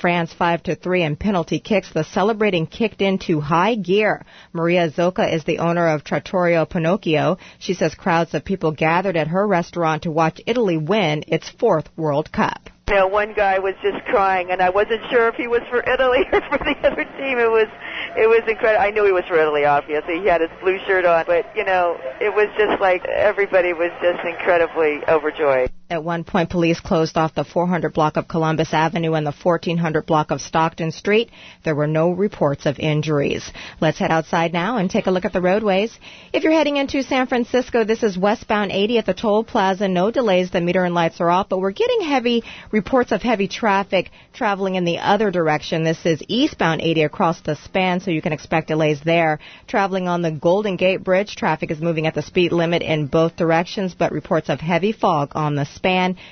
France 5-3 in penalty kicks. The celebrating kicked into high gear. Maria Zocca is the owner of Trattoria Pinocchio. She says crowds of people gathered at her restaurant to watch Italy win its 4th World Cup. You know, one guy was just crying, and I wasn't sure if he was for Italy or for the other team. It was incredible. I knew he was for Italy, obviously. He had his blue shirt on, but, you know, it was just like everybody was just incredibly overjoyed. At one point, police closed off the 400 block of Columbus Avenue and the 1400 block of Stockton Street. There were no reports of injuries. Let's head outside now and take a look at the roadways. If you're heading into San Francisco, this is westbound 80 at the toll plaza. No delays. The meter and lights are off, but we're getting reports of heavy traffic traveling in the other direction. This is eastbound 80 across the span, so you can expect delays there. Traveling on the Golden Gate Bridge, traffic is moving at the speed limit in both directions, but reports of heavy fog on the span.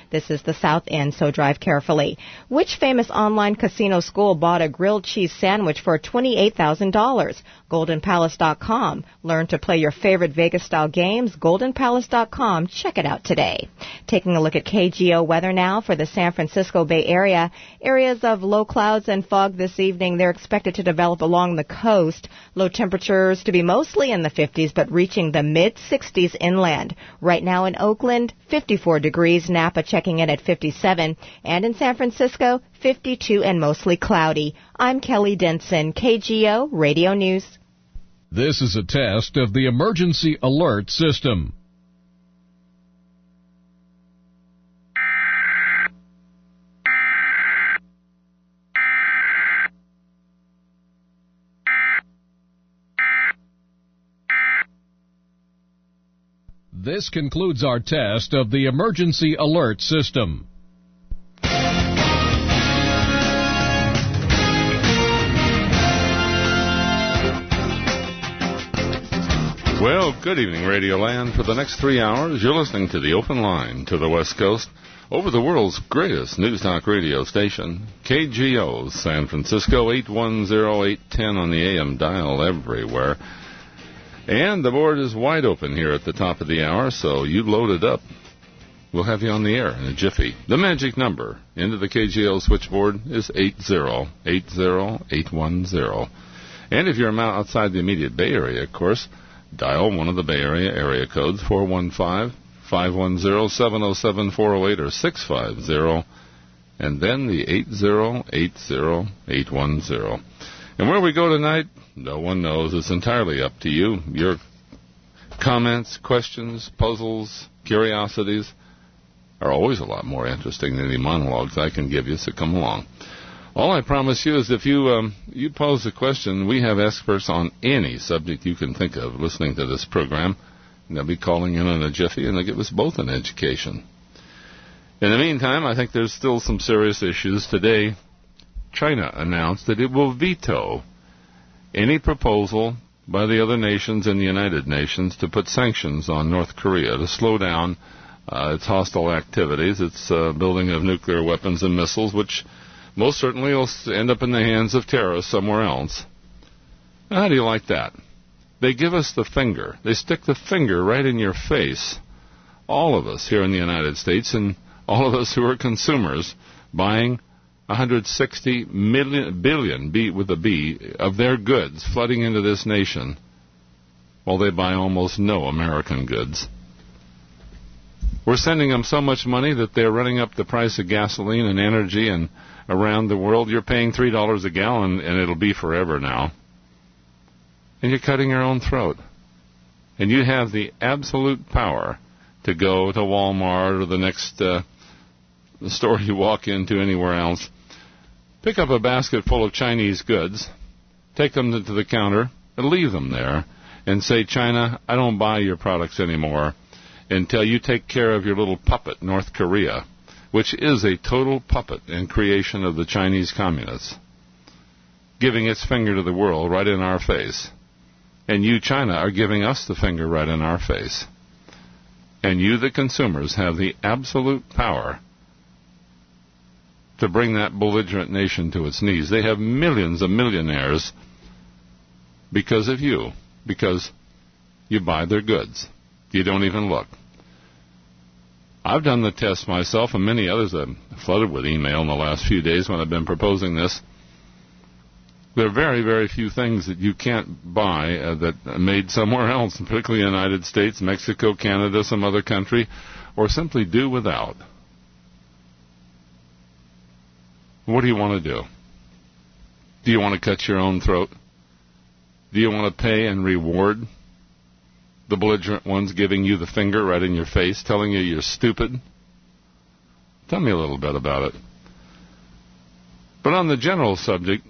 This is the south end, so drive carefully. Which famous online casino school bought a grilled cheese sandwich for $28,000? GoldenPalace.com. Learn to play your favorite Vegas-style games. GoldenPalace.com. Check it out today. Taking a look at KGO weather now for the San Francisco Bay Area. Areas of low clouds and fog this evening. They're expected to develop along the coast. Low temperatures to be mostly in the 50s, but reaching the mid-60s inland. Right now in Oakland, 54 degrees. Napa checking in at 57. And in San Francisco, 52 and mostly cloudy. I'm Kelly Denson, KGO Radio News. This is a test of the emergency alert system. This concludes our test of the emergency alert system. Well, good evening, Radio Land. For the next 3 hours, you're listening to the open line to the West Coast over the world's greatest news talk radio station, KGO, San Francisco, 810-810 on the AM dial everywhere. And the board is wide open here at the top of the hour, so you load it up. We'll have you on the air in a jiffy. The magic number into the KGO switchboard is 8080810. And if you're outside the immediate Bay Area, of course, dial one of the Bay Area codes, 415-510-707-408 or 650, and then the 8080810. And where we go tonight, no one knows. It's entirely up to you. Your comments, questions, puzzles, curiosities are always a lot more interesting than the monologues I can give you, so come along. All I promise you is if you pose a question, we have experts on any subject you can think of listening to this program. And they'll be calling in a jiffy, and they'll give us both an education. In the meantime, I think there's still some serious issues. Today, China announced that it will veto any proposal by the other nations in the United Nations to put sanctions on North Korea to slow down its hostile activities, its building of nuclear weapons and missiles, which most certainly will end up in the hands of terrorists somewhere else. Now, how do you like that? They give us the finger. They stick the finger right in your face. All of us here in the United States and all of us who are consumers buying 160 billion, with a B, of their goods flooding into this nation while they buy almost no American goods. We're sending them so much money that they're running up the price of gasoline and energy, and around the world you're paying $3 a gallon, and it'll be forever now. And you're cutting your own throat. And you have the absolute power to go to Walmart or the next store you walk into anywhere else, pick up a basket full of Chinese goods, take them to the counter, and leave them there, and say, China, I don't buy your products anymore until you take care of your little puppet, North Korea, which is a total puppet and creation of the Chinese communists, giving its finger to the world right in our face. And you, China, are giving us the finger right in our face. And you, the consumers, have the absolute power to bring that belligerent nation to its knees. They have millions of millionaires because of you, because you buy their goods. You don't even look. I've done the test myself, and many others have flooded with email in the last few days when I've been proposing this. There are very, very few things that you can't buy that are made somewhere else, particularly the United States, Mexico, Canada, some other country, or simply do without. What do you want to do? Do you want to cut your own throat? Do you want to pay and reward the belligerent ones giving you the finger right in your face, telling you you're stupid? Tell me a little bit about it. But on the general subject,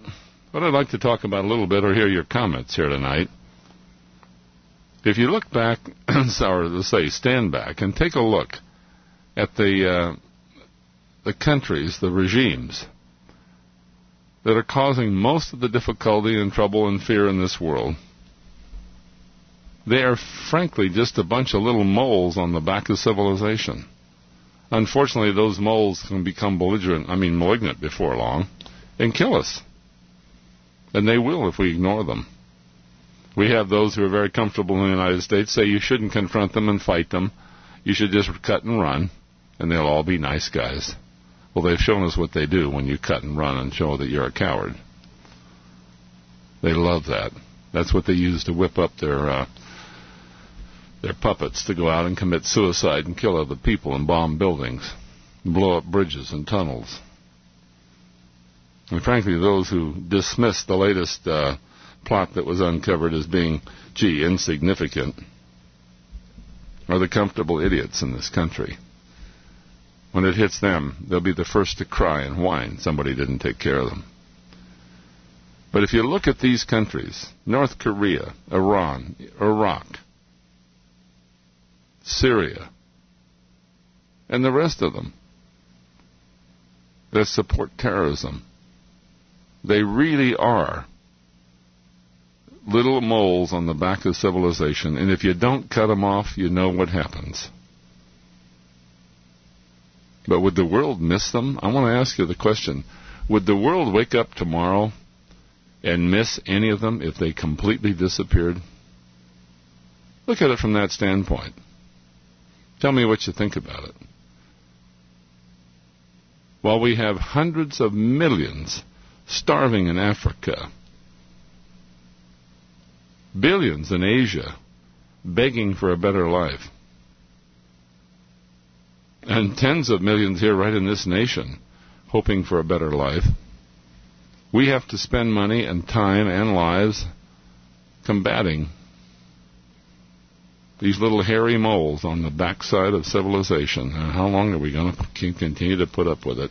what I'd like to talk about a little bit or hear your comments here tonight. If you look back, or let's say stand back, and take a look at the countries, the regimes, that are causing most of the difficulty and trouble and fear in this world, they are frankly just a bunch of little moles on the back of civilization. Unfortunately, those moles can become malignant before long and kill us. And they will if we ignore them. We have those who are very comfortable in the United States say you shouldn't confront them and fight them. You should just cut and run, and they'll all be nice guys. Well, they've shown us what they do when you cut and run and show that you're a coward. They love that. That's what they use to whip up their puppets to go out and commit suicide and kill other people and bomb buildings, and blow up bridges and tunnels. And frankly, those who dismiss the latest plot that was uncovered as being, insignificant, are the comfortable idiots in this country. When it hits them, they'll be the first to cry and whine somebody didn't take care of them. But if you look at these countries, North Korea, Iran, Iraq, Syria, and the rest of them that support terrorism, they really are little moles on the back of civilization, and if you don't cut them off, you know what happens. But would the world miss them? I want to ask you the question. Would the world wake up tomorrow and miss any of them if they completely disappeared? Look at it from that standpoint. Tell me what you think about it. While we have hundreds of millions starving in Africa, billions in Asia begging for a better life, and tens of millions here right in this nation hoping for a better life, we have to spend money and time and lives combating these little hairy moles on the backside of civilization. And how long are we going to continue to put up with it?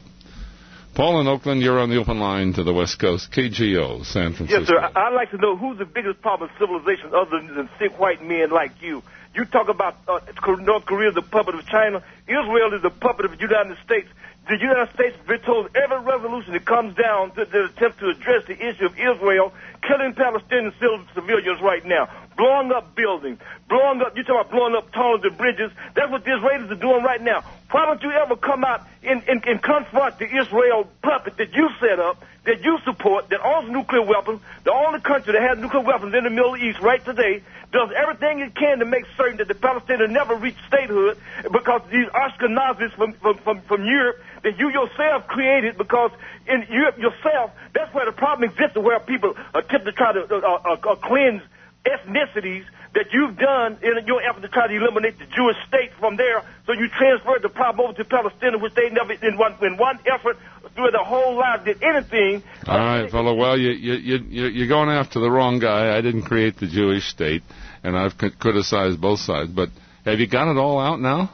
Paul in Oakland, you're on the open line to the West Coast, KGO, San Francisco. Yes, sir. I'd like to know who's the biggest problem of civilization other than sick white men like you. You talk about North Korea, the puppet of China. Israel is the puppet of the United States. The United States vetoes every resolution that comes down to the attempt to address the issue of Israel killing Palestinian civilians right now, blowing up buildings, you talk about blowing up tunnels and bridges. That's what the Israelis are doing right now. Why don't you ever come out and confront the Israel puppet that you set up, that you support, that owns nuclear weapons, the only country that has nuclear weapons in the Middle East right today, does everything it can to make certain that the Palestinians never reach statehood because these Ashkenazis from Europe that you yourself created, because in Europe yourself, that's where the problem exists, where people attempt to try to cleanse ethnicities that you've done in your effort to try to eliminate the Jewish state from there, so you transferred the problem over to Palestine, which they never, in one effort, through their whole life, did anything. All right, fellow, well, you're going after the wrong guy. I didn't create the Jewish state, and I've criticized both sides, but have you got it all out now?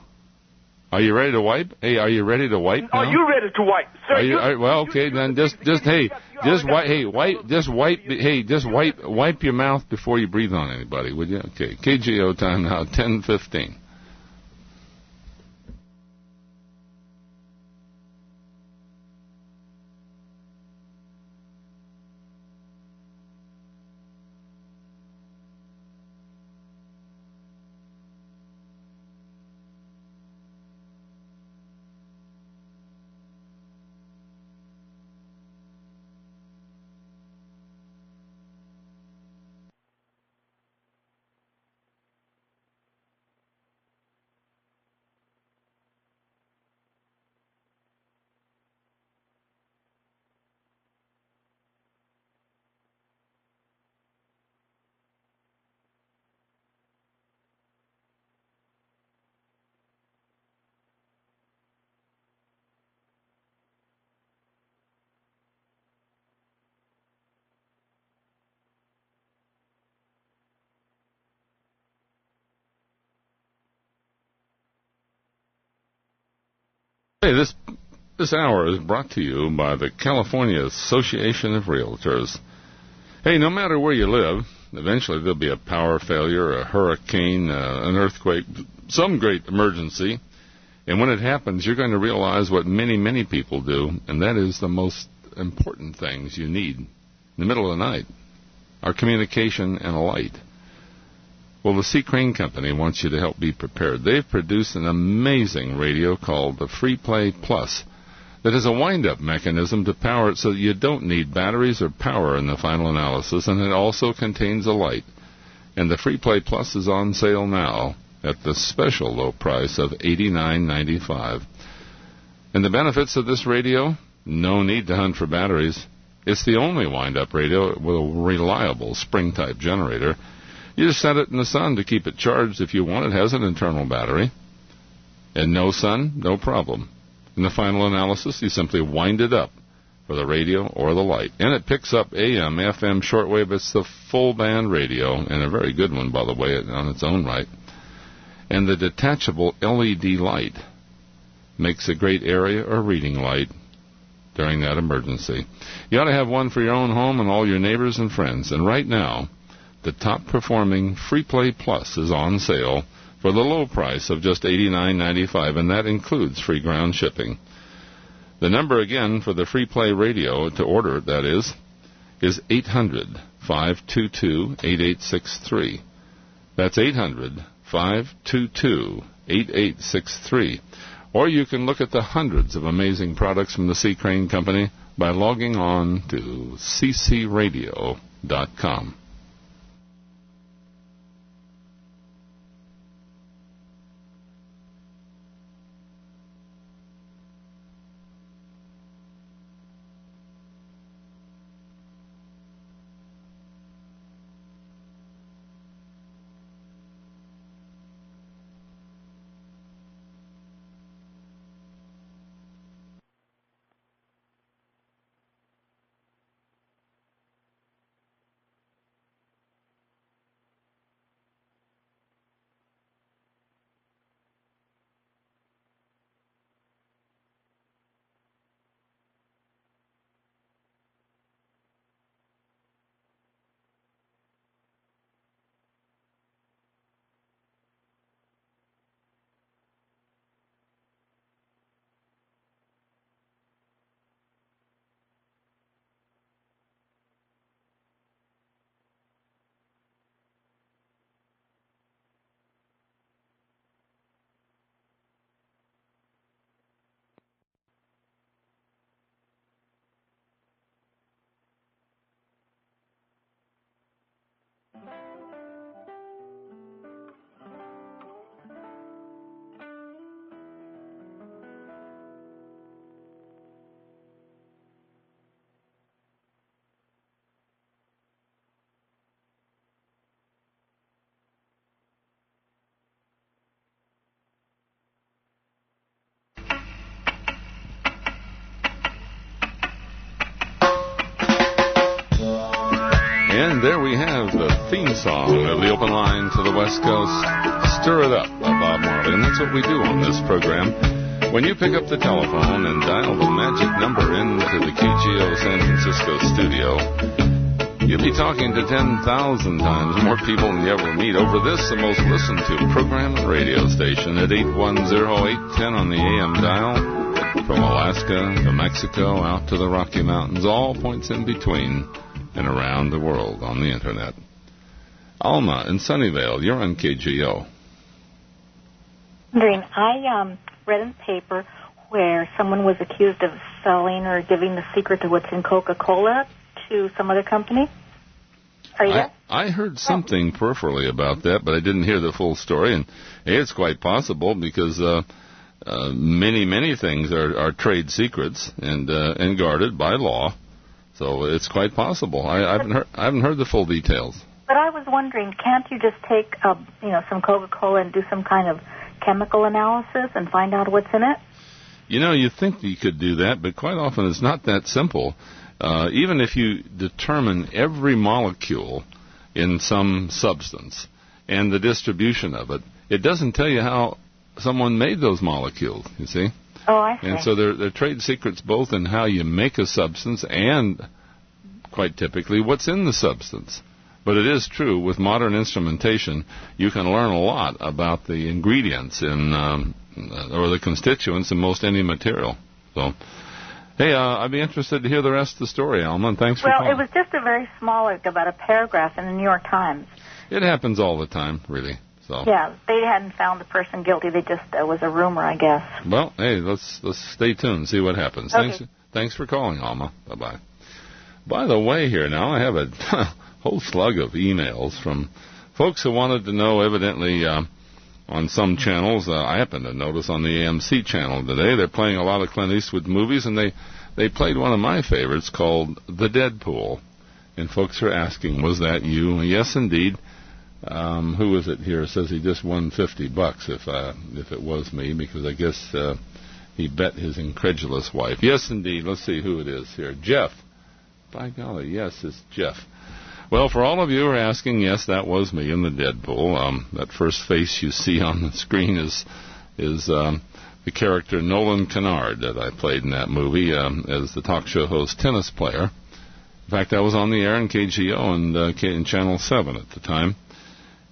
Are you ready to wipe? Hey, are you ready to wipe now? Are you ready to wipe, sir? Well, okay, then just wipe your mouth before you breathe on anybody, would you? Okay, KGO time now, 10:15. Hey, this hour is brought to you by the California Association of Realtors. Hey, no matter where you live, eventually there'll be a power failure, a hurricane, an earthquake, some great emergency. And when it happens, you're going to realize what many, many people do, and that is the most important things you need in the middle of the night are communication and a light. Well, the C. Crane Company wants you to help be prepared. They've produced an amazing radio called the Free Play Plus that has a wind-up mechanism to power it so that you don't need batteries or power in the final analysis, and it also contains a light. And the Free Play Plus is on sale now at the special low price of $89.95. And the benefits of this radio? No need to hunt for batteries. It's the only wind-up radio with a reliable spring-type generator. You just set it in the sun to keep it charged if you want. It has an internal battery. And no sun, no problem. In the final analysis, you simply wind it up for the radio or the light. And it picks up AM, FM, shortwave. It's the full-band radio, and a very good one, by the way, on its own right. And the detachable LED light makes a great area or reading light during that emergency. You ought to have one for your own home and all your neighbors and friends. And right now, the top-performing Free Play Plus is on sale for the low price of just $89.95, and that includes free ground shipping. The number again for the Free Play radio to order, that is 800-522-8863. That's 800-522-8863. Or you can look at the hundreds of amazing products from the C. Crane Company by logging on to ccradio.com. And there we have the theme song of the Open Line to the West Coast, Stir It Up by Bob Marley. And that's what we do on this program. When you pick up the telephone and dial the magic number into the KGO San Francisco studio, you'll be talking to 10,000 times more people than you ever meet over this, the most listened to program and radio station at 810-810 on the AM dial, from Alaska to Mexico out to the Rocky Mountains, all points in between, and around the world on the Internet. Alma in Sunnyvale, you're on KGO. I read in the paper where someone was accused of selling or giving the secret to what's in Coca-Cola to some other company. Are you there? I heard something peripherally about that, but I didn't hear the full story. And it's quite possible because many things are trade secrets and guarded by law. So it's quite possible. I haven't heard the full details. But I was wondering, can't you just take some Coca-Cola and do some kind of chemical analysis and find out what's in it? You think you could do that, but quite often it's not that simple. Even if you determine every molecule in some substance and the distribution of it, it doesn't tell you how someone made those molecules, you see? Oh, I see. And so they're trade secrets both in how you make a substance and, quite typically, what's in the substance. But it is true, with modern instrumentation, you can learn a lot about the ingredients in, or the constituents in most any material. So, hey, I'd be interested to hear the rest of the story, Alma, and thanks for calling. Well, it was just a very small, about a paragraph in the New York Times. It happens all the time, really. So. Yeah, they hadn't found the person guilty. They just was a rumor, I guess. Well, hey, let's stay tuned, see what happens. Okay. Thanks for calling, Alma. Bye-bye. By the way, here now, I have a whole slug of emails from folks who wanted to know, evidently, on some channels. I happen to notice on the AMC channel today, they're playing a lot of Clint Eastwood movies, and they played one of my favorites called The Deadpool. And folks are asking, was that you? Yes, indeed. Who is it here? It says he just won $50 if it was me, because I guess he bet his incredulous wife. Yes, indeed. Let's see who it is here. Jeff. By golly, yes, it's Jeff. Well, for all of you who are asking, yes, that was me in the Deadpool. That first face you see on the screen is the character Nolan Kennard that I played in that movie as the talk show host tennis player. In fact, I was on the air in KGO and in Channel 7 at the time.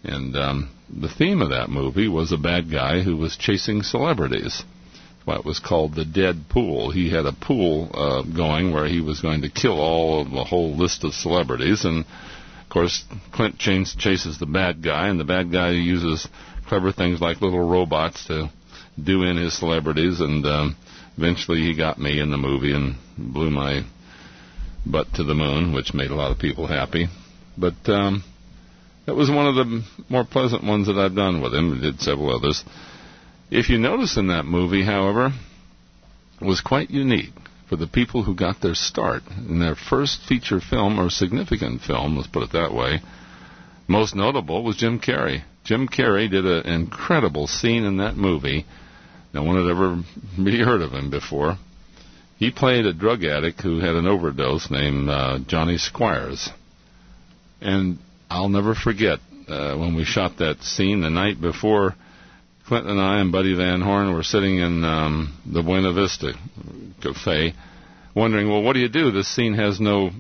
And the theme of that movie was a bad guy who was chasing celebrities. That's why it was called The Dead Pool. He had a pool going where he was going to kill all of the whole list of celebrities. And, of course, Clint chases the bad guy, and the bad guy uses clever things like little robots to do in his celebrities. And eventually he got me in the movie and blew my butt to the moon, which made a lot of people happy. But that was one of the more pleasant ones that I've done with him. I did several others. If you notice in that movie, however, it was quite unique for the people who got their start in their first feature film, or significant film, let's put it that way. Most notable was Jim Carrey. Jim Carrey did an incredible scene in that movie. No one had ever really heard of him before. He played a drug addict who had an overdose named Johnny Squires. And I'll never forget when we shot that scene the night before. Clint and I and Buddy Van Horn were sitting in the Buena Vista Cafe wondering, well, what do you do? This scene has no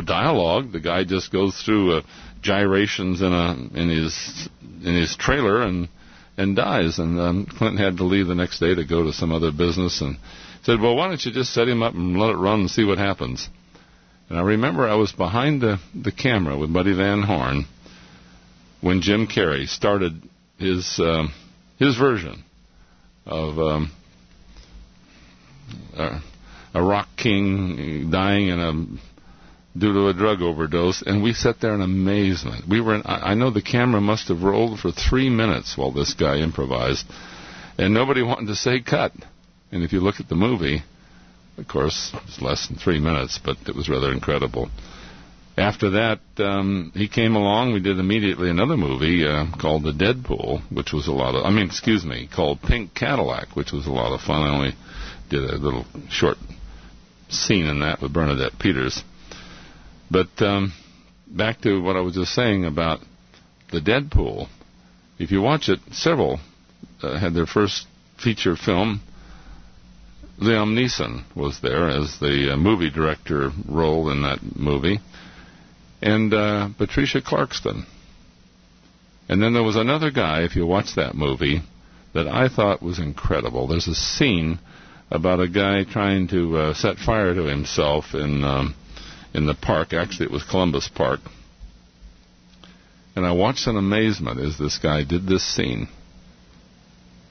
dialogue. The guy just goes through gyrations in his trailer and dies. And Clint had to leave the next day to go to some other business and said, well, why don't you just set him up and let it run and see what happens? And I remember I was behind the camera with Buddy Van Horn when Jim Carrey started his version of a rock king dying due to a drug overdose, and we sat there in amazement. I know the camera must have rolled for 3 minutes while this guy improvised, and nobody wanted to say cut. And if you look at the movie, of course, it's less than 3 minutes, but it was rather incredible. After that, he came along. We did immediately another movie called The Deadpool, which was called Pink Cadillac, which was a lot of fun. I only did a little short scene in that with Bernadette Peters. But back to what I was just saying about The Deadpool. If you watch it, several had their first feature film. Liam Neeson was there as the movie director role in that movie, and Patricia Clarkston. And then there was another guy, if you watch that movie, that I thought was incredible. There's a scene about a guy trying to set fire to himself in the park. Actually, it was Columbus Park. And I watched in amazement as this guy did this scene.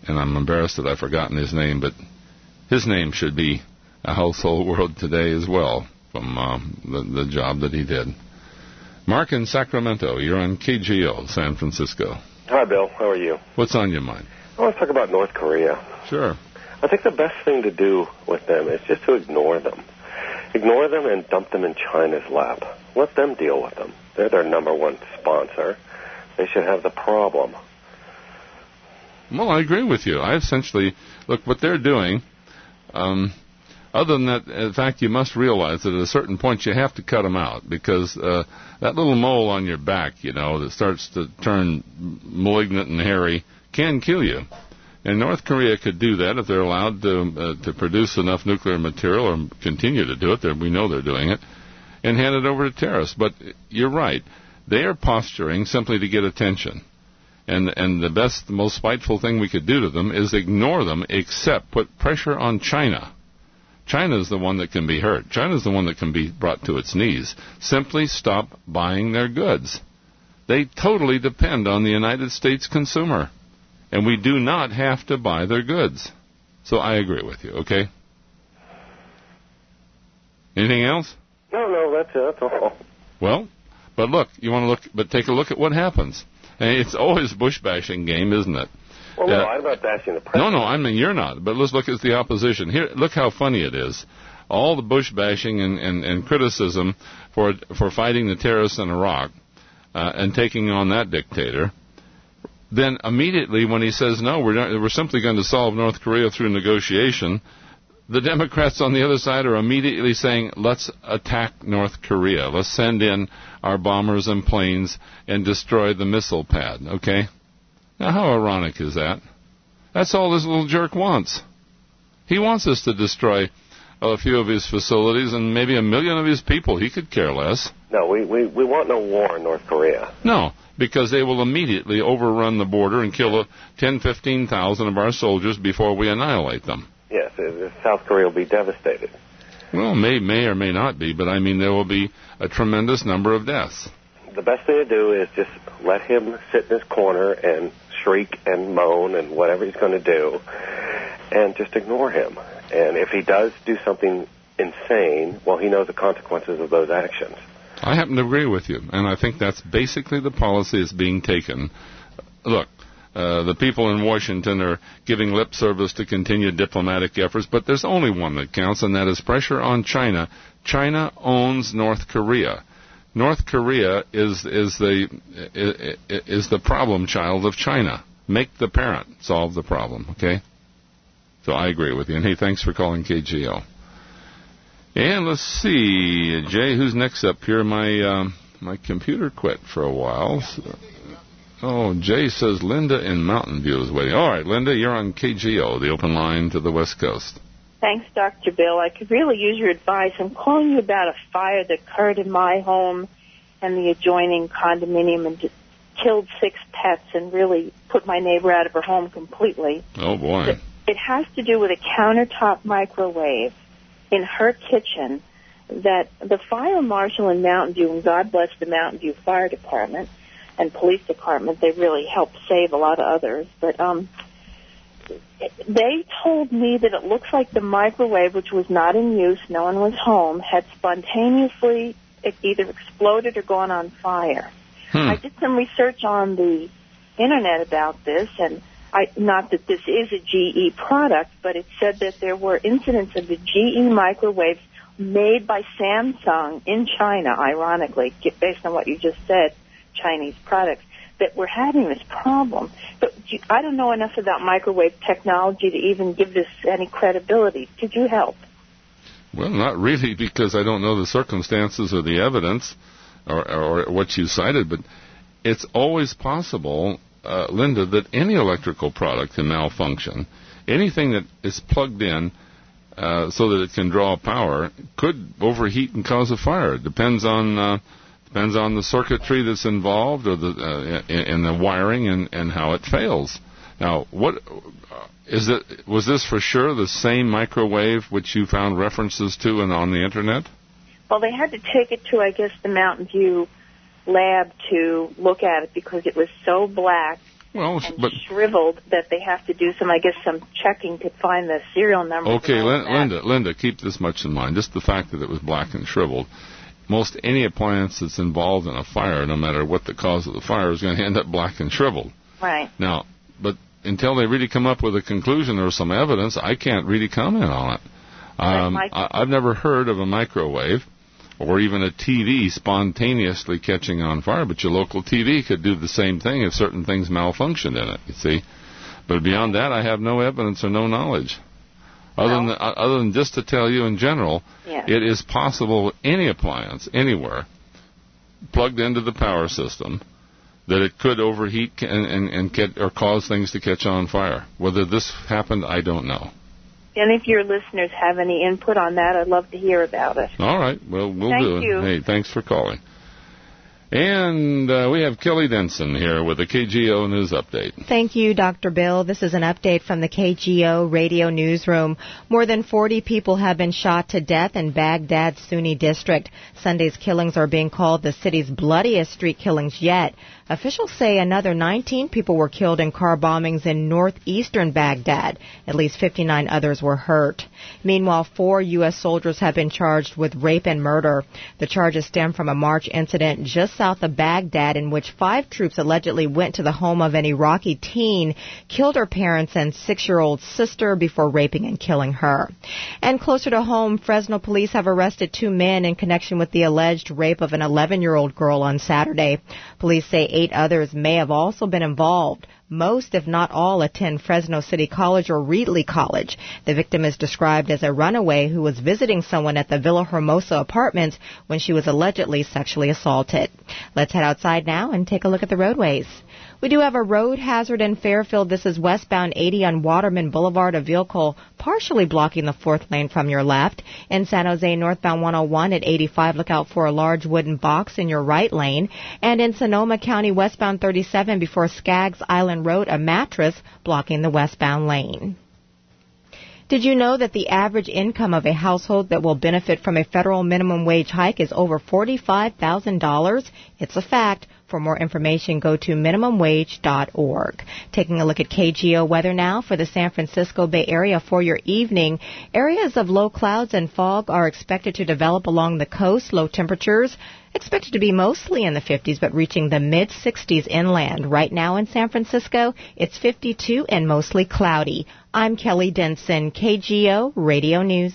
And I'm embarrassed that I've forgotten his name, but his name should be a household word today as well from the job that he did. Mark in Sacramento, you're on KGO, San Francisco. Hi, Bill. How are you? What's on your mind? I want to talk about North Korea. Sure. I think the best thing to do with them is just to ignore them. Ignore them and dump them in China's lap. Let them deal with them. They're their number one sponsor. They should have the problem. Well, I agree with you. I essentially, look, what they're doing, other than that, in fact, you must realize that at a certain point you have to cut them out, because that little mole on your back, that starts to turn malignant and hairy can kill you. And North Korea could do that if they're allowed to produce enough nuclear material, or continue to do it. We know they're doing it, and hand it over to terrorists. But you're right. They are posturing simply to get attention. And the best, the most spiteful thing we could do to them is ignore them, except put pressure on China. China is the one that can be hurt. China is the one that can be brought to its knees. Simply stop buying their goods. They totally depend on the United States consumer. And we do not have to buy their goods. So I agree with you, okay? Anything else? No, that's all. Well, but look, but take a look at what happens. And it's always a bush-bashing game, isn't it? Well, no, I'm not bashing the president. No, I mean, you're not. But let's look at the opposition. Here, look how funny it is. All the bush-bashing and criticism for fighting the terrorists in Iraq and taking on that dictator. Then immediately when he says, no, we're simply going to solve North Korea through negotiation, the Democrats on the other side are immediately saying, let's attack North Korea. Let's send in our bombers and planes and destroy the missile pad, okay? Now, how ironic is that? That's all this little jerk wants. He wants us to destroy a few of his facilities and maybe 1 million of his people. He could care less. No, we want no war in North Korea. No, because they will immediately overrun the border and kill 10,000, 15,000 of our soldiers before we annihilate them. Yes, South Korea will be devastated. Well, may or may not be, but I mean there will be a tremendous number of deaths. The best thing to do is just let him sit in his corner and shriek and moan and whatever he's going to do, and just ignore him. And if he does do something insane, well, he knows the consequences of those actions. I happen to agree with you, and I think that's basically the policy that's being taken. Look, the people in Washington are giving lip service to continued diplomatic efforts, but there's only one that counts, and that is pressure on China. China owns North Korea. North Korea is the problem child of China. Make the parent solve the problem, okay? So I agree with you. And, hey, thanks for calling KGO. And let's see, Jay, who's next up here? My computer quit for a while. Oh, Jay says Linda in Mountain View is waiting. All right, Linda, you're on KGO, the open line to the West Coast. Thanks, Dr. Bill. I could really use your advice. I'm calling you about a fire that occurred in my home and the adjoining condominium and killed 6 pets and really put my neighbor out of her home completely. Oh, boy. It has to do with a countertop microwave in her kitchen that the fire marshal in Mountain View, and God bless the Mountain View Fire Department and Police Department, they really helped save a lot of others, but they told me that it looks like the microwave, which was not in use, no one was home, had spontaneously either exploded or gone on fire. I did some research on the Internet about this, and not that this is a GE product, but it said that there were incidents of the GE microwaves made by Samsung in China, ironically, based on what you just said, Chinese products, that we're having this problem. But I don't know enough about microwave technology to even give this any credibility. Could you help? Well, not really, because I don't know the circumstances or the evidence or what you cited, but it's always possible, Linda, that any electrical product can malfunction. Anything that is plugged in so that it can draw power could overheat and cause a fire. It depends on the circuitry that's involved or in the wiring and how it fails. Now, what is it? Was this for sure the same microwave which you found references to on the Internet? Well, they had to take it to, I guess, the Mountain View lab to look at it because it was so black and shriveled that they have to do some checking to find the serial number. Okay, Linda, keep this much in mind. Just the fact that it was black and shriveled. Most any appliance that's involved in a fire, no matter what the cause of the fire, is going to end up black and shriveled. Right. Now, but until they really come up with a conclusion or some evidence, I can't really comment on it. I've never heard of a microwave or even a TV spontaneously catching on fire, but your local TV could do the same thing if certain things malfunctioned in it, you see. But beyond that, I have no evidence or no knowledge. Other than just to tell you in general, It is possible any appliance, anywhere, plugged into the power system, that it could overheat and get or cause things to catch on fire. Whether this happened, I don't know. And if your listeners have any input on that, I'd love to hear about it. All right. Well, we'll do it. Thank you. Hey, thanks for calling. And we have Kelly Denson here with the KGO News Update. Thank you, Dr. Bill. This is an update from the KGO radio newsroom. More than 40 people have been shot to death in Baghdad's Sunni district. Sunday's killings are being called the city's bloodiest street killings yet. Officials say another 19 people were killed in car bombings in northeastern Baghdad. At least 59 others were hurt. Meanwhile, 4 U.S. soldiers have been charged with rape and murder. The charges stem from a March incident just south of Baghdad in which 5 troops allegedly went to the home of an Iraqi teen, killed her parents and 6-year-old sister before raping and killing her. And closer to home, Fresno police have arrested 2 men in connection with the alleged rape of an 11-year-old girl on Saturday. Police say 8 others may have also been involved. Most, if not all, attend Fresno City College or Reedley College. The victim is described as a runaway who was visiting someone at the Villa Hermosa apartments when she was allegedly sexually assaulted. Let's head outside now and take a look at the roadways. We do have a road hazard in Fairfield. This is westbound 80 on Waterman Boulevard, a vehicle partially blocking the 4th lane from your left. In San Jose, northbound 101 at 85, look out for a large wooden box in your right lane. And in Sonoma County, westbound 37 before Skaggs Island Road, a mattress blocking the westbound lane. Did you know that the average income of a household that will benefit from a federal minimum wage hike is over $45,000? It's a fact. For more information, go to minimumwage.org. Taking a look at KGO weather now for the San Francisco Bay Area for your evening. Areas of low clouds and fog are expected to develop along the coast. Low temperatures expected to be mostly in the 50s, but reaching the mid-60s inland. Right now in San Francisco, it's 52 and mostly cloudy. I'm Kelly Denson, KGO Radio News.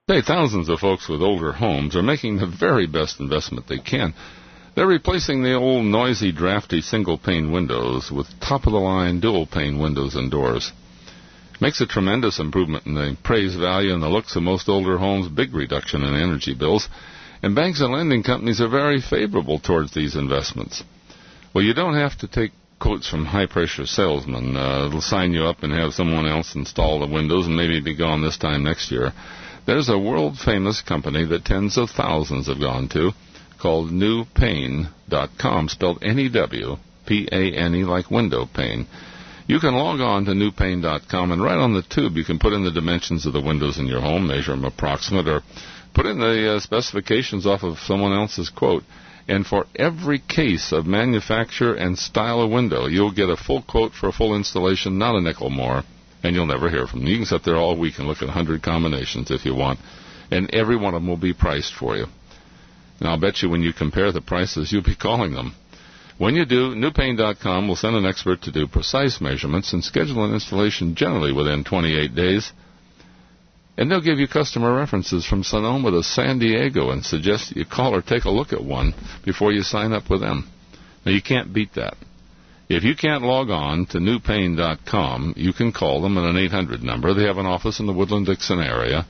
Today, thousands of folks with older homes are making the very best investment they can. They're replacing the old noisy, drafty single-pane windows with top-of-the-line dual-pane windows and doors. Makes a tremendous improvement in the appraised value and the looks of most older homes, big reduction in energy bills, and banks and lending companies are very favorable towards these investments. Well, you don't have to take quotes from high-pressure salesmen. It'll sign you up and have someone else install the windows and maybe be gone this time next year. There's a world-famous company that tens of thousands have gone to called newpane.com, spelled N-E-W-P-A-N-E, like window pane. You can log on to newpane.com, and right on the tube you can put in the dimensions of the windows in your home, measure them approximate, or put in the specifications off of someone else's quote. And for every case of manufacture and style of window, you'll get a full quote for a full installation, not a nickel more. And you'll never hear from them. You can sit there all week and look at 100 combinations if you want, and every one of them will be priced for you. And I'll bet you when you compare the prices, you'll be calling them. When you do, newpane.com will send an expert to do precise measurements and schedule an installation generally within 28 days. And they'll give you customer references from Sonoma to San Diego and suggest that you call or take a look at one before you sign up with them. Now, you can't beat that. If you can't log on to newpane.com, you can call them at an 800 number. They have an office in the Woodland-Dixon area,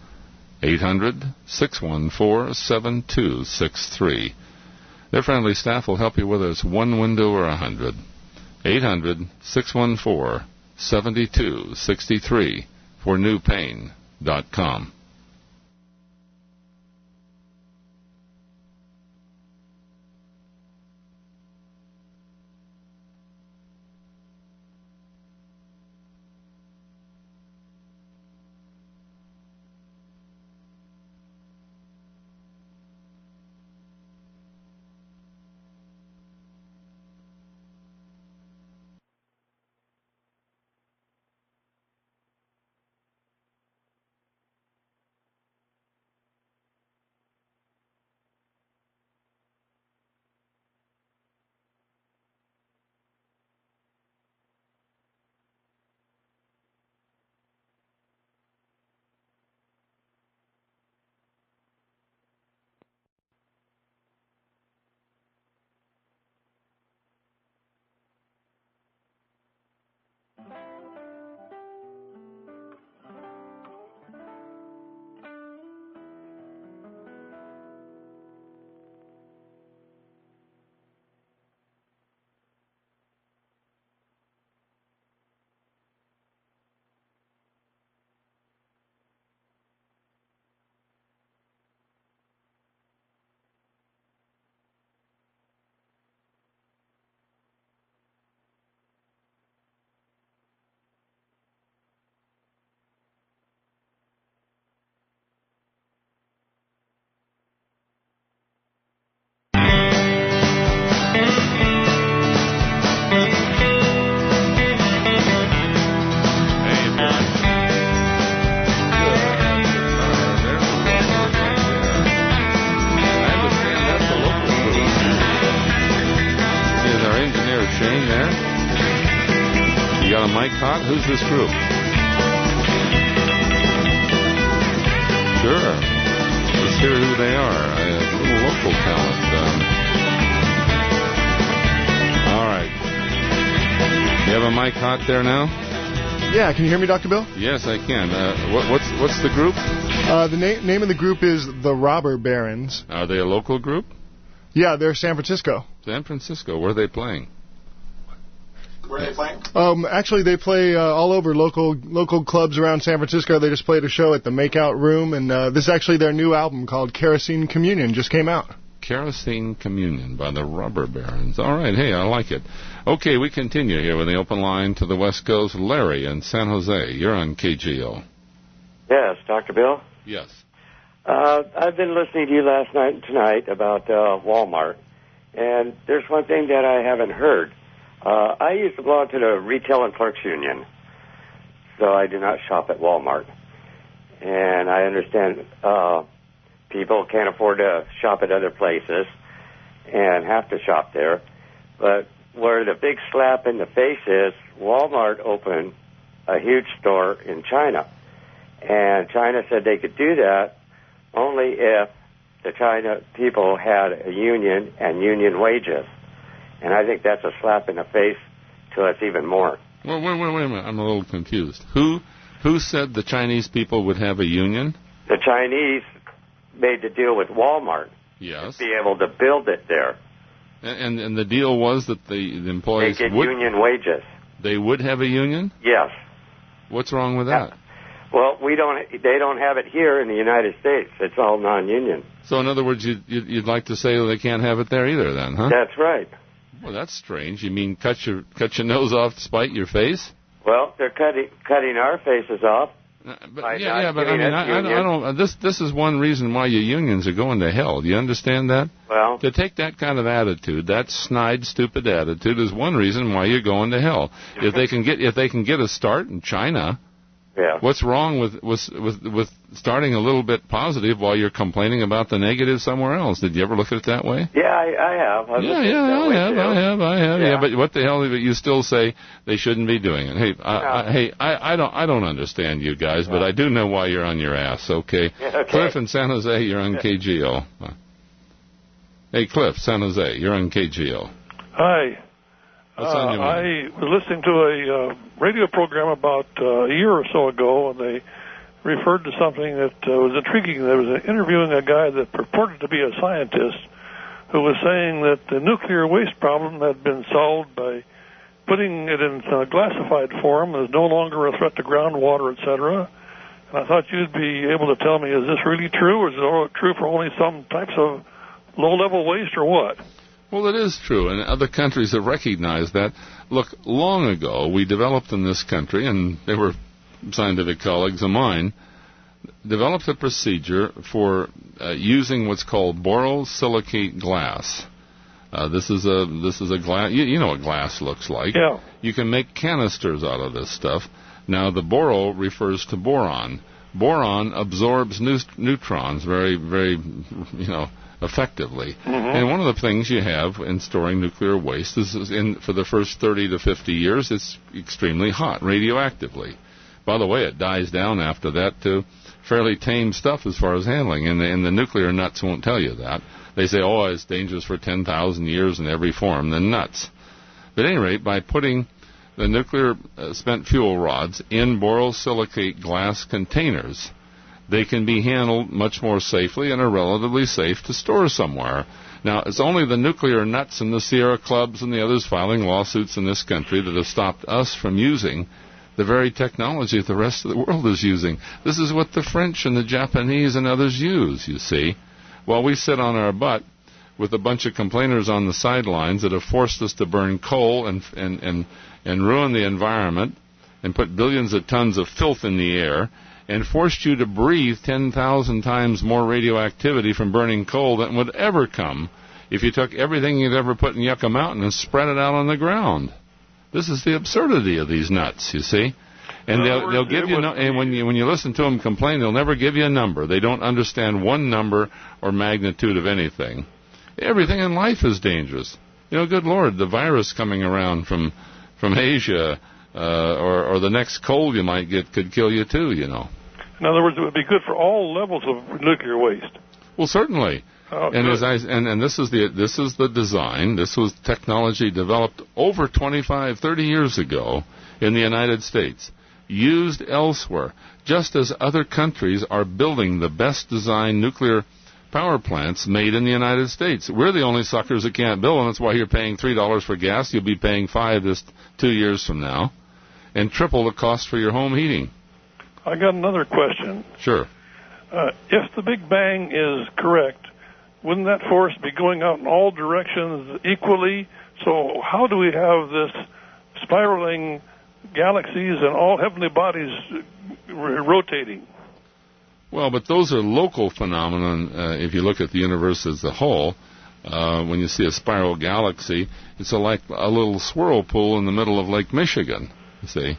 800-614-7263. Their friendly staff will help you whether it's one window or 100. 800-614-7263 for newpane.com. Mike Hott? Who's this group? Sure. Let's hear who they are. A little local talent. All right. You have a Mike Hott there now? Yeah, can you hear me, Dr. Bill? Yes, I can. What's the group? The name of the group is the Robber Barons. Are they a local group? Yeah, they're San Francisco. San Francisco. Where are they playing? Where are they playing? Actually, they play all over local clubs around San Francisco. They just played a show at the Makeout Room, and this is actually their new album called Kerosene Communion. Just came out. Kerosene Communion by the Robber Barons. All right, hey, I like it. Okay, we continue here with the open line to the West Coast. Larry in San Jose, you're on KGO. Yes, Dr. Bill? Yes. I've been listening to you last night and tonight about Walmart, and there's one thing that I haven't heard. I used to belong to the Retail and Clerks Union, so I do not shop at Walmart. And I understand people can't afford to shop at other places and have to shop there. But where the big slap in the face is, Walmart opened a huge store in China. And China said they could do that only if the China people had a union and union wages. And I think that's a slap in the face to us even more. Well, wait a minute. I'm a little confused. Who said the Chinese people would have a union? The Chinese made the deal with Walmart. Yes. To be able to build it there. And the deal was that the employees would union wages. They would have a union? Yes. What's wrong with that? Well, they don't have it here in the United States. It's all non-union. So in other words, you'd like to say they can't have it there either then, huh? That's right. Well, that's strange. You mean cut your nose off to spite your face? Well, they're cutting our faces off. But I mean, I don't. This is one reason why your unions are going to hell. Do you understand that? Well, to take that kind of attitude, that snide, stupid attitude, is one reason why you're going to hell. If they can get a start in China, yeah. What's wrong with starting a little bit positive while you're complaining about the negative somewhere else? Did you ever look at it that way? Yeah, I have. I have. Yeah, but what the hell? You still say they shouldn't be doing it. Hey, I don't understand you guys, but I do know why you're on your ass. Okay. Cliff in San Jose, you're on KGO. Hey, Cliff, San Jose, you're on KGO. Hi. What's on your mind? I was listening to a radio program about a year or so ago, and they referred to something that was intriguing. There was interviewing a guy that purported to be a scientist who was saying that the nuclear waste problem had been solved by putting it in glassified form. There's no longer a threat to groundwater, etc. And I thought you'd be able to tell me, is this really true, or is it true for only some types of low-level waste, or what? Well, it is true, and other countries have recognized that. Look, long ago, we developed in this country, and they were scientific colleagues of mine, developed a procedure for using what's called borosilicate glass. This is a glass. You know what glass looks like. Yeah. You can make canisters out of this stuff. Now, the boro refers to boron. Boron absorbs neutrons very, very, effectively. Mm-hmm. And one of the things you have in storing nuclear waste is for the first 30 to 50 years, it's extremely hot, radioactively. By the way, it dies down after that to fairly tame stuff as far as handling, and the nuclear nuts won't tell you that. They say, it's dangerous for 10,000 years in every form. They're nuts. But at any rate, by putting the nuclear spent fuel rods in borosilicate glass containers, they can be handled much more safely and are relatively safe to store somewhere. Now, it's only the nuclear nuts and the Sierra Clubs and the others filing lawsuits in this country that have stopped us from using the very technology the rest of the world is using. This is what the French and the Japanese and others use, you see. While we sit on our butt with a bunch of complainers on the sidelines that have forced us to burn coal and ruin the environment and put billions of tons of filth in the air, and forced you to breathe 10,000 times more radioactivity from burning coal than would ever come if you took everything you'd ever put in Yucca Mountain and spread it out on the ground. This is the absurdity of these nuts, you see. And they'll give you and when you listen to them complain, they'll never give you a number. They don't understand one number or magnitude of anything. Everything in life is dangerous. Good Lord, the virus coming around from Asia, or the next cold you might get could kill you too, you know. In other words, it would be good for all levels of nuclear waste. Well, certainly. Oh, and this is the design. This was technology developed over 25, 30 years ago in the United States, used elsewhere, just as other countries are building the best designed nuclear power plants made in the United States. We're the only suckers that can't build, and that's why you're paying $3 for gas. You'll be paying $5 this 2 years from now, and triple the cost for your home heating. I got another question. Sure. If the Big Bang is correct, wouldn't that force be going out in all directions equally? So how do we have this spiraling galaxies and all heavenly bodies rotating? Well, but those are local phenomenon. If you look at the universe as a whole, when you see a spiral galaxy, it's like a little swirl pool in the middle of Lake Michigan, you see.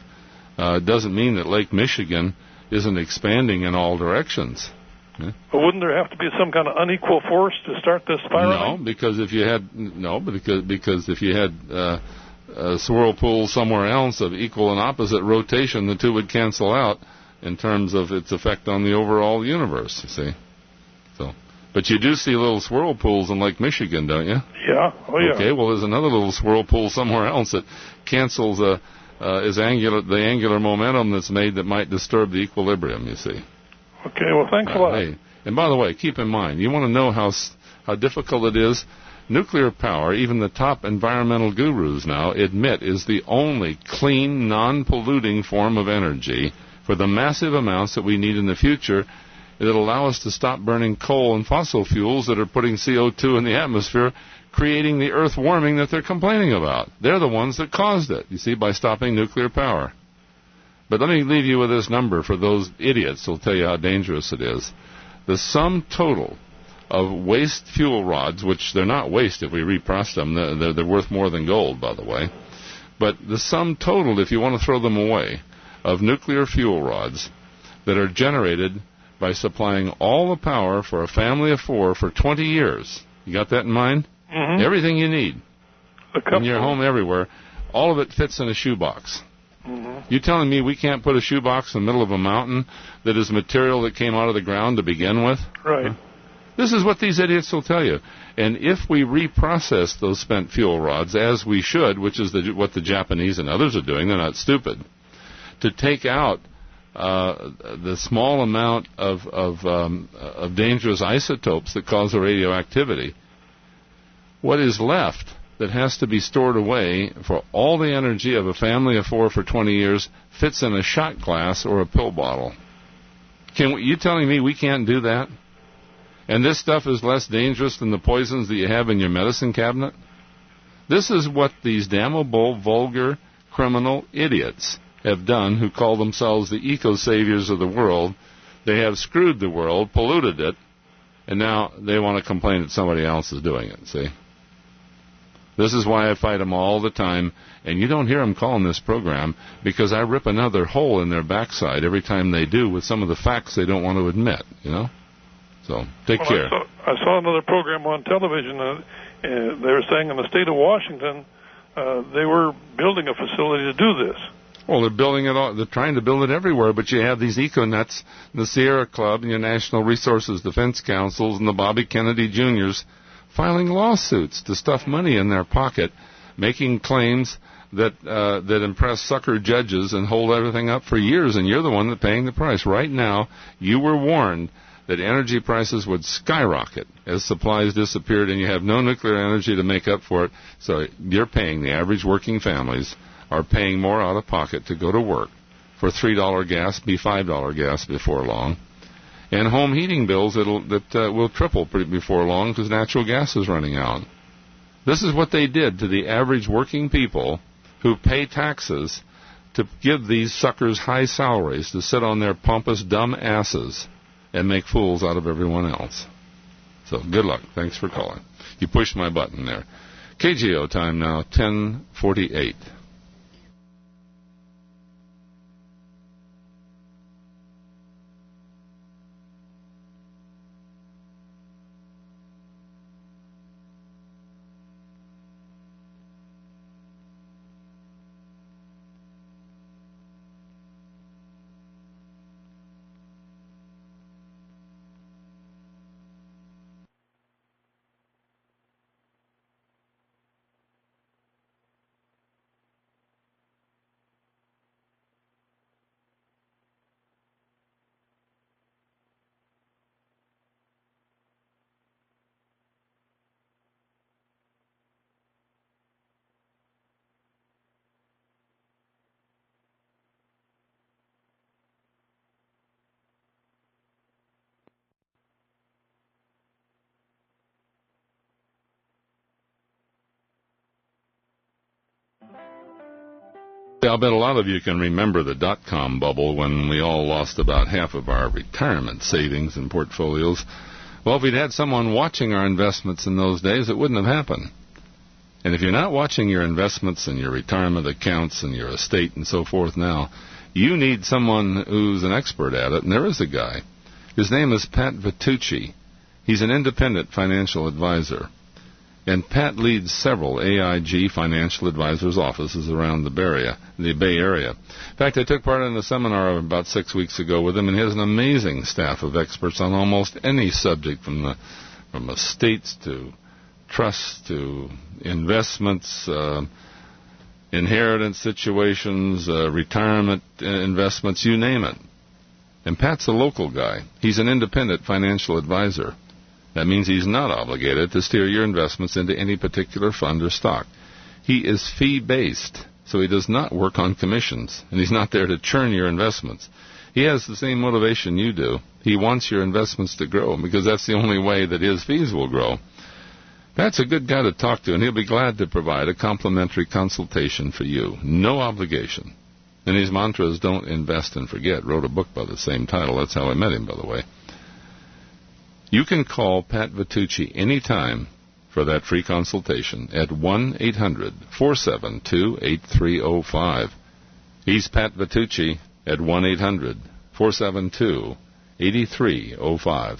It doesn't mean that Lake Michigan isn't expanding in all directions. Yeah? But wouldn't there have to be some kind of unequal force to start this spiraling? No, because if you had a swirl pool somewhere else of equal and opposite rotation, the two would cancel out in terms of its effect on the overall universe, you see. So, but you do see little swirl pools in Lake Michigan, don't you? Yeah. Oh, yeah. Okay, well, there's another little swirl pool somewhere else that cancels the angular momentum that's made that might disturb the equilibrium, you see. Okay, well, thanks a lot. Hey, and by the way, keep in mind, you want to know how difficult it is? Nuclear power, even the top environmental gurus now admit, is the only clean, non-polluting form of energy for the massive amounts that we need in the future that allow us to stop burning coal and fossil fuels that are putting CO2 in the atmosphere, creating the earth warming that they're complaining about. They're the ones that caused it, you see, by stopping nuclear power. But let me leave you with this number for those idiots who'll tell you how dangerous it is. The sum total of waste fuel rods, which they're not waste if we reprocess them, they're worth more than gold, by the way. But the sum total, if you want to throw them away, of nuclear fuel rods that are generated by supplying all the power for a family of 4 for 20 years. You got that in mind? Mm-hmm. Everything you need in your home everywhere, all of it fits in a shoebox. Mm-hmm. You telling me we can't put a shoebox in the middle of a mountain that is material that came out of the ground to begin with? Right. This is what these idiots will tell you. And if we reprocess those spent fuel rods, as we should, which is what the Japanese and others are doing, they're not stupid, to take out the small amount of dangerous isotopes that cause the radioactivity, what is left that has to be stored away for all the energy of a family of 4 for 20 years fits in a shot glass or a pill bottle. You telling me we can't do that? And this stuff is less dangerous than the poisons that you have in your medicine cabinet? This is what these damnable, vulgar, criminal idiots have done who call themselves the eco-saviors of the world. They have screwed the world, polluted it, and now they want to complain that somebody else is doing it, see? This is why I fight them all the time, and you don't hear them calling this program because I rip another hole in their backside every time they do with some of the facts they don't want to admit, you know? So, take care. I saw another program on television. They were saying in the state of Washington they were building a facility to do this. Well, they're building it all. They're trying to build it everywhere, but you have these eco-nuts, the Sierra Club, and your National Resources Defense Councils, and the Bobby Kennedy Jr.'s filing lawsuits to stuff money in their pocket, making claims that impress sucker judges and hold everything up for years, and you're the one that's paying the price. Right now, you were warned that energy prices would skyrocket as supplies disappeared, and you have no nuclear energy to make up for it, so you're paying, the average working families are paying more out of pocket to go to work for $3 gas, be $5 gas before long. And home heating bills that will triple before long because natural gas is running out. This is what they did to the average working people who pay taxes to give these suckers high salaries to sit on their pompous, dumb asses and make fools out of everyone else. So good luck. Thanks for calling. You pushed my button there. KGO time now, 10:48. I'll bet a lot of you can remember the dot-com bubble when we all lost about half of our retirement savings and portfolios. Well, if we'd had someone watching our investments in those days, it wouldn't have happened. And if you're not watching your investments and your retirement accounts and your estate and so forth now, you need someone who's an expert at it, and there is a guy. His name is Pat Vitucci. He's an independent financial advisor. And Pat leads several AIG financial advisors' offices around the Bay Area. In fact, I took part in a seminar about 6 weeks ago with him, and he has an amazing staff of experts on almost any subject, from estates to trusts to investments, inheritance situations, retirement investments, you name it. And Pat's a local guy. He's an independent financial advisor. That means he's not obligated to steer your investments into any particular fund or stock. He is fee-based, so he does not work on commissions, and he's not there to churn your investments. He has the same motivation you do. He wants your investments to grow, because that's the only way that his fees will grow. Pat's a good guy to talk to, and he'll be glad to provide a complimentary consultation for you. No obligation. And his mantra is don't invest and forget. Wrote a book by the same title. That's how I met him, by the way. You can call Pat Vitucci anytime for that free consultation at 1-800-472-8305. He's Pat Vitucci at 1-800-472-8305.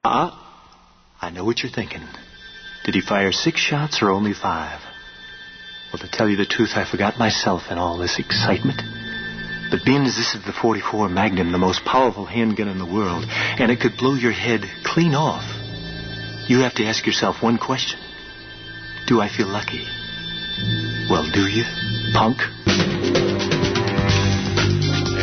I know what you're thinking. Did he fire 6 shots or only 5? Well, to tell you the truth, I forgot myself in all this excitement. But being as this is the 44 Magnum, the most powerful handgun in the world, and it could blow your head clean off, you have to ask yourself one question. Do I feel lucky? Well, do you, punk?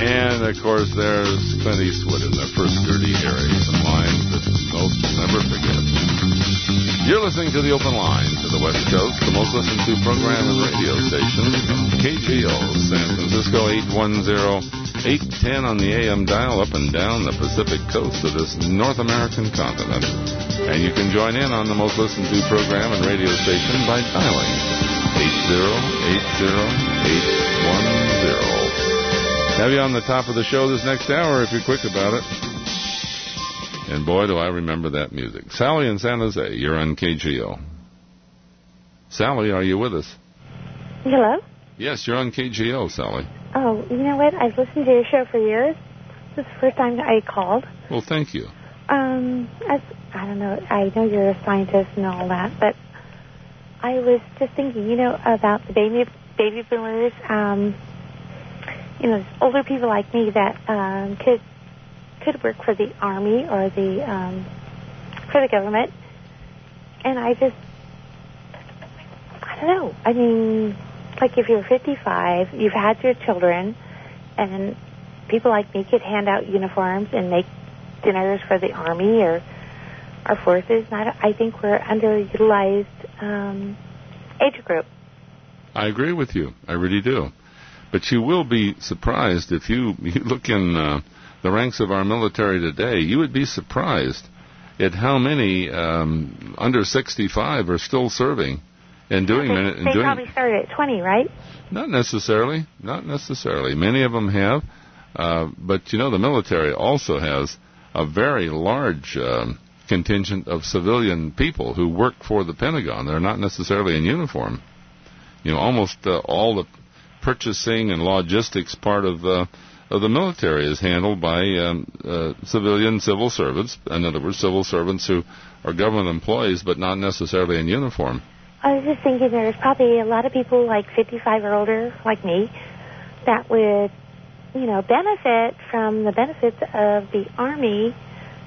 And, of course, there's Clint Eastwood in the first Gertie Harry, some lines that most will never forget. You're listening to The Open Line to the West Coast, the most listened to program and radio station, KGO, San Francisco, 810, 810 on the AM dial, up and down the Pacific coast of this North American continent. And you can join in on the most listened to program and radio station by dialing 8080810. Have you on the top of the show this next hour if you're quick about it. And boy, do I remember that music. Sally in San Jose, you're on KGO. Sally, are you with us? Hello? Yes, you're on KGO, Sally. Oh, you know what? I've listened to your show for years. This is the first time I called. Well, thank you. I don't know. I know you're a scientist and all that, but I was just thinking, about the baby boomers, older people like me that could work for the Army or for the government. And I don't know. I mean, like if you're 55, you've had your children, and people like me could hand out uniforms and make dinners for the Army or our forces. And I think we're underutilized age group. I agree with you. I really do. But you will be surprised if you look in the ranks of our military today. You would be surprised at how many under 65 are still serving and doing. They probably started at 20, right? Not necessarily. Many of them have, but the military also has a very large contingent of civilian people who work for the Pentagon. They're not necessarily in uniform. Almost all the purchasing and logistics part of the military is handled by civilian civil servants. In other words, civil servants who are government employees but not necessarily in uniform. I was just thinking there's probably a lot of people like 55 or older, like me, that would, benefit from the benefits of the Army,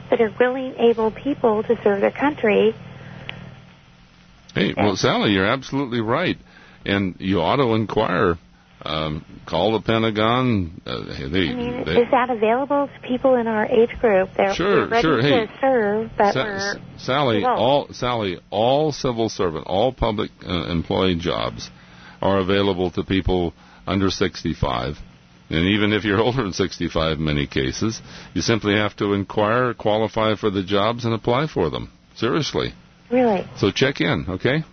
that are willing, able people to serve their country. Hey, well, Sally, you're absolutely right. And you ought to inquire. Call the Pentagon. Is that available to people in our age group? They're ready to serve, but Sally, all civil servant, all public employee jobs are available to people under 65. And even if you're older than 65 in many cases, you simply have to inquire, qualify for the jobs, and apply for them. Seriously. Really? So check in, okay?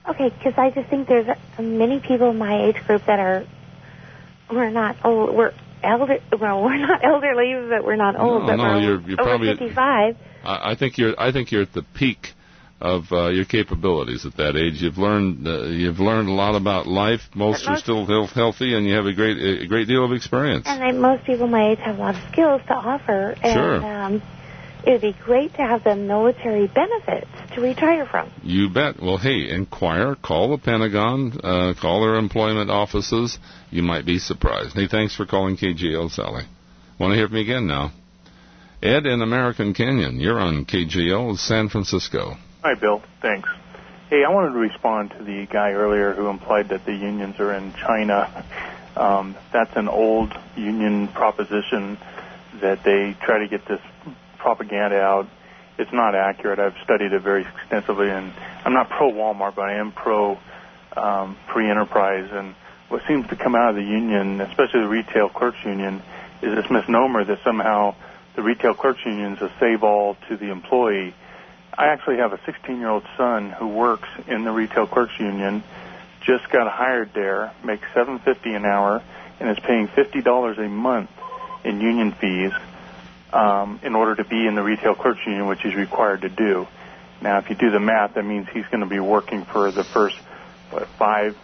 Okay, because I just think there's many people in my age group that we're not old. We're elder. Well, we're not elderly, but we're not old. You're over probably 55. I think you're at the peak of your capabilities at that age. You've learned a lot about life. Most are still healthy, and you have a great deal of experience. And most people my age have a lot of skills to offer. And, sure. It would be great to have the military benefits to retire from. You bet. Well, hey, inquire, call the Pentagon, call their employment offices. You might be surprised. Hey, thanks for calling KGO, Sally. Want to hear from me again now? Ed in American Canyon, you're on KGO, San Francisco. Hi, Bill. Thanks. Hey, I wanted to respond to the guy earlier who implied that the unions are in China. That's an old union proposition that they try to get this propaganda out. It's not accurate. I've studied it very extensively, and I'm not pro-Walmart, but I am pro-free enterprise. And what seems to come out of the union, especially the retail clerks union, is this misnomer that somehow the retail clerks union is a save-all to the employee. I actually have a 16-year-old son who works in the retail clerks union, just got hired there, makes $7.50 an hour, and is paying $50 a month in union fees in order to be in the retail clerks union, which he's required to do. Now, if you do the math, that means he's going to be working for the first 5-6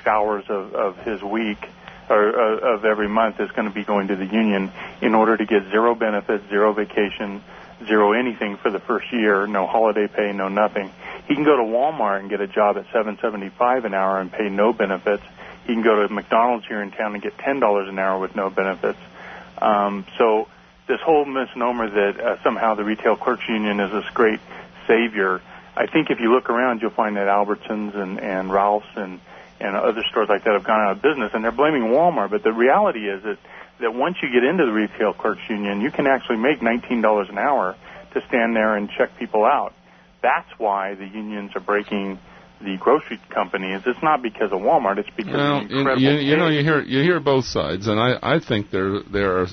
hours of his week, or of every month, is going to be going to the union in order to get zero benefits, zero vacation, zero anything for the first year, no holiday pay, no nothing. He can go to Walmart and get a job at $7.75 an hour and pay no benefits. He can go to McDonald's here in town and get $10 an hour with no benefits. So this whole misnomer that somehow the retail clerks union is this great savior, I think if you look around, you'll find that Albertsons and Ralph's and other stores like that have gone out of business, and they're blaming Walmart. But the reality is that once you get into the retail clerks union, you can actually make $19 an hour to stand there and check people out. That's why the unions are breaking the grocery companies. It's not because of Walmart. It's because of the incredible you hear both sides, and I think there are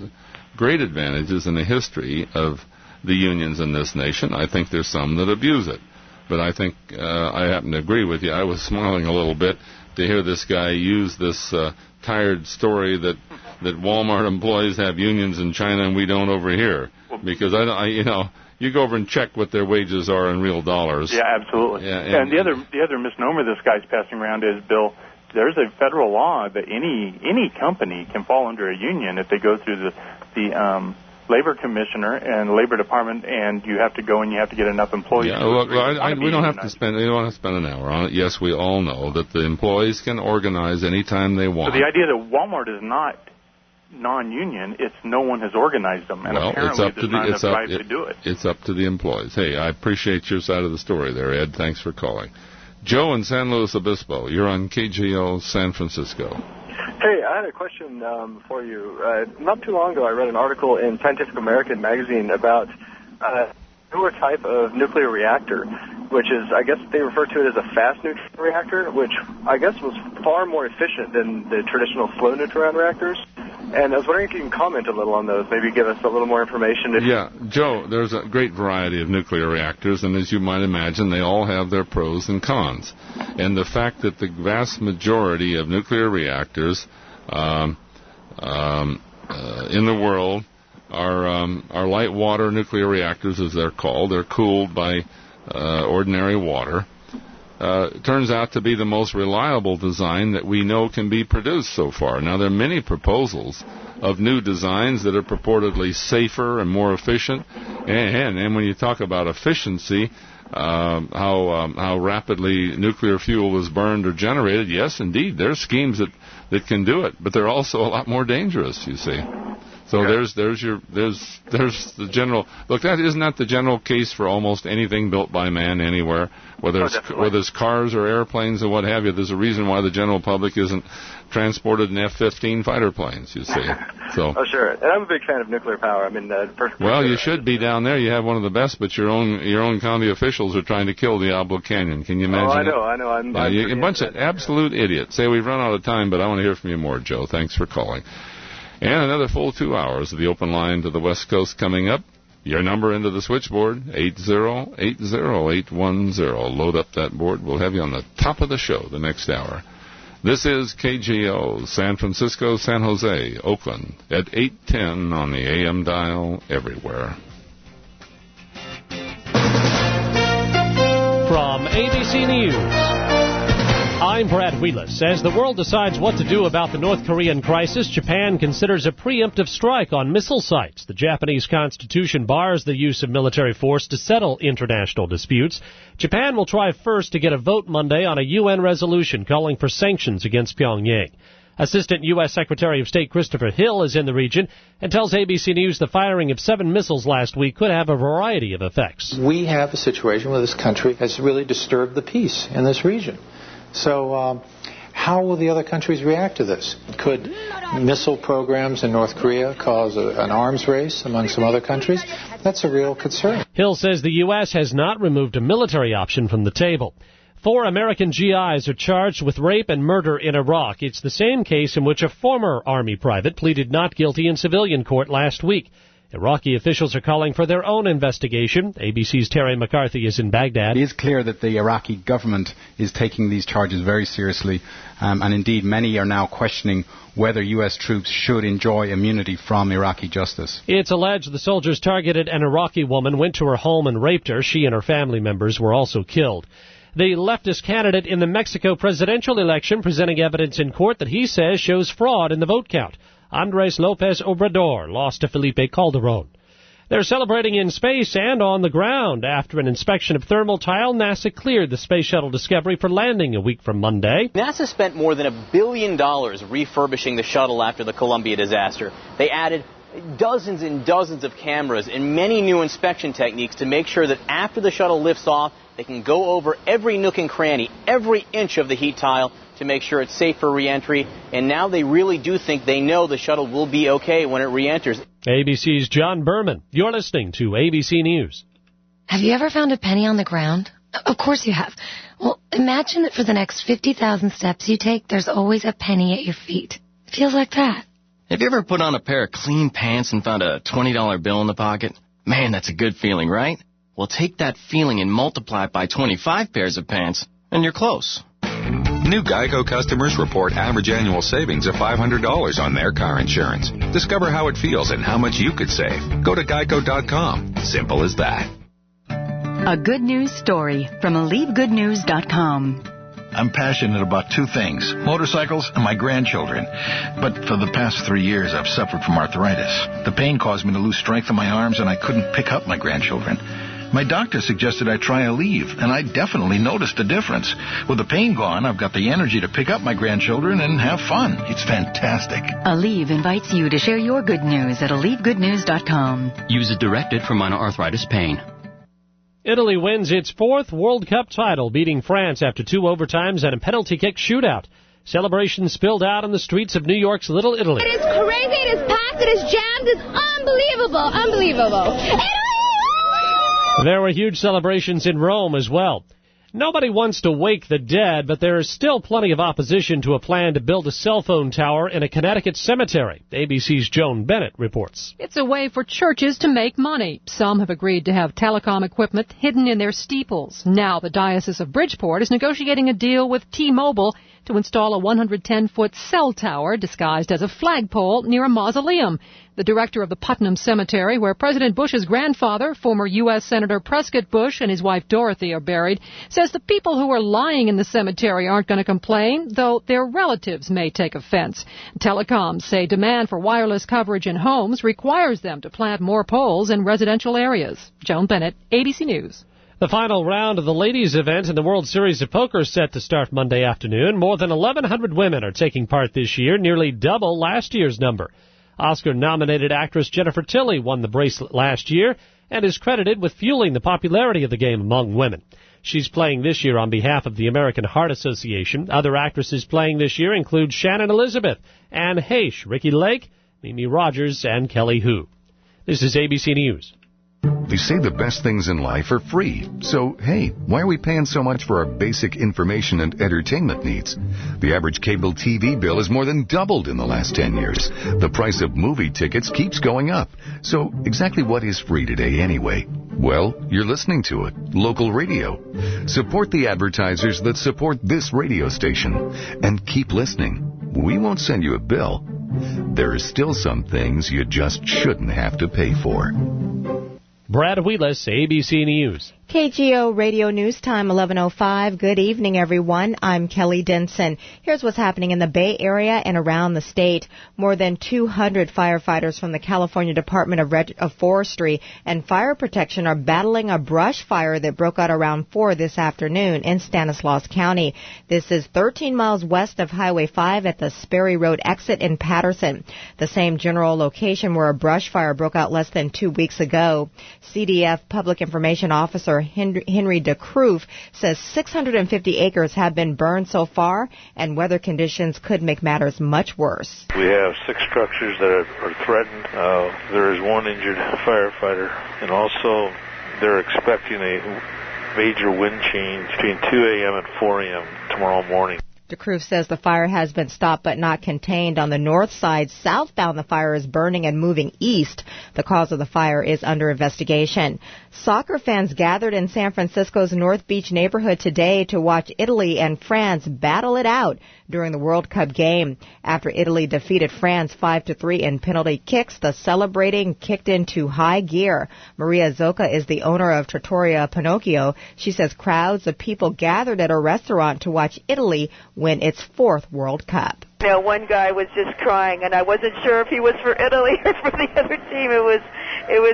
great advantages in the history of the unions in this nation. I think there's some that abuse it. But I think I happen to agree with you. I was smiling a little bit to hear this guy use this tired story that Walmart employees have unions in China and we don't over here. Because you go over and check what their wages are in real dollars. Yeah, absolutely. Yeah, and the other misnomer this guy's passing around is, Bill, there's a federal law that any company can fall under a union if they go through the labor commissioner and labor department, and you have to go and you have to get enough employees. Yeah, look, we don't have to spend an hour on it. Yes, we all know that the employees can organize anytime they want. So the idea that Walmart is not non-union, it's no one has organized them, and apparently there's not enough guys to do it. It's up to the employees. Hey, I appreciate your side of the story there, Ed. Thanks for calling. Joe in San Luis Obispo, you're on KGO San Francisco. Hey, I had a question for you. Not too long ago, I read an article in Scientific American magazine about a newer type of nuclear reactor, which is, I guess they refer to it as a fast nuclear reactor, which I guess was far more efficient than the traditional slow neutron reactors. And I was wondering if you can comment a little on those, maybe give us a little more information. Yeah, Joe, there's a great variety of nuclear reactors, and as you might imagine, they all have their pros and cons. And the fact that the vast majority of nuclear reactors in the world are light water nuclear reactors, as they're called. They're cooled by ordinary water. Turns out to be the most reliable design that we know can be produced so far. Now, there are many proposals of new designs that are purportedly safer and more efficient. And when you talk about efficiency, how rapidly nuclear fuel is burned or generated, yes, indeed, there are schemes that can do it, but they're also a lot more dangerous, you see. So there's the general look. That isn't that the general case for almost anything built by man anywhere, whether it's cars or airplanes and what have you. There's a reason why the general public isn't transported in F-15 fighter planes. You see. So. Oh, sure. And I'm a big fan of nuclear power. I mean, well, you should be down there. You have one of the best, but your own county officials are trying to kill Diablo Canyon. Can you imagine? Oh, I know. I'm a bunch of absolute idiots. Say we've run out of time, but I want to hear from you more, Joe. Thanks for calling. And another full 2 hours of the open line to the West Coast coming up. Your number into the switchboard, 8080810. Load up that board. We'll have you on the top of the show the next hour. This is KGO, San Francisco, San Jose, Oakland, at 810 on the AM dial everywhere. From ABC News, I'm Brad Wheelis. As the world decides what to do about the North Korean crisis, Japan considers a preemptive strike on missile sites. The Japanese constitution bars the use of military force to settle international disputes. Japan will try first to get a vote Monday on a UN resolution calling for sanctions against Pyongyang. Assistant U.S. Secretary of State Christopher Hill is in the region and tells ABC News the firing of 7 missiles last week could have a variety of effects. We have a situation where this country has really disturbed the peace in this region. So how will the other countries react to this? Could missile programs in North Korea cause an arms race among some other countries? That's a real concern. Hill says the U.S. has not removed a military option from the table. 4 American GIs are charged with rape and murder in Iraq. It's the same case in which a former Army private pleaded not guilty in civilian court last week. Iraqi officials are calling for their own investigation. ABC's Terry McCarthy is in Baghdad. It is clear that the Iraqi government is taking these charges very seriously, and indeed many are now questioning whether U.S. troops should enjoy immunity from Iraqi justice. It's alleged the soldiers targeted an Iraqi woman, went to her home and raped her. She and her family members were also killed. The leftist candidate in the Mexico presidential election presenting evidence in court that he says shows fraud in the vote count. Andres Lopez Obrador lost to Felipe Calderon. They're celebrating in space and on the ground. After an inspection of thermal tile, NASA cleared the Space Shuttle Discovery for landing a week from Monday. NASA spent more than $1 billion refurbishing the shuttle after the Columbia disaster. They added dozens and dozens of cameras and many new inspection techniques to make sure that after the shuttle lifts off, they can go over every nook and cranny, every inch of the heat tile to make sure it's safe for re-entry. And now they really do think they know the shuttle will be okay when it re-enters. ABC's John Berman. You're listening to ABC News. Have you ever found a penny on the ground? Of course you have. Well, imagine that for the next 50,000 steps you take, there's always a penny at your feet. It feels like that. Have you ever put on a pair of clean pants and found a $20 bill in the pocket? Man, that's a good feeling, right? Well, take that feeling and multiply it by 25 pairs of pants, and you're close. New GEICO customers report average annual savings of $500 on their car insurance. Discover how it feels and how much you could save. Go to geico.com. Simple as that. A good news story from AlleveGoodNews.com. I'm passionate about 2 things, motorcycles and my grandchildren. But for the past 3 years, I've suffered from arthritis. The pain caused me to lose strength in my arms, and I couldn't pick up my grandchildren. My doctor suggested I try Aleve, and I definitely noticed a difference. With the pain gone, I've got the energy to pick up my grandchildren and have fun. It's fantastic. Aleve invites you to share your good news at AlleveGoodNews.com. Use as directed for minor arthritis pain. Italy wins its 4th World Cup title, beating France after 2 overtimes and a penalty kick shootout. Celebrations spilled out on the streets of New York's Little Italy. It is crazy, it is packed, it is jammed, it's unbelievable, unbelievable. There were huge celebrations in Rome as well. Nobody wants to wake the dead, but there is still plenty of opposition to a plan to build a cell phone tower in a Connecticut cemetery. ABC's Joan Bennett reports. It's a way for churches to make money. Some have agreed to have telecom equipment hidden in their steeples. Now the Diocese of Bridgeport is negotiating a deal with T-Mobile to install a 110-foot cell tower disguised as a flagpole near a mausoleum. The director of the Putnam Cemetery, where President Bush's grandfather, former U.S. Senator Prescott Bush, and his wife Dorothy are buried, says the people who are lying in the cemetery aren't going to complain, though their relatives may take offense. Telecoms say demand for wireless coverage in homes requires them to plant more poles in residential areas. Joan Bennett, ABC News. The final round of the ladies' event in the World Series of Poker is set to start Monday afternoon. More than 1,100 women are taking part this year, nearly double last year's number. Oscar-nominated actress Jennifer Tilly won the bracelet last year and is credited with fueling the popularity of the game among women. She's playing this year on behalf of the American Heart Association. Other actresses playing this year include Shannon Elizabeth, Anne Heche, Ricky Lake, Mimi Rogers, and Kelly Hu. This is ABC News. They say the best things in life are free. So, hey, why are we paying so much for our basic information and entertainment needs? The average cable TV bill has more than doubled in the last 10 years. The price of movie tickets keeps going up. So, exactly what is free today anyway? Well, you're listening to it. Local radio. Support the advertisers that support this radio station. And keep listening. We won't send you a bill. There are still some things you just shouldn't have to pay for. Brad Wheelis, ABC News. KGO Radio News Time, 11:05. Good evening, everyone. I'm Kelly Denson. Here's what's happening in the Bay Area and around the state. More than 200 firefighters from the California Department of Forestry and Fire Protection are battling a brush fire that broke out around 4 this afternoon in Stanislaus County. This is 13 miles west of Highway 5 at the Sperry Road exit in Patterson, the same general location where a brush fire broke out less than 2 weeks ago. CDF Public Information Officer Henry DeCroof says 650 acres have been burned so far, and weather conditions could make matters much worse. We have 6 structures that are threatened. There is 1 injured firefighter, and also they're expecting a major wind change between 2 a.m. and 4 a.m. tomorrow morning. DeCroof says the fire has been stopped but not contained. On the north side, southbound, the fire is burning and moving east. The cause of the fire is under investigation. Soccer fans gathered in San Francisco's North Beach neighborhood today to watch Italy and France battle it out during the World Cup game. After Italy defeated France 5-3 in penalty kicks, the celebrating kicked into high gear. Maria Zocca is the owner of Trattoria Pinocchio. She says crowds of people gathered at a restaurant to watch Italy win its 4th World Cup. You know, one guy was just crying, and I wasn't sure if he was for Italy or for the other team. It was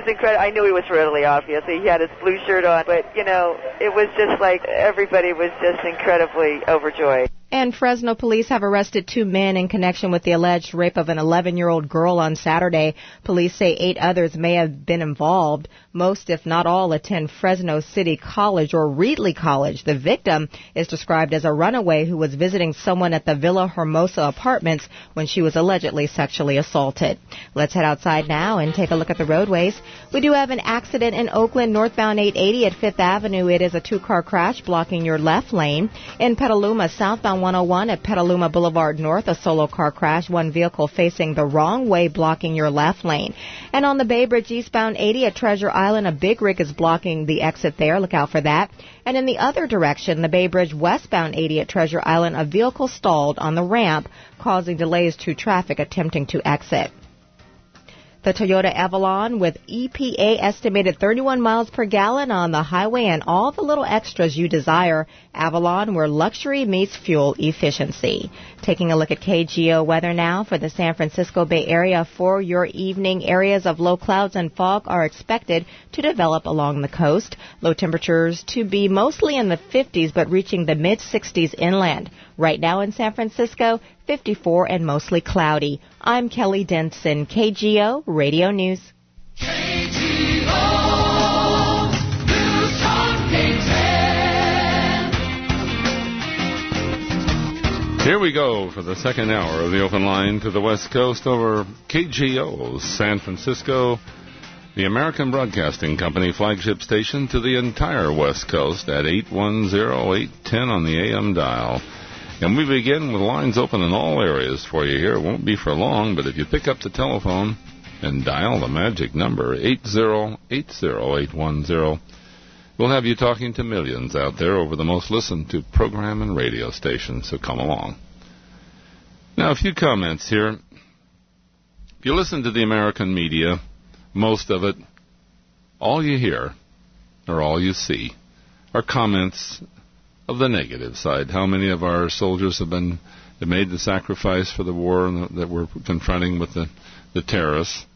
incredible. I knew he was for Italy, obviously. He had his blue shirt on, but, you know, it was just like everybody was just incredibly overjoyed. And Fresno police have arrested 2 men in connection with the alleged rape of an 11-year-old girl on Saturday. Police say 8 others may have been involved. Most, if not all, attend Fresno City College or Reedley College. The victim is described as a runaway who was visiting someone at the Villa Hermosa apartments when she was allegedly sexually assaulted. Let's head outside now and take a look at the roadways. We do have an accident in Oakland, northbound 880 at 5th Avenue. It is a 2-car crash blocking your left lane. In Petaluma, southbound 101 at Petaluma Boulevard North, a solo car crash, 1 vehicle facing the wrong way blocking your left lane. And on the Bay Bridge eastbound 80 at Treasure Island, a big rig is blocking the exit there. Look out for that. And in the other direction, the Bay Bridge westbound 80 at Treasure Island, a vehicle stalled on the ramp, causing delays to traffic attempting to exit. The Toyota Avalon with EPA estimated 31 miles per gallon on the highway and all the little extras you desire. Avalon, where luxury meets fuel efficiency. Taking a look at KGO weather now for the San Francisco Bay Area. For your evening, areas of low clouds and fog are expected to develop along the coast. Low temperatures to be mostly in the 50s but reaching the mid-60s inland. Right now in San Francisco, 54 and mostly cloudy. I'm Kelly Denson, KGO Radio News. KGO News Talk 810. Here we go for the second hour of the open line to the West Coast over KGO San Francisco, the American Broadcasting Company flagship station to the entire West Coast at 810-810 on the AM dial. And we begin with lines open in all areas for you here. It won't be for long, but if you pick up the telephone and dial the magic number, 8080810, we'll have you talking to millions out there over the most listened to program and radio station, so come along. Now, a few comments here. If you listen to the American media, most of it, all you hear or all you see are comments of the negative side. How many of our soldiers have made the sacrifice for the war that we're confronting with the terrorists,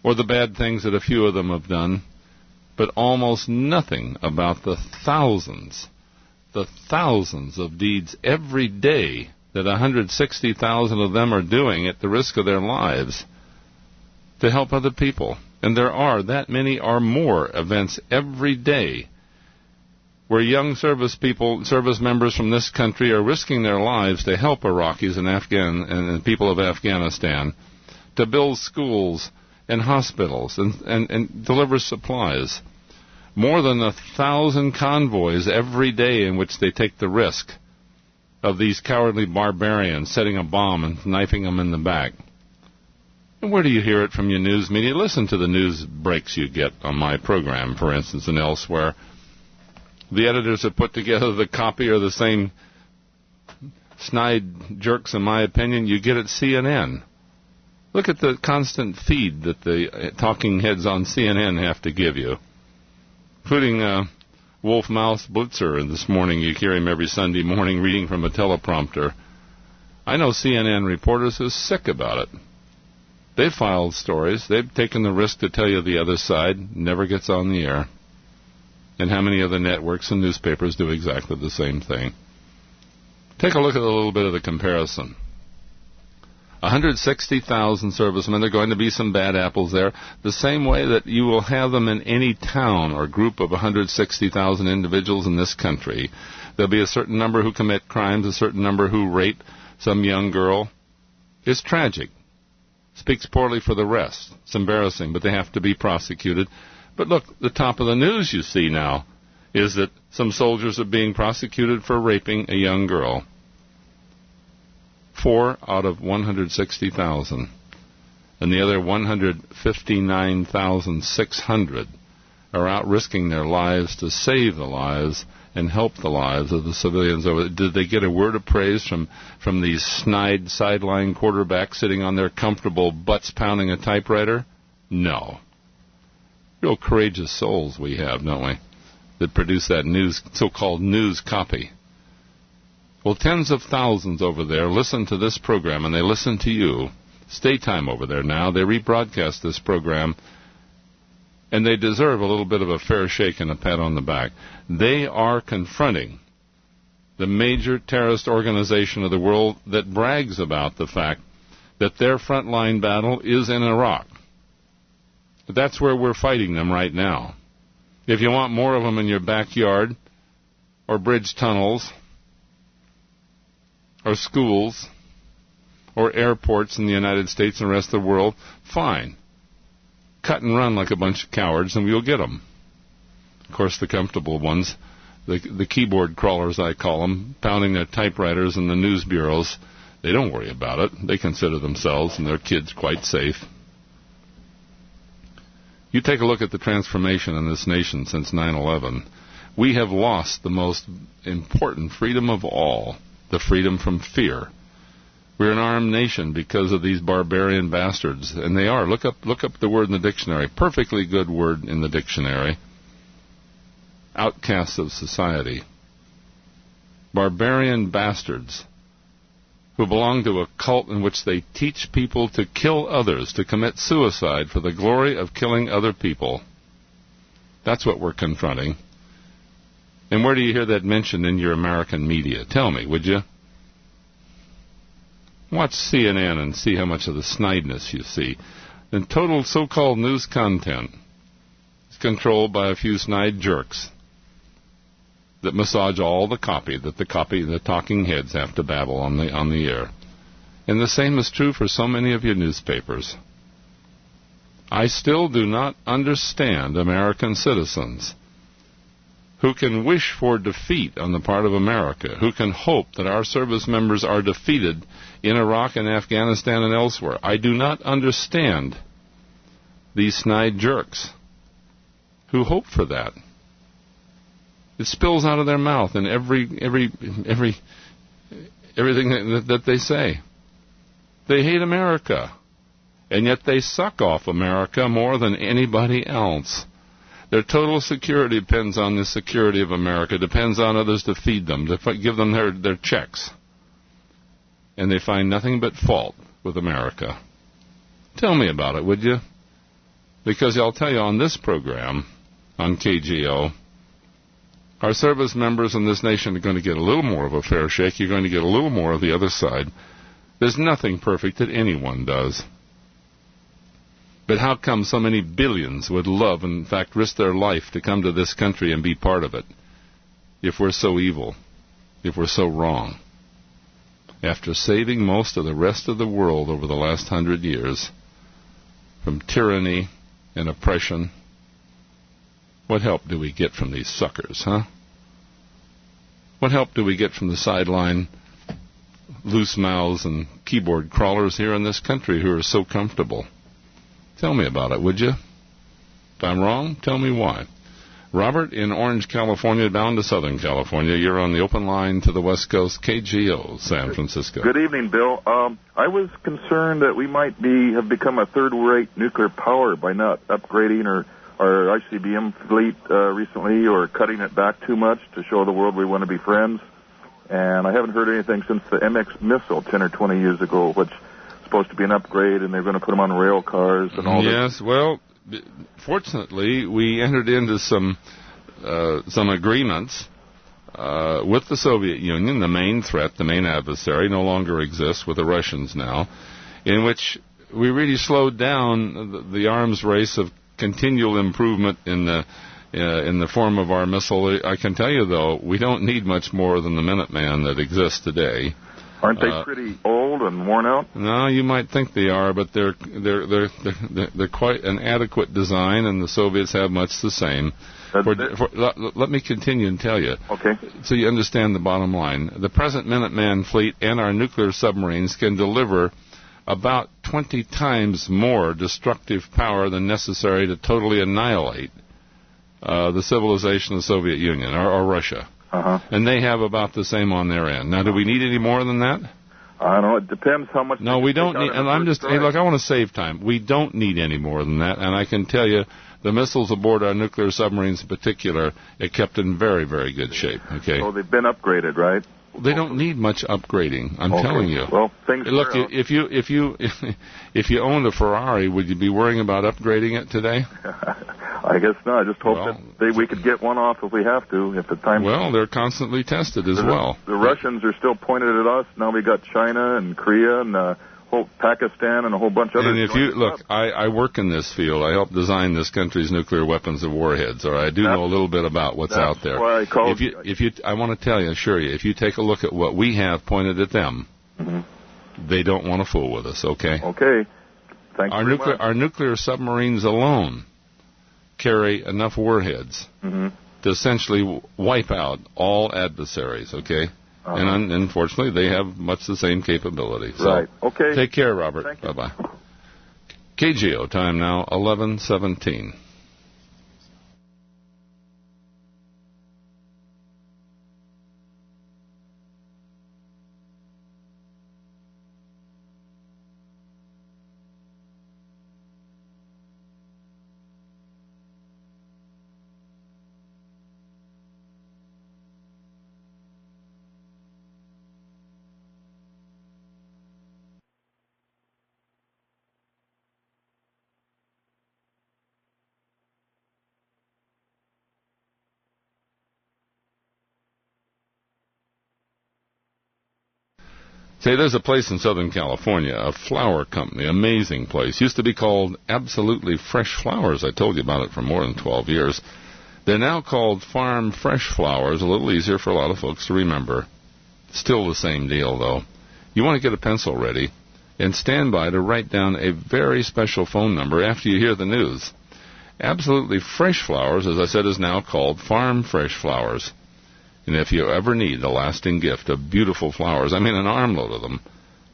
or the bad things that a few of them have done, but almost nothing about the thousands of deeds every day that 160,000 of them are doing at the risk of their lives to help other people. And there are that many or more events every day where young service members from this country are risking their lives to help Iraqis and people of Afghanistan, to build schools and hospitals and deliver supplies. More than 1,000 convoys every day in which they take the risk of these cowardly barbarians setting a bomb and knifing them in the back. And where do you hear it from your news media? Listen to the news breaks you get on my program, for instance, and elsewhere. The editors have put together the copy are the same snide jerks, in my opinion, you get at CNN. Look at the constant feed that the talking heads on CNN have to give you, including Wolf-Mouse Blitzer. And this morning you hear him every Sunday morning reading from a teleprompter. I know CNN reporters who are sick about it. They've filed stories. They've taken the risk to tell you the other side. Never gets on the air. And how many other networks and newspapers do exactly the same thing? Take a look at a little bit of the comparison. 160,000 servicemen. There are going to be some bad apples there, the same way that you will have them in any town or group of 160,000 individuals in this country. There'll be a certain number who commit crimes, a certain number who rape some young girl. It's tragic. Speaks poorly for the rest. It's embarrassing, but they have to be prosecuted. But look, the top of the news you see now is that some soldiers are being prosecuted for raping a young girl. 4 out of 160,000. And the other 159,600 are out risking their lives to save the lives and help the lives of the civilians. Did they get a word of praise from these snide sideline quarterbacks sitting on their comfortable butts pounding a typewriter? No. Real courageous souls we have, don't we, that produce that so-called news copy. Well, tens of thousands over there listen to this program, and they listen to you. It's daytime over there now. They rebroadcast this program, and they deserve a little bit of a fair shake and a pat on the back. They are confronting the major terrorist organization of the world that brags about the fact that their frontline battle is in Iraq. But that's where we're fighting them right now. If you want more of them in your backyard, or bridge tunnels, or schools, or airports in the United States and the rest of the world, fine. Cut and run like a bunch of cowards, and we'll get them. Of course, the comfortable ones, the keyboard crawlers, I call them, pounding their typewriters in the news bureaus, they don't worry about it. They consider themselves and their kids quite safe. You take a look at the transformation in this nation since 9/11. We have lost the most important freedom of all, the freedom from fear. We're an armed nation because of these barbarian bastards, and they are. Look up the word in the dictionary. Perfectly good word in the dictionary. Outcasts of society. Barbarian bastards who belong to a cult in which they teach people to kill others, to commit suicide for the glory of killing other people. That's what we're confronting. And where do you hear that mentioned in your American media? Tell me, would you? Watch CNN and see how much of the snideness you see. And total so-called news content is controlled by a few snide jerks that massage all the talking heads have to babble on the air. And the same is true for so many of your newspapers. I still do not understand American citizens who can wish for defeat on the part of America, who can hope that our service members are defeated in Iraq and Afghanistan and elsewhere. I do not understand these snide jerks who hope for that. It spills out of their mouth in everything that they say. They hate America. And yet they suck off America more than anybody else. Their total security depends on the security of America, depends on others to feed them, to give them their checks. And they find nothing but fault with America. Tell me about it, would you? Because I'll tell you, on this program, on KGO, our service members in this nation are going to get a little more of a fair shake. You're going to get a little more of the other side. There's nothing perfect that anyone does. But how come so many billions would love, and in fact, risk their life to come to this country and be part of it if we're so evil, if we're so wrong? After saving most of the rest of the world over the last 100 years from tyranny and oppression, what help do we get from these suckers, huh? What help do we get from the sideline loose mouths and keyboard crawlers here in this country who are so comfortable? Tell me about it, would you? If I'm wrong, tell me why. Robert in Orange, California, bound to Southern California. You're on the open line to the West Coast, KGO, San Francisco. Good evening, Bill. I was concerned that we might have become a third-rate nuclear power by not upgrading our ICBM fleet recently, or cutting it back too much to show the world we want to be friends. And I haven't heard anything since the MX missile 10 or 20 years ago, which is supposed to be an upgrade, and they're going to put them on rail cars and all that. Yes, well, fortunately, we entered into some agreements with the Soviet Union. The main threat, the main adversary, no longer exists with the Russians now, in which we really slowed down the arms race of continual improvement in the form of our missile. I can tell you, though, we don't need much more than the Minuteman that exists today. Aren't they pretty old and worn out? No, you might think they are, but they're quite an adequate design, and the Soviets have much the same. Let me continue and tell you. Okay. So you understand the bottom line. The present Minuteman fleet and our nuclear submarines can deliver about 20 times more destructive power than necessary to totally annihilate the civilization of the Soviet Union or Russia. Uh-huh. And they have about the same on their end. Now, do we need any more than that? I don't know. It depends how much. No, we don't need. And I'm just, hey, look, I want to save time. We don't need any more than that. And I can tell you, the missiles aboard our nuclear submarines in particular are kept in very, very good shape. Okay. So they've been upgraded, right? They don't need much upgrading. I'm telling you. Well, things. Look, if you owned a Ferrari, would you be worrying about upgrading it today? I guess not. I just hope that we could get one off if we have to, if the time. Well, they're constantly tested as well. The Russians are still pointed at us. Now we got China and Korea and whole Pakistan and a whole bunch of others. And if you look, I work in this field. I help design this country's nuclear weapons and warheads. Or I do know a little bit about what's out there. That's why I called. I want to tell you, assure you, if you take a look at what we have pointed at them, they don't want to fool with us. Okay. Okay. Thanks very much. Our nuclear submarines alone carry enough warheads to essentially wipe out all adversaries. Okay. And unfortunately, they have much the same capability. So right. Okay. Take care, Robert. Bye-bye. KGO time now, 11:17. Say, there's a place in Southern California, a flower company, amazing place. Used to be called Absolutely Fresh Flowers. I told you about it for more than 12 years. They're now called Farm Fresh Flowers, a little easier for a lot of folks to remember. Still the same deal, though. You want to get a pencil ready and stand by to write down a very special phone number after you hear the news. Absolutely Fresh Flowers, as I said, is now called Farm Fresh Flowers. And if you ever need a lasting gift of beautiful flowers, I mean an armload of them,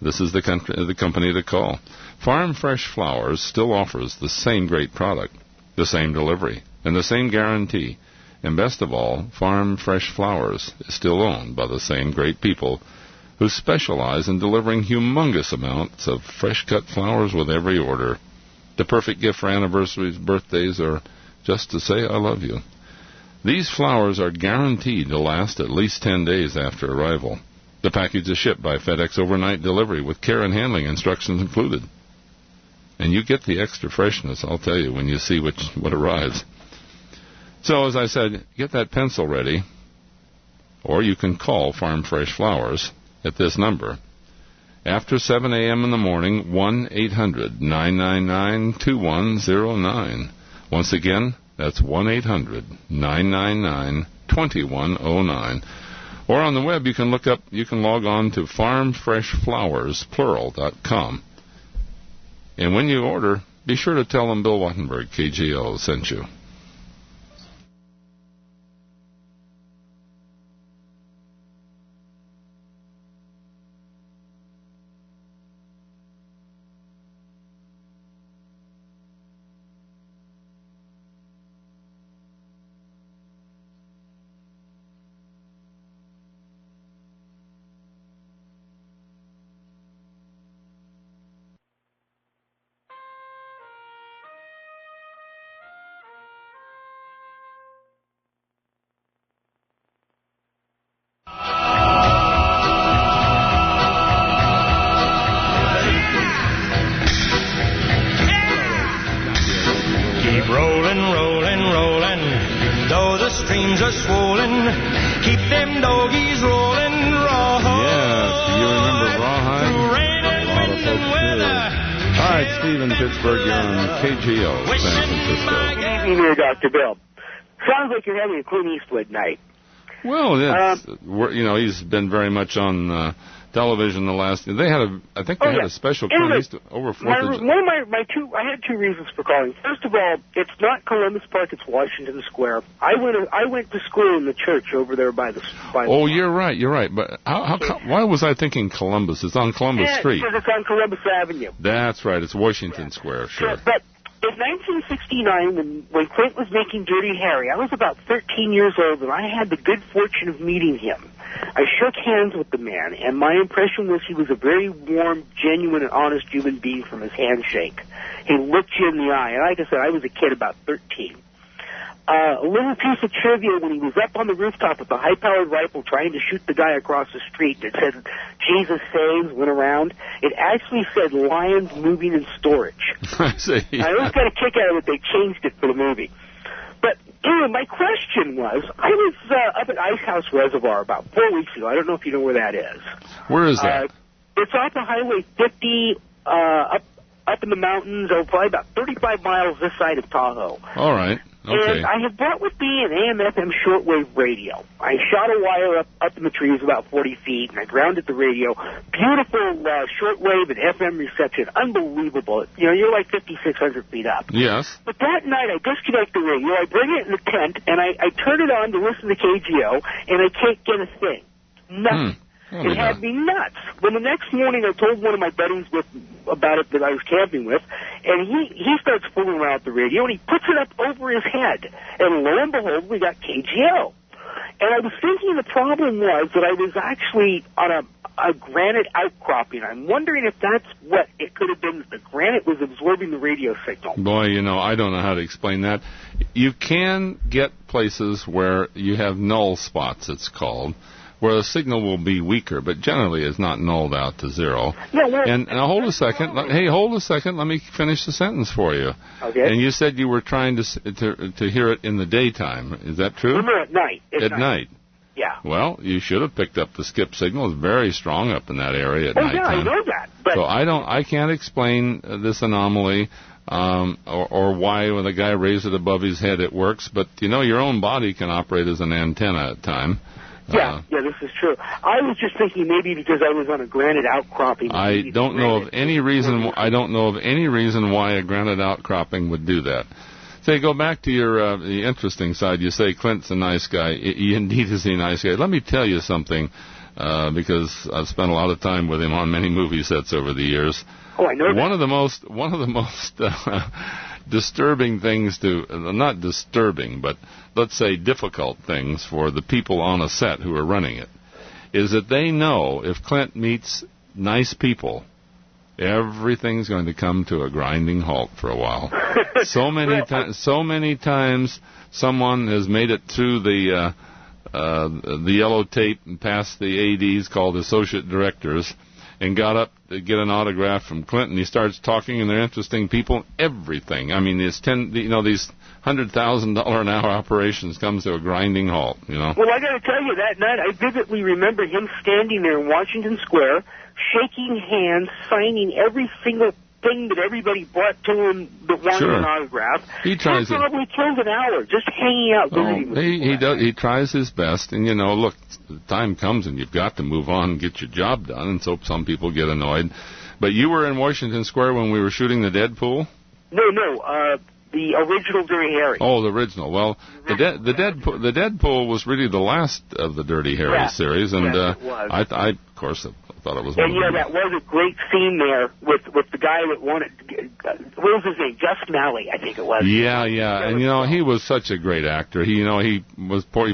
this is the company to call. Farm Fresh Flowers still offers the same great product, the same delivery, and the same guarantee. And best of all, Farm Fresh Flowers is still owned by the same great people who specialize in delivering humongous amounts of fresh-cut flowers with every order. The perfect gift for anniversaries, birthdays, or just to say I love you. These flowers are guaranteed to last at least 10 days after arrival. The package is shipped by FedEx overnight delivery with care and handling instructions included. And you get the extra freshness, I'll tell you, when you see what arrives. So, as I said, get that pencil ready, or you can call Farm Fresh Flowers at this number. After 7 a.m. in the morning, 1-800-999-2109. Once again, that's 1-800-999-2109. Or on the web, you can log on to farmfreshflowers.com. And when you order, be sure to tell them Bill Wattenburg, KGO, sent you. KGO, San Francisco. Good evening here, Dr. Bill. Sounds like you're having a Clint Eastwood night. Well, he's been very much on television the last. They had I think they had a special Clint Eastwood over 4th of July. I had two reasons for calling. First of all, it's not Columbus Park; it's Washington Square. I went to school in the church over there by the. You're right. But why was I thinking Columbus? It's on Columbus Street. Because it's on Columbus Avenue. That's right. It's Washington Square. Sure. But in 1969, when Clint was making Dirty Harry, I was about 13 years old, and I had the good fortune of meeting him. I shook hands with the man, and my impression was he was a very warm, genuine, and honest human being from his handshake. He looked you in the eye, and like I said, I was a kid about 13. A little piece of trivia, when he was up on the rooftop with the high-powered rifle trying to shoot the guy across the street, it said, Jesus saves, went around. It actually said Lions Moving and Storage. I see. I always got a kick out of it. They changed it for the movie. But anyway, my question was, I was up at Ice House Reservoir about 4 weeks ago. I don't know if you know where that is. Where is that? It's off of Highway 50, up in the mountains, probably about 35 miles this side of Tahoe. All right. Okay. And I had brought with me an AM/FM shortwave radio. I shot a wire up in the trees about 40 feet, and I grounded the radio. Beautiful shortwave and FM reception. Unbelievable. You're like 5,600 feet up. Yes. But that night, I disconnect the radio. I bring it in the tent, and I turn it on to listen to KGO, and I can't get a thing. Nothing. It had me nuts. When the next morning I told one of my buddies about it that I was camping with, and he starts fooling around with the radio, and he puts it up over his head. And lo and behold, we got KGO. And I was thinking the problem was that I was actually on a granite outcropping. I'm wondering if that's what it could have been, that the granite was absorbing the radio signal. Boy, I don't know how to explain that. You can get places where you have null spots, it's called, where the signal will be weaker, but generally it's not nulled out to zero. Yeah, well, and hold a second. Hold a second. Let me finish the sentence for you. Okay. And you said you were trying to hear it in the daytime. Is that true? No, at night. At night. Yeah. Well, you should have picked up the skip signal. It's very strong up in that area at nighttime. Yeah, I know that. But so I can't explain this anomaly. Or why when the guy raises it above his head it works, but your own body can operate as an antenna at time. Yeah, this is true. I was just thinking maybe because I was on a granite outcropping. I don't know of any reason why a granite outcropping would do that. Say, go back to your the interesting side. You say Clint's a nice guy. He indeed is a nice guy. Let me tell you something, because I've spent a lot of time with him on many movie sets over the years. Oh, I know that. One of the most disturbing things not disturbing, but let's say difficult things for the people on a set who are running it, is that they know if Clint meets nice people, everything's going to come to a grinding halt for a while. So many times someone has made it through the yellow tape and past the ADs called associate directors and got up to get an autograph from Clinton. He starts talking, and they're interesting people. Everything. I mean, these $100,000 an hour operations comes to a grinding halt. You know. Well, I got to tell you, that night I vividly remember him standing there in Washington Square, shaking hands, signing every single thing that everybody brought to him that wanted an autograph. He tries. He probably killed an hour just hanging out. He does. He tries his best, and look, the time comes and you've got to move on and get your job done, and so some people get annoyed. But you were in Washington Square when we were shooting the Deadpool? No. The original Dirty Harry. Oh, the original. Well, the Deadpool was really the last of the Dirty Harry series, and it was. I of course thought it was. And that was a great scene there with the guy that won it. What was his name? Just Malley, I think it was. Yeah, and he was such a great actor. He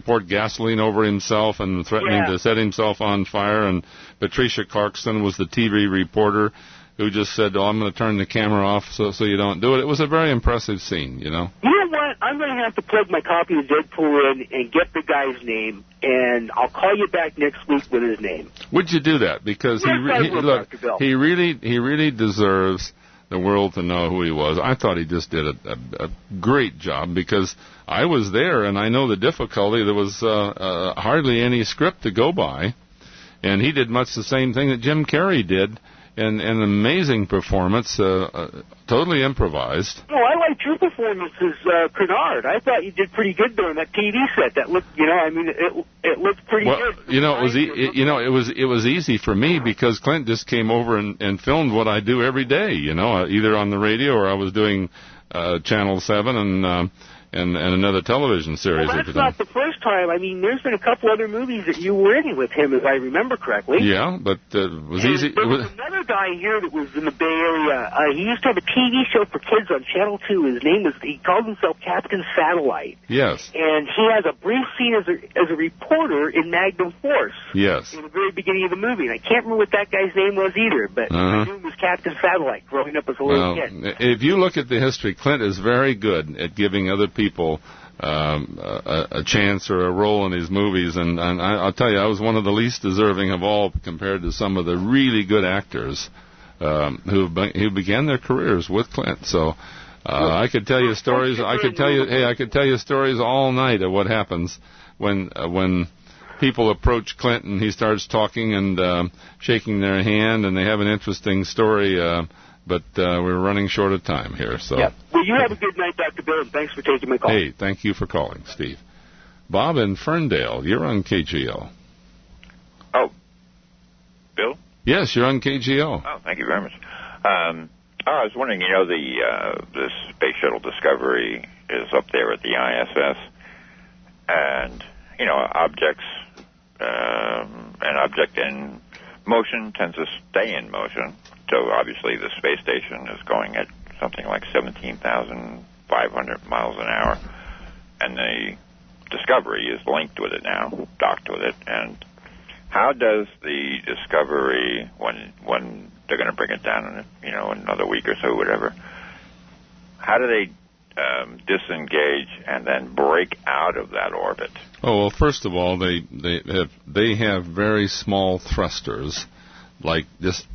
poured gasoline over himself and threatening to set himself on fire. And Patricia Clarkson was the TV reporter who just said, "Oh, I'm going to turn the camera off so you don't do it." It was a very impressive scene, You know what? I'm going to have to plug my copy of Deadpool in and get the guy's name, and I'll call you back next week with his name. Would you do that? Because he really deserves the world to know who he was. I thought he just did a great job because I was there and I know the difficulty. There was hardly any script to go by, and he did much the same thing that Jim Carrey did. And an amazing performance, totally improvised. Oh, I liked your performance as Kennard. I thought you did pretty good there on that TV set. That looked, it looked pretty good. It was easy for me because Clint just came over and filmed what I do every day. Either on the radio or I was doing Channel 7 and another television series. Well, that's not the first time. I mean, there's been a couple other movies that you were in with him, if I remember correctly. Yeah, but it was easy. There was another guy here that was in the Bay Area. He used to have a TV show for kids on Channel 2. He called himself Captain Satellite. Yes. And he has a brief scene as a reporter in Magnum Force. Yes. In the very beginning of the movie. And I can't remember what that guy's name was either, but I knew him as Captain Satellite growing up as a little kid. If you look at the history, Clint is very good at giving other people a chance or a role in his movies, and I'll tell you, I was one of the least deserving of all compared to some of the really good actors who began their careers with Clint. So I could tell you stories. I could tell you stories all night of what happens when people approach Clint and he starts talking and shaking their hand, and they have an interesting story. But we're running short of time here. So. Yeah. Well, you have a good night, Dr. Bill, and thanks for taking my call. Hey, thank you for calling, Steve. Bob in Ferndale, you're on KGO. Oh, Bill? Yes, you're on KGO. Oh, thank you very much. I was wondering, the Space Shuttle Discovery is up there at the ISS, and, objects, an object in motion tends to stay in motion. So obviously the space station is going at something like 17,500 miles an hour, and the Discovery is linked with it now, docked with it. And how does the Discovery, when they're going to bring it down in another week or so, whatever, how do they disengage and then break out of that orbit? Oh, well, first of all, they have very small thrusters, like just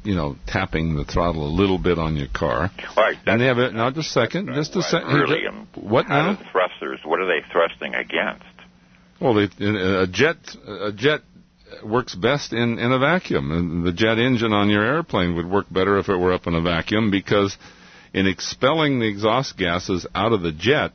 tapping the throttle a little bit on your car. Right. And they have it. Now, just a second. Really, what now? The thrusters. What are they thrusting against? Well, a jet works best in a vacuum. And the jet engine on your airplane would work better if it were up in a vacuum, because in expelling the exhaust gases out of the jet,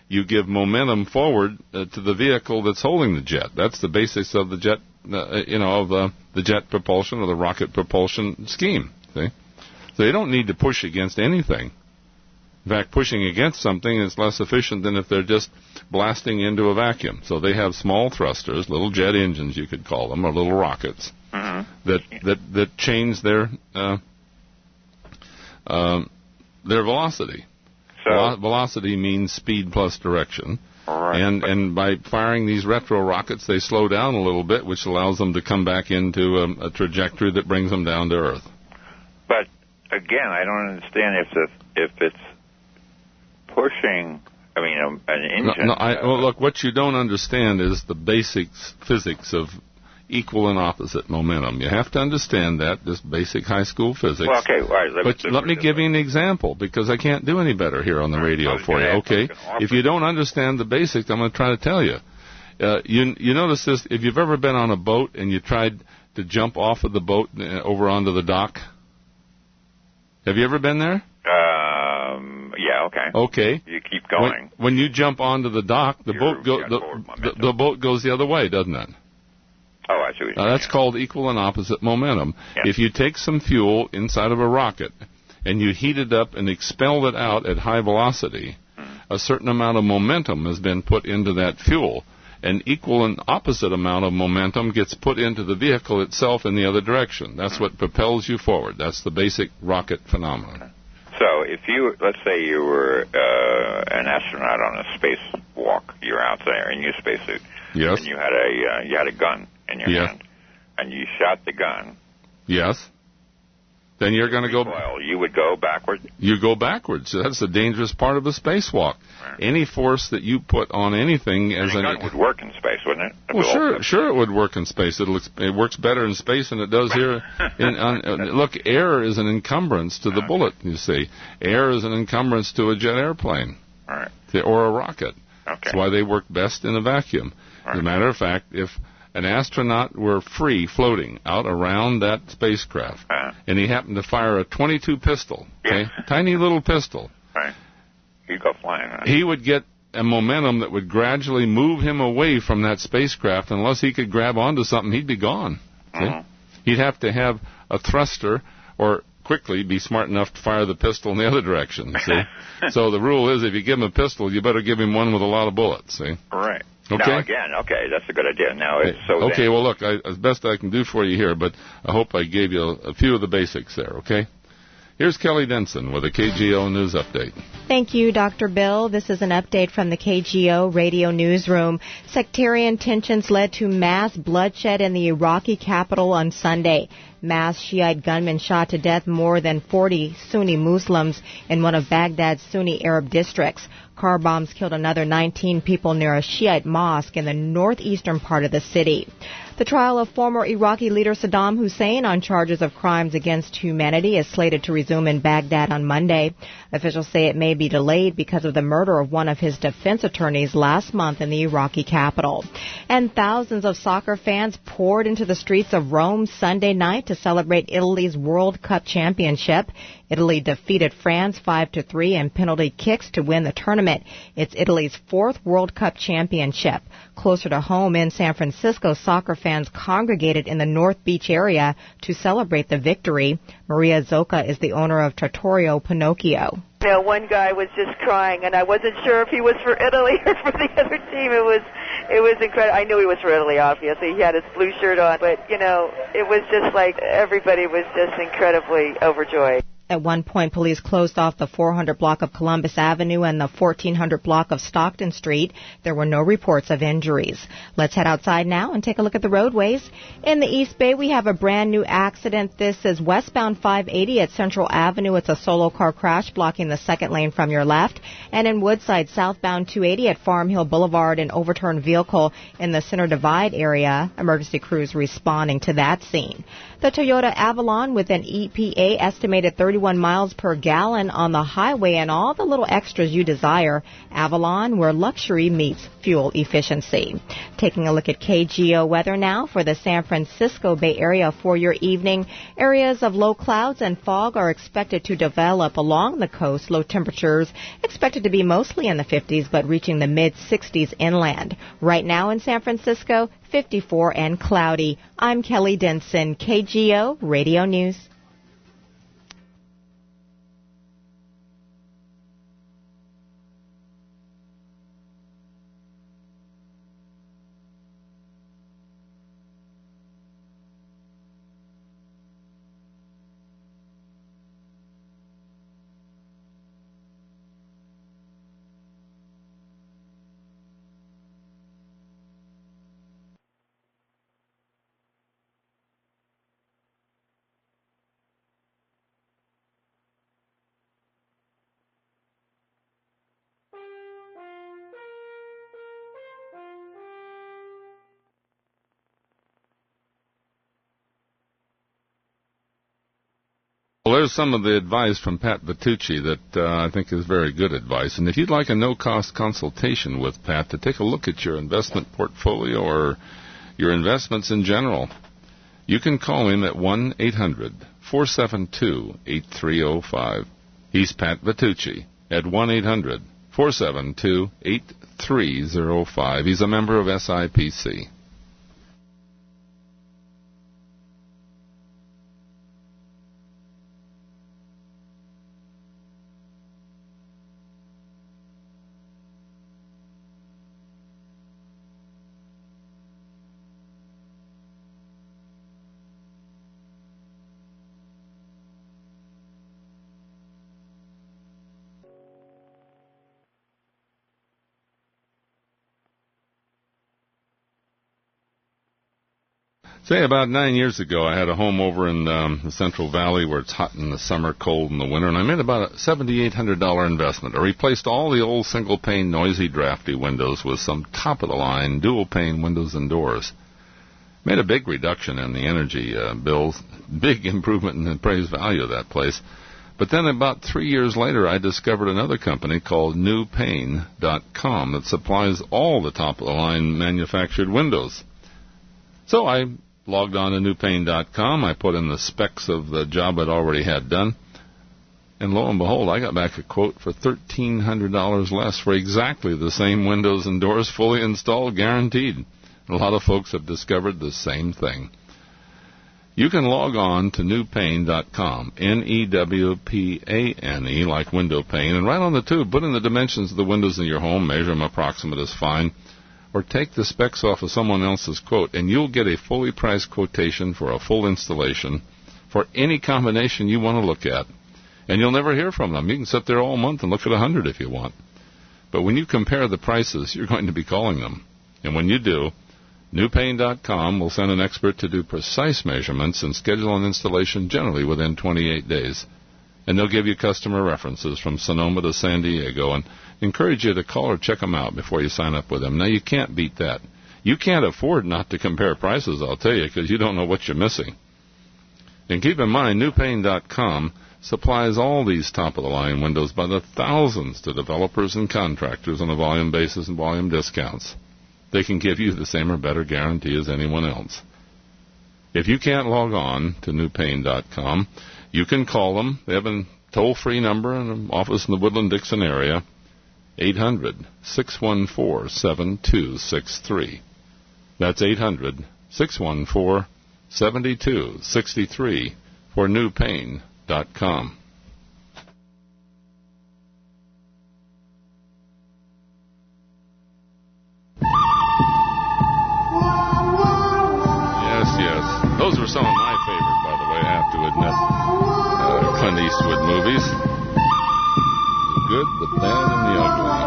you give momentum forward to the vehicle that's holding the jet. That's the basics of the jet. Of the jet propulsion or the rocket propulsion scheme. See? So they don't need to push against anything. In fact, pushing against something is less efficient than if they're just blasting into a vacuum. So they have small thrusters, little jet engines you could call them, or little rockets, that change their velocity. So velocity means speed plus direction. Right. And by firing these retro rockets, they slow down a little bit, which allows them to come back into a trajectory that brings them down to Earth. But again, I don't understand if it's pushing. I mean, an engine. Well, look, what you don't understand is the basic physics of equal and opposite momentum. You have to understand that, just basic high school physics. Well, okay, all right. Let me give you an example, because I can't do any better here on the radio for you, okay? If you don't understand the basics, I'm going to try to tell you. You notice this, if you've ever been on a boat and you tried to jump off of the boat over onto the dock. Have you ever been there? Yeah, okay. Okay. You keep going. When you jump onto the dock, the boat goes the other way, doesn't it? Oh, I see what you're That's called equal and opposite momentum. Yeah. If you take some fuel inside of a rocket and you heat it up and expel it out at high velocity, a certain amount of momentum has been put into that fuel. An equal and opposite amount of momentum gets put into the vehicle itself in the other direction. That's what propels you forward. That's the basic rocket phenomenon. So if you, let's say you were an astronaut on a spacewalk, you're out there in your spacesuit, yes, and you had a gun in your hand, and you shot the gun. Yes. Then you're going to go. Well, you would go backward. You go backwards. That's the dangerous part of a spacewalk. Right. Any force that you put on anything as gun would work in space, wouldn't it? Well, sure, it would work in space. It works better in space than it does here. Look, air is an encumbrance to the bullet. You see, air is an encumbrance to a jet airplane, right, or a rocket. Okay. That's why they work best in a vacuum. Right. As a matter of fact, if an astronaut were free floating out around that spacecraft, and he happened to fire a .22 pistol, okay, tiny little pistol, right, he'd go flying. Right? He would get a momentum that would gradually move him away from that spacecraft. Unless he could grab onto something, he'd be gone. Okay? He'd have to have a thruster or quickly be smart enough to fire the pistol in the other direction. See, so the rule is, if you give him a pistol, you better give him one with a lot of bullets. See, right. Okay. Now, again, that's a good idea. Now, okay, well, look, as best I can do for you here, but I hope I gave you a few of the basics there, okay? Here's Kelly Denson with a KGO News Update. Thank you, Dr. Bill. This is an update from the KGO radio newsroom. Sectarian tensions led to mass bloodshed in the Iraqi capital on Sunday. Mass Shiite gunmen shot to death more than 40 Sunni Muslims in one of Baghdad's Sunni Arab districts. Car bombs killed another 19 people near a Shiite mosque in the northeastern part of the city. The trial of former Iraqi leader Saddam Hussein on charges of crimes against humanity is slated to resume in Baghdad on Monday. Officials say it may be delayed because of the murder of one of his defense attorneys last month in the Iraqi capital. And thousands of soccer fans poured into the streets of Rome Sunday night to celebrate Italy's World Cup championship. Italy defeated France 5-3 in penalty kicks to win the tournament. It's Italy's fourth World Cup championship. Closer to home in San Francisco, soccer fans congregated in the North Beach area to celebrate the victory. Maria Zocca is the owner of Trattoria Pinocchio. You know, one guy was just crying, and I wasn't sure if he was for Italy or for the other team. It was incredible. I knew he was for Italy, obviously. He had his blue shirt on, but, it was just like everybody was just incredibly overjoyed. At one point, police closed off the 400 block of Columbus Avenue and the 1400 block of Stockton Street. There were no reports of injuries. Let's head outside now and take a look at the roadways. In the East Bay, we have a brand new accident. This is westbound 580 at Central Avenue. It's a solo car crash blocking the second lane from your left. And in Woodside, southbound 280 at Farm Hill Boulevard, an overturned vehicle in the Center Divide area. Emergency crews responding to that scene. The Toyota Avalon with an EPA estimated 31 miles per gallon on the highway and all the little extras you desire. Avalon, where luxury meets fuel efficiency. Taking a look at KGO weather now for the San Francisco Bay Area for your evening. Areas of low clouds and fog are expected to develop along the coast. Low temperatures expected to be mostly in the 50s, but reaching the mid-60s inland. Right now in San Francisco, 54 and cloudy. I'm Kelly Denson, KGO Radio News. there's some of the advice from Pat Vitucci that I think is very good advice. And if you'd like a no-cost consultation with Pat to take a look at your investment portfolio or your investments in general, you can call him at 1-800-472-8305. He's Pat Vitucci at 1-800-472-8305. He's a member of SIPC. Say, about 9 years ago, I had a home over in the Central Valley where it's hot in the summer, cold in the winter, and I made about a $7,800 investment. I replaced all the old single-pane, noisy, drafty windows with some top-of-the-line dual-pane windows and doors. Made a big reduction in the energy bills, big improvement in the appraised value of that place. But then about 3 years later, I discovered another company called NewPane.com that supplies all the top-of-the-line manufactured windows. So I logged on to NewPane.com. I put in the specs of the job I'd already had done. And lo and behold, I got back a quote for $1,300 less for exactly the same windows and doors, fully installed, guaranteed. A lot of folks have discovered the same thing. You can log on to NewPane.com, NEWPANE, like window pane, and right on the tube, put in the dimensions of the windows in your home, measure them approximate is fine, or take the specs off of someone else's quote, and you'll get a fully priced quotation for a full installation for any combination you want to look at. And you'll never hear from them. You can sit there all month and look at 100 if you want. But when you compare the prices, you're going to be calling them. And when you do, NewPane.com will send an expert to do precise measurements and schedule an installation generally within 28 days. And they'll give you customer references from Sonoma to San Diego and encourage you to call or check them out before you sign up with them. Now, you can't beat that. You can't afford not to compare prices, I'll tell you, because you don't know what you're missing. And keep in mind, NewPane.com supplies all these top-of-the-line windows by the thousands to developers and contractors on a volume basis and volume discounts. They can give you the same or better guarantee as anyone else. If you can't log on to NewPane.com, you can call them. They have a toll-free number and an office in the Woodland-Dixon area, 800-614-7263. That's 800-614-7263 for NewPane.com. Yes. Those were some of my favorite, by the way, I have to admit, Clint Eastwood movies. The good, the bad, and the ugly.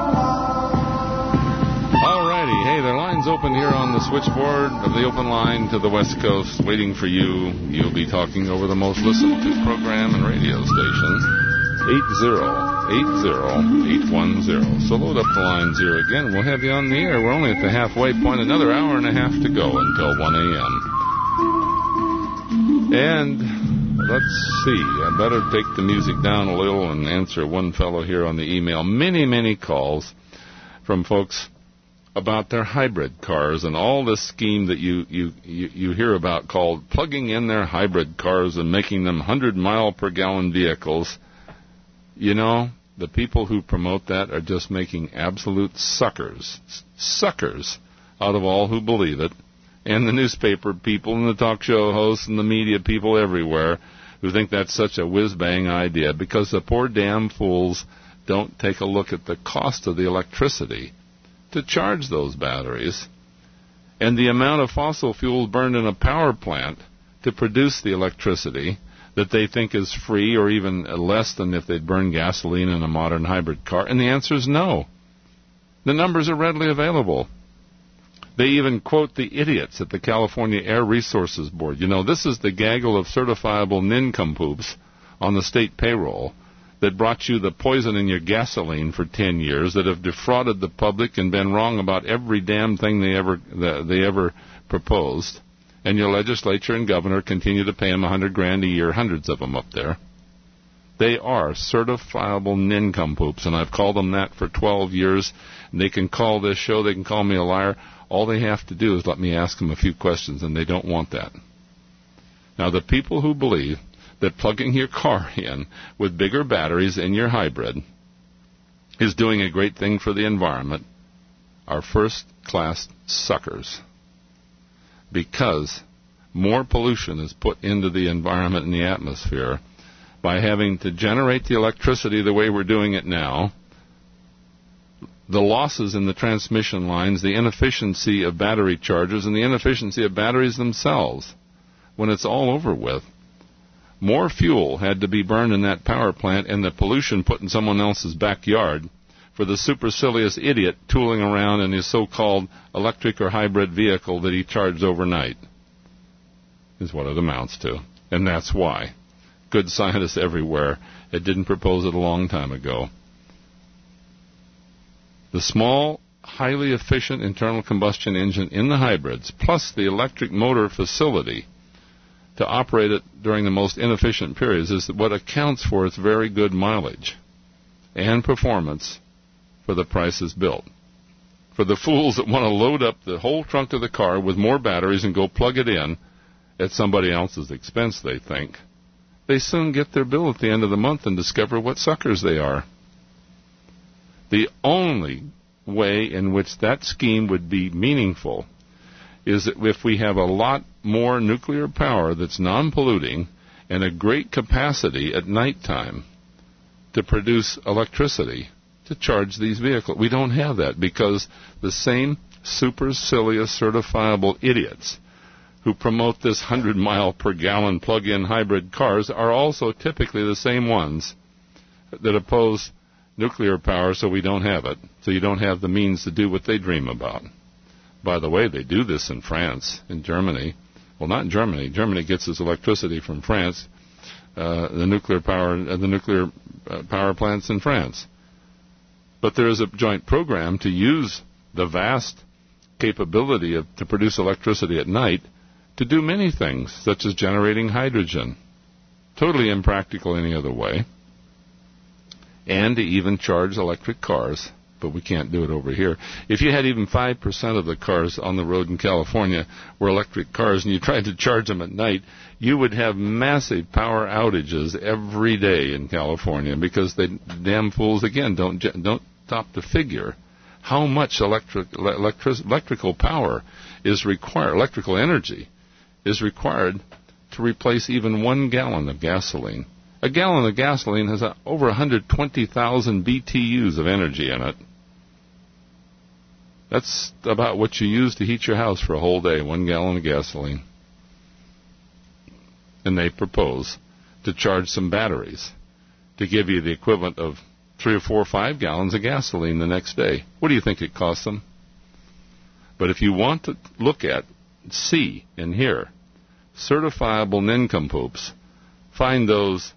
All righty. Hey, there are lines open here on the switchboard of the open line to the West Coast waiting for you. You'll be talking over the most listened to program and radio stations. 8080810. So load up the lines here again. We'll have you on the air. We're only at the halfway point. Another hour and a half to go until 1 a.m. And let's see. I better take the music down a little and answer one fellow here on the email. Many calls from folks about their hybrid cars and all this scheme that you hear about called plugging in their hybrid cars and making them 100-mile-per-gallon vehicles. You know, the people who promote that are just making absolute suckers out of all who believe it, and the newspaper people and the talk show hosts and the media people everywhere who think that's such a whiz-bang idea, because the poor damn fools don't take a look at the cost of the electricity to charge those batteries and the amount of fossil fuels burned in a power plant to produce the electricity that they think is free or even less than if they'd burn gasoline in a modern hybrid car. And the answer is no. The numbers are readily available. They even quote the idiots at the California Air Resources Board. You know, this is the gaggle of certifiable nincompoops on the state payroll that brought you the poison in your gasoline for 10 years, that have defrauded the public and been wrong about every damn thing they ever proposed. And your legislature and governor continue to pay them $100,000 a year, hundreds of them up there. They are certifiable nincompoops, and I've called them that for 12 years. And they can call this show, they can call me a liar. All they have to do is let me ask them a few questions, and they don't want that. Now, the people who believe that plugging your car in with bigger batteries in your hybrid is doing a great thing for the environment are first-class suckers, because more pollution is put into the environment and the atmosphere by having to generate the electricity the way we're doing it now, the losses in the transmission lines, the inefficiency of battery chargers, and the inefficiency of batteries themselves. When it's all over with, more fuel had to be burned in that power plant and the pollution put in someone else's backyard for the supercilious idiot tooling around in his so-called electric or hybrid vehicle that he charged overnight, is what it amounts to. And that's why. Good scientists everywhere. It didn't propose it a long time ago. The small, highly efficient internal combustion engine in the hybrids, plus the electric motor facility to operate it during the most inefficient periods, is what accounts for its very good mileage and performance for the prices built. For the fools that want to load up the whole trunk of the car with more batteries and go plug it in at somebody else's expense, they think, they soon get their bill at the end of the month and discover what suckers they are. The only way in which that scheme would be meaningful is that if we have a lot more nuclear power that's non-polluting and a great capacity at nighttime to produce electricity to charge these vehicles. We don't have that because the same supercilious certifiable idiots who promote this 100-mile-per-gallon plug-in hybrid cars are also typically the same ones that oppose nuclear power, so we don't have it, so you don't have the means to do what they dream about. By the way, they do this in France, in Germany. Well, not in Germany. Germany gets its electricity from France, the nuclear power plants in France. But there is a joint program to use the vast capability to produce electricity at night to do many things, such as generating hydrogen. Totally impractical any other way. And to even charge electric cars, but we can't do it over here. If you had even 5% of the cars on the road in California were electric cars and you tried to charge them at night, you would have massive power outages every day in California because the damn fools, again, don't stop to figure how much electrical power is required, electrical energy is required to replace even 1 gallon of gasoline. A gallon of gasoline has over 120,000 BTUs of energy in it. That's about what you use to heat your house for a whole day, 1 gallon of gasoline. And they propose to charge some batteries to give you the equivalent of 3 or 4 or 5 gallons of gasoline the next day. What do you think it costs them? But if you want to look at, see, and hear certifiable nincompoops, find those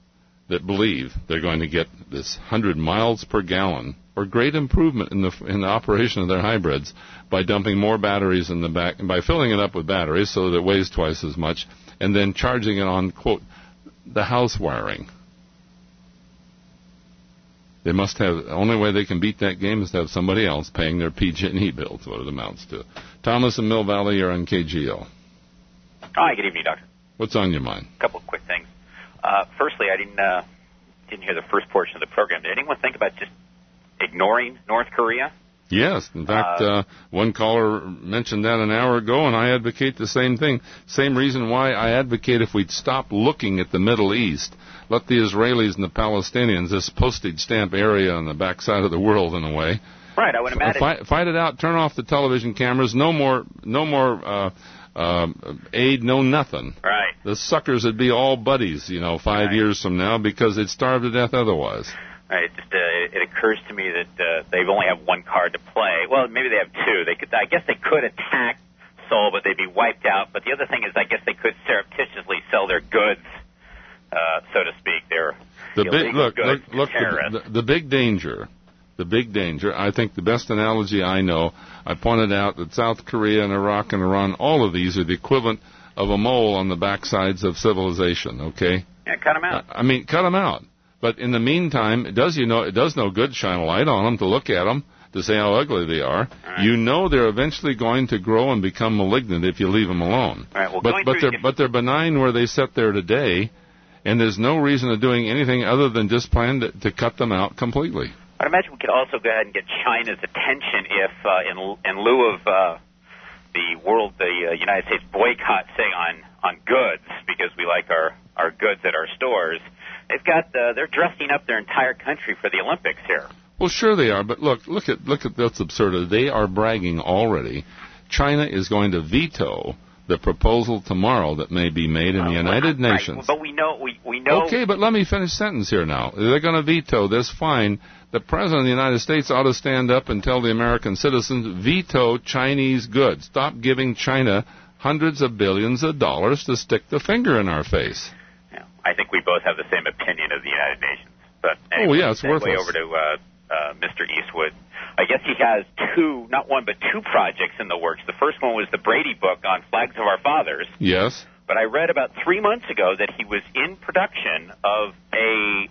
that believe they're going to get this 100 miles per gallon or great improvement in the operation of their hybrids by dumping more batteries in the back and by filling it up with batteries so that it weighs twice as much and then charging it on, quote, the house wiring. They must have, the only way they can beat that game is to have somebody else paying their PG&E bills, what it amounts to. Thomas in Mill Valley, you're on KGO. Hi, good evening, Doctor. What's on your mind? A couple of quick things. Firstly, I didn't hear the first portion of the program. Did anyone think about just ignoring North Korea? Yes. In fact, one caller mentioned that an hour ago, and I advocate the same thing. Same reason why I advocate if we'd stop looking at the Middle East, let the Israelis and the Palestinians, this postage stamp area on the backside of the world in a way. Right, I would imagine. Fight it out, turn off the television cameras, no more aid, no nothing. Right. The suckers would be all buddies, 5 years from now because they'd starve to death otherwise. Right. It occurs to me that they only have one card to play. Well, maybe they have two. I guess they could attack Seoul, but they'd be wiped out. But the other thing is, I guess they could surreptitiously sell their goods, so to speak. Their illegal goods to terrorists. The big danger. The big danger, I think the best analogy I know, I pointed out that South Korea and Iraq and Iran, all of these are the equivalent of a mole on the backsides of civilization, okay? Yeah, cut them out. Cut them out. But in the meantime, it does no good to shine a light on them, to look at them, to say how ugly they are. Right. You know they're eventually going to grow and become malignant if you leave them alone. Right, well, but they're benign where they sit there today, and there's no reason of doing anything other than just plan to cut them out completely. I imagine we could also go ahead and get China's attention if, in lieu of the United States boycott, say on goods, because we like our goods at our stores, they're dressing up their entire country for the Olympics here. Well, sure they are, but look at this absurdity. They are bragging already. China is going to veto the proposal tomorrow that may be made in the United Nations. Right, but we know. Okay, but let me finish the sentence here now. They're going to veto this. Fine. The President of the United States ought to stand up and tell the American citizens, veto Chinese goods. Stop giving China hundreds of billions of dollars to stick the finger in our face. Yeah, I think we both have the same opinion of the United Nations. But anyway, it's worthless. Over to Mr. Eastwood. I guess he has not one, but two projects in the works. The first one was the Brady book on Flags of Our Fathers. Yes. But I read about 3 months ago that he was in production of a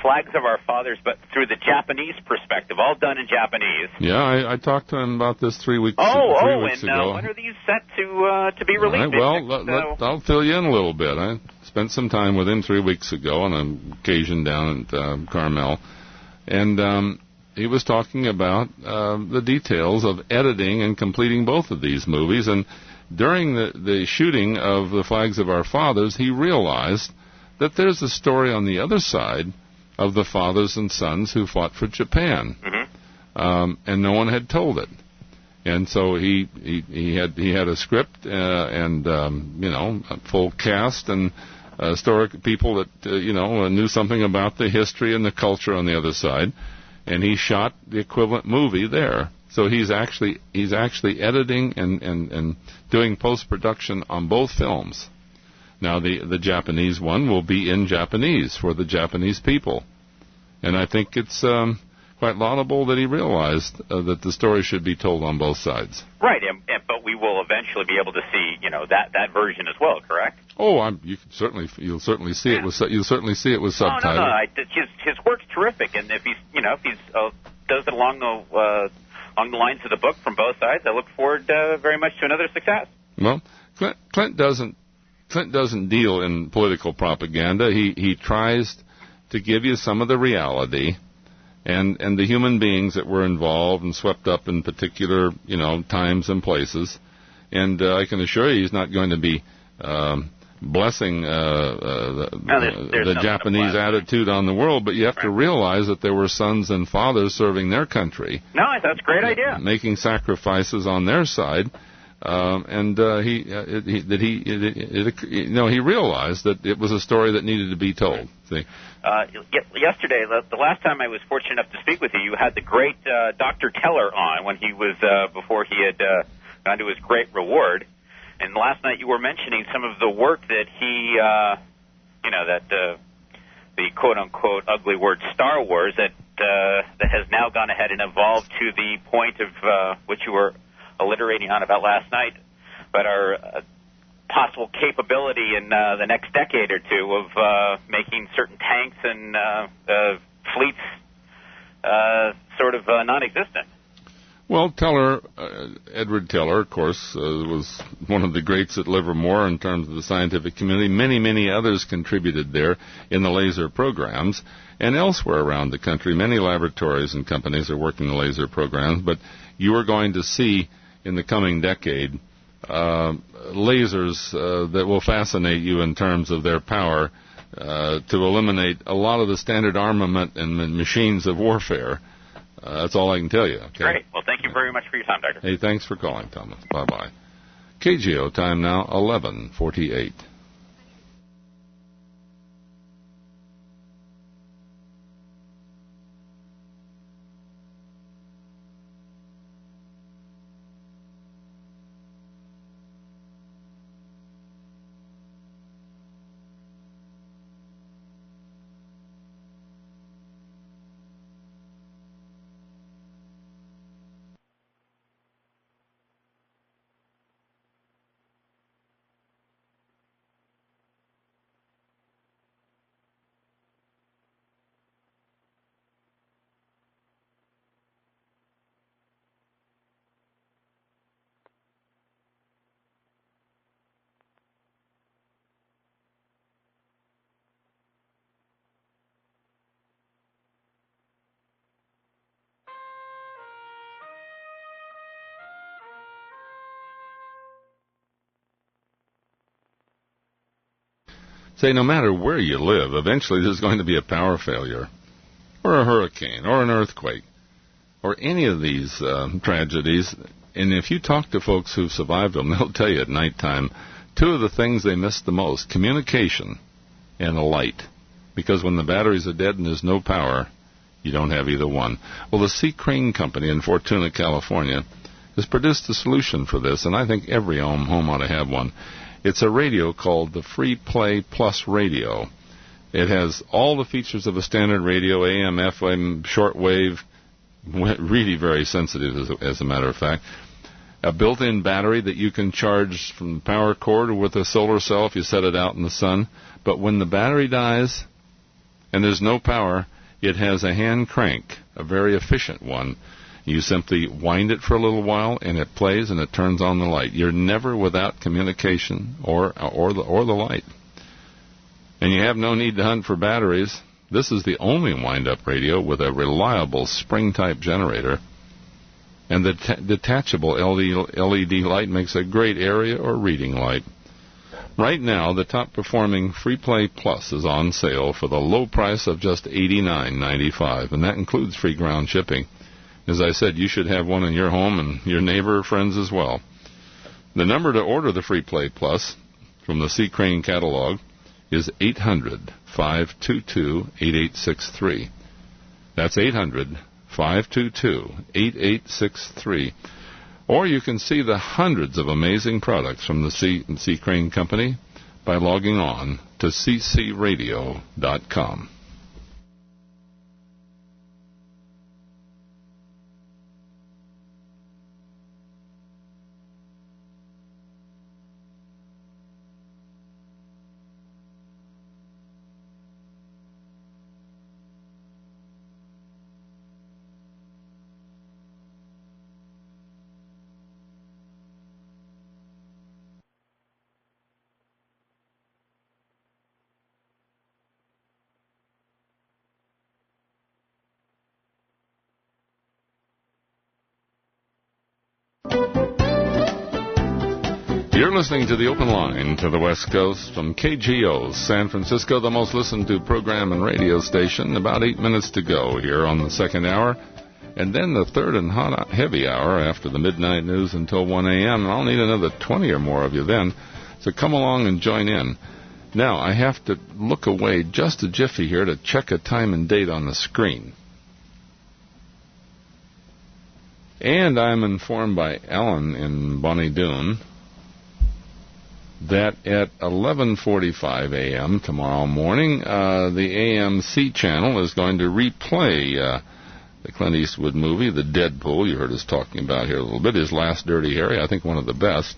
Flags of Our Fathers, but through the Japanese perspective, all done in Japanese. Yeah, I talked to him about this 3 weeks ago. When are these set to be released? Right, I'll fill you in a little bit. I spent some time with him 3 weeks ago on an occasion down at Carmel, and he was talking about the details of editing and completing both of these movies. And during the shooting of the Flags of Our Fathers, he realized that there's a story on the other side of the fathers and sons who fought for Japan, and no one had told it. And so he had a script and a full cast and historic people that knew something about the history and the culture on the other side, and he shot the equivalent movie there. So he's actually editing and doing post-production on both films. Now, the Japanese one will be in Japanese for the Japanese people. And I think it's quite laudable that he realized that the story should be told on both sides. Right, but we will eventually be able to see, that version as well, correct? Oh, you'll certainly see it with subtitles. No. His work's terrific, and if he's does it along the lines of the book from both sides, I look forward very much to another success. Well, Clint doesn't deal in political propaganda. He tries to give you some of the reality and the human beings that were involved and swept up in particular, times and places. And I can assure you he's not going to be blessing the Japanese attitude on the world, but you have to realize that there were sons and fathers serving their country. No, that's a great idea. Making sacrifices on their side. He realized that it was a story that needed to be told. See? Yesterday, the last time I was fortunate enough to speak with you, you had the great Dr. Teller on when he was before he had gone to his great reward. And last night you were mentioning some of the work that he, the quote-unquote ugly word Star Wars that has now gone ahead and evolved to the point of which you were alliterating on about last night, but our possible capability in the next decade or two of making certain tanks and fleets sort of non-existent. Well, Edward Teller, of course, was one of the greats at Livermore in terms of the scientific community. Many, many others contributed there in the laser programs and elsewhere around the country. Many laboratories and companies are working the laser programs, but you are going to see in the coming decade lasers that will fascinate you in terms of their power to eliminate a lot of the standard armament and machines of warfare. That's all I can tell you. Okay? Great. Well, thank you very much for your time, Doctor. Hey, thanks for calling, Thomas. Bye-bye. KGO time now, 11:48. say no matter where you live, eventually there's going to be a power failure, or a hurricane, or an earthquake, or any of these tragedies. And if you talk to folks who've survived them, they'll tell you at nighttime, two of the things they miss the most, communication and a light. Because when the batteries are dead and there's no power, you don't have either one. Well, the Sea Crane Company in Fortuna, California, has produced a solution for this, and I think every home ought to have one. It's a radio called the Free Play Plus Radio. It has all the features of a standard radio, AM, FM, shortwave, really very sensitive as a matter of fact. A built-in battery that you can charge from the power cord or with a solar cell if you set it out in the sun. But when the battery dies and there's no power, it has a hand crank, a very efficient one. You simply wind it for a little while, and it plays and it turns on the light. You're never without communication or the light. And you have no need to hunt for batteries. This is the only wind-up radio with a reliable spring-type generator. And the detachable LED light makes a great area or reading light. Right now, the top-performing Free Play Plus is on sale for the low price of just $89.95, and that includes free ground shipping. As I said, you should have one in your home and your neighbor or friends as well. The number to order the Free Play Plus from the Sea Crane catalog is 800-522-8863. That's 800-522-8863. Or you can see the hundreds of amazing products from the Sea Crane Company by logging on to ccradio.com. You're listening to the Open Line to the West Coast from KGO, San Francisco, the most listened to program and radio station. About 8 minutes to go here on the second hour. And then the third and heavy hour after the midnight news until 1 a.m. And I'll need another 20 or more of you then. So come along and join in. Now, I have to look away just a jiffy here to check a time and date on the screen. And I'm informed by Alan in Bonnie Doon that at 11:45 a.m. tomorrow morning, the AMC channel is going to replay the Clint Eastwood movie, The Deadpool. You heard us talking about here a little bit. His Last Dirty Harry, I think one of the best.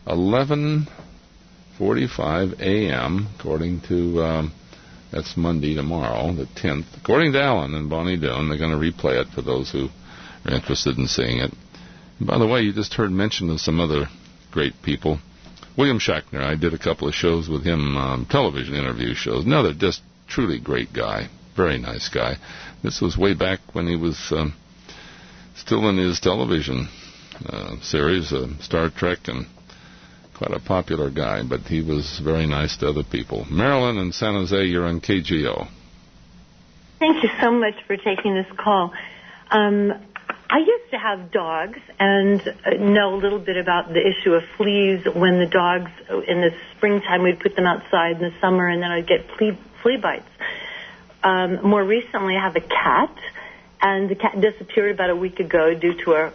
11:45 a.m., according to, that's Monday tomorrow, the 10th. According to Alan and Bonnie Doon, they're going to replay it for those who are interested in seeing it. And by the way, you just heard mention of some other great people. William Shatner, I did a couple of shows with him, television interview shows. Another just truly great guy, very nice guy. This was way back when he was still in his television series, Star Trek, and quite a popular guy, but he was very nice to other people. Marilyn in San Jose, you're on KGO. Thank you so much for taking this call. I used to have dogs and know a little bit about the issue of fleas when the dogs, in the springtime, we'd put them outside in the summer, and then I'd get flea bites. More recently, I have a cat, and the cat disappeared about a week ago due to a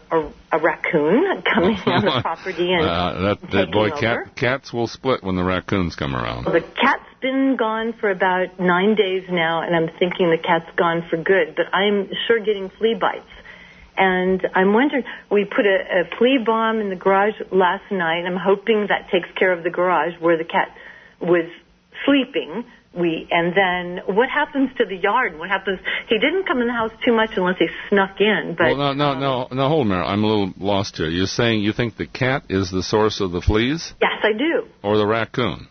raccoon coming on the property and taking over. Cats will split when the raccoons come around. Well, the cat's been gone for about 9 days now, and I'm thinking the cat's gone for good, but I'm sure getting flea bites. And I'm wondering, we put a flea bomb in the garage last night. I'm hoping that takes care of the garage where the cat was sleeping. And then what happens to the yard? What happens? He didn't come in the house too much unless he snuck in. But well, no, hold on, Mary. I'm a little lost here. You're saying you think the cat is the source of the fleas? Yes, I do. Or the raccoon?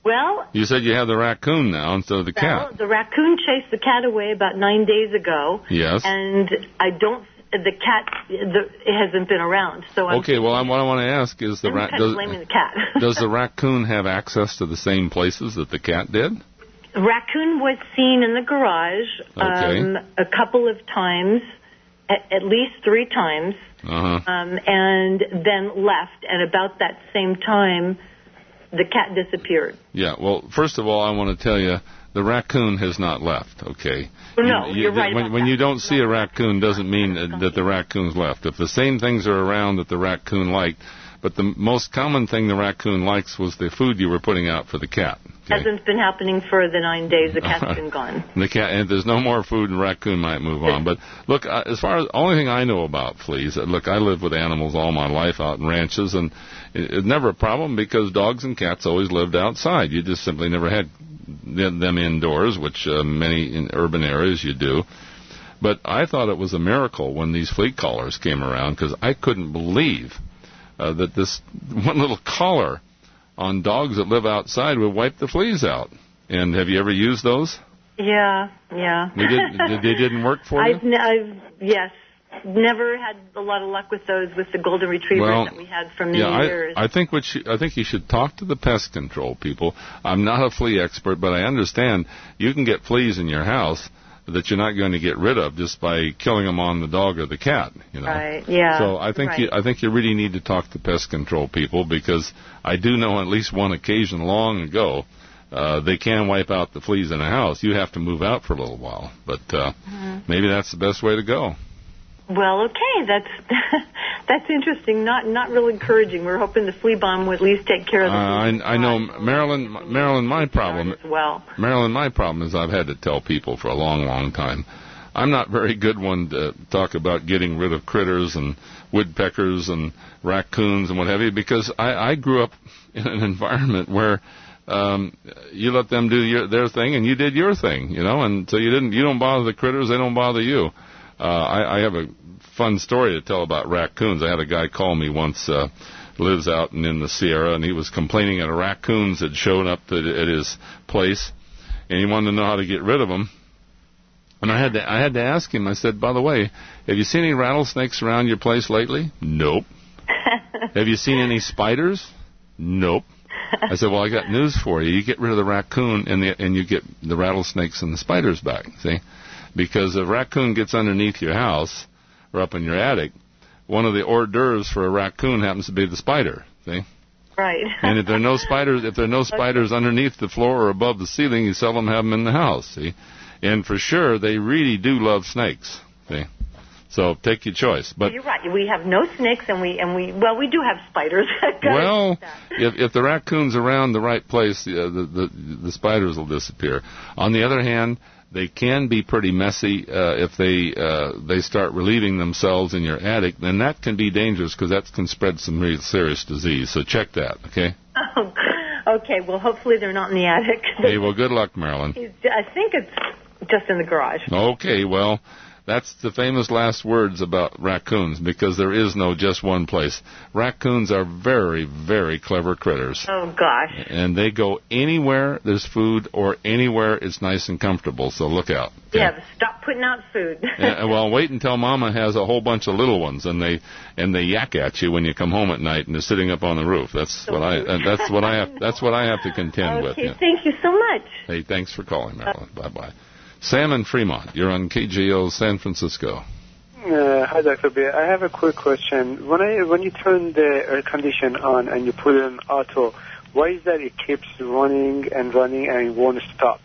Well, you said you have the raccoon now instead of the cat. The raccoon chased the cat away about 9 days ago. Yes. And I don't the cat hasn't been around. So I'm okay. Well, what I want to ask is blaming the cat. does the raccoon have access to the same places that the cat did? Raccoon was seen in the garage a couple of times, at least 3 times, and then left. And about that same time, the cat disappeared. Yeah, well, first of all, I want to tell you, the raccoon has not left, okay? No, you're right. When you don't see a raccoon doesn't mean that the raccoon's left. If the same things are around that the raccoon liked, but the most common thing the raccoon likes was the food you were putting out for the cat. Okay? Hasn't been happening for the 9 days. The cat's been gone. The cat, and if there's no more food, the raccoon might move on. But look, as far as only thing I know about fleas, look, I lived with animals all my life out in ranches, and it's never a problem because dogs and cats always lived outside. You just simply never had them indoors, which many in urban areas you do. But I thought it was a miracle when these flea collars came around because I couldn't believe that this one little collar on dogs that live outside would wipe the fleas out. And have you ever used those? Yeah. They didn't work for you? Yes. Never had a lot of luck with those, with the golden retrievers that we had for many years. I think you should talk to the pest control people. I'm not a flea expert, but I understand you can get fleas in your house that you're not going to get rid of just by killing them on the dog or the cat. You know? Right. Yeah. So I think you really need to talk to pest control people because I do know on at least one occasion long ago they can wipe out the fleas in a house. You have to move out for a little while, but maybe that's the best way to go. Well, okay, that's interesting. Not real encouraging. We're hoping the flea bomb would at least take care of the I know, Marilyn. My problem. Marilyn, my problem is I've had to tell people for a long, long time. I'm not very good one to talk about getting rid of critters and woodpeckers and raccoons and what have you because I grew up in an environment where you let them do their thing and you did your thing, you know, and so you don't bother the critters, they don't bother you. I have a fun story to tell about raccoons. I had a guy call me once, lives out in the Sierra, and he was complaining that raccoons had shown up at his place, and he wanted to know how to get rid of them. And I had to ask him. I said, by the way, have you seen any rattlesnakes around your place lately? Nope. Have you seen any spiders? Nope. I said, well, I got news for you. You get rid of the raccoon, and you get the rattlesnakes and the spiders back. See. Because if a raccoon gets underneath your house or up in your attic, one of the hors d'oeuvres for a raccoon happens to be the spider. See? Right. And if there are no spiders underneath the floor or above the ceiling, you seldom have them in the house. See? And for sure, they really do love snakes. See? So take your choice. But you're right. We have no snakes, and we do have spiders. Well, if the raccoon's around the right place, the spiders will disappear. On the other hand, they can be pretty messy if they start relieving themselves in your attic. Then that can be dangerous because that can spread some really serious disease. So check that, okay? Oh, okay. Well, hopefully they're not in the attic. Hey, well, good luck, Marilyn. I think it's just in the garage. Okay, well, that's the famous last words about raccoons because there is no just one place. Raccoons are very, very clever critters. Oh, gosh. And they go anywhere there's food or anywhere it's nice and comfortable, so look out. Okay? Yeah, stop putting out food. Well, wait until Mama has a whole bunch of little ones and they yak at you when you come home at night and they're sitting up on the roof. That's what I have to contend with. Okay, thank you so much. Hey, thanks for calling, Marilyn. Bye-bye. Sam in Fremont, you're on KGO San Francisco. Hi, Dr. B. I have a quick question. When you turn the air condition on and you put it in auto, why is that it keeps running and it won't stop?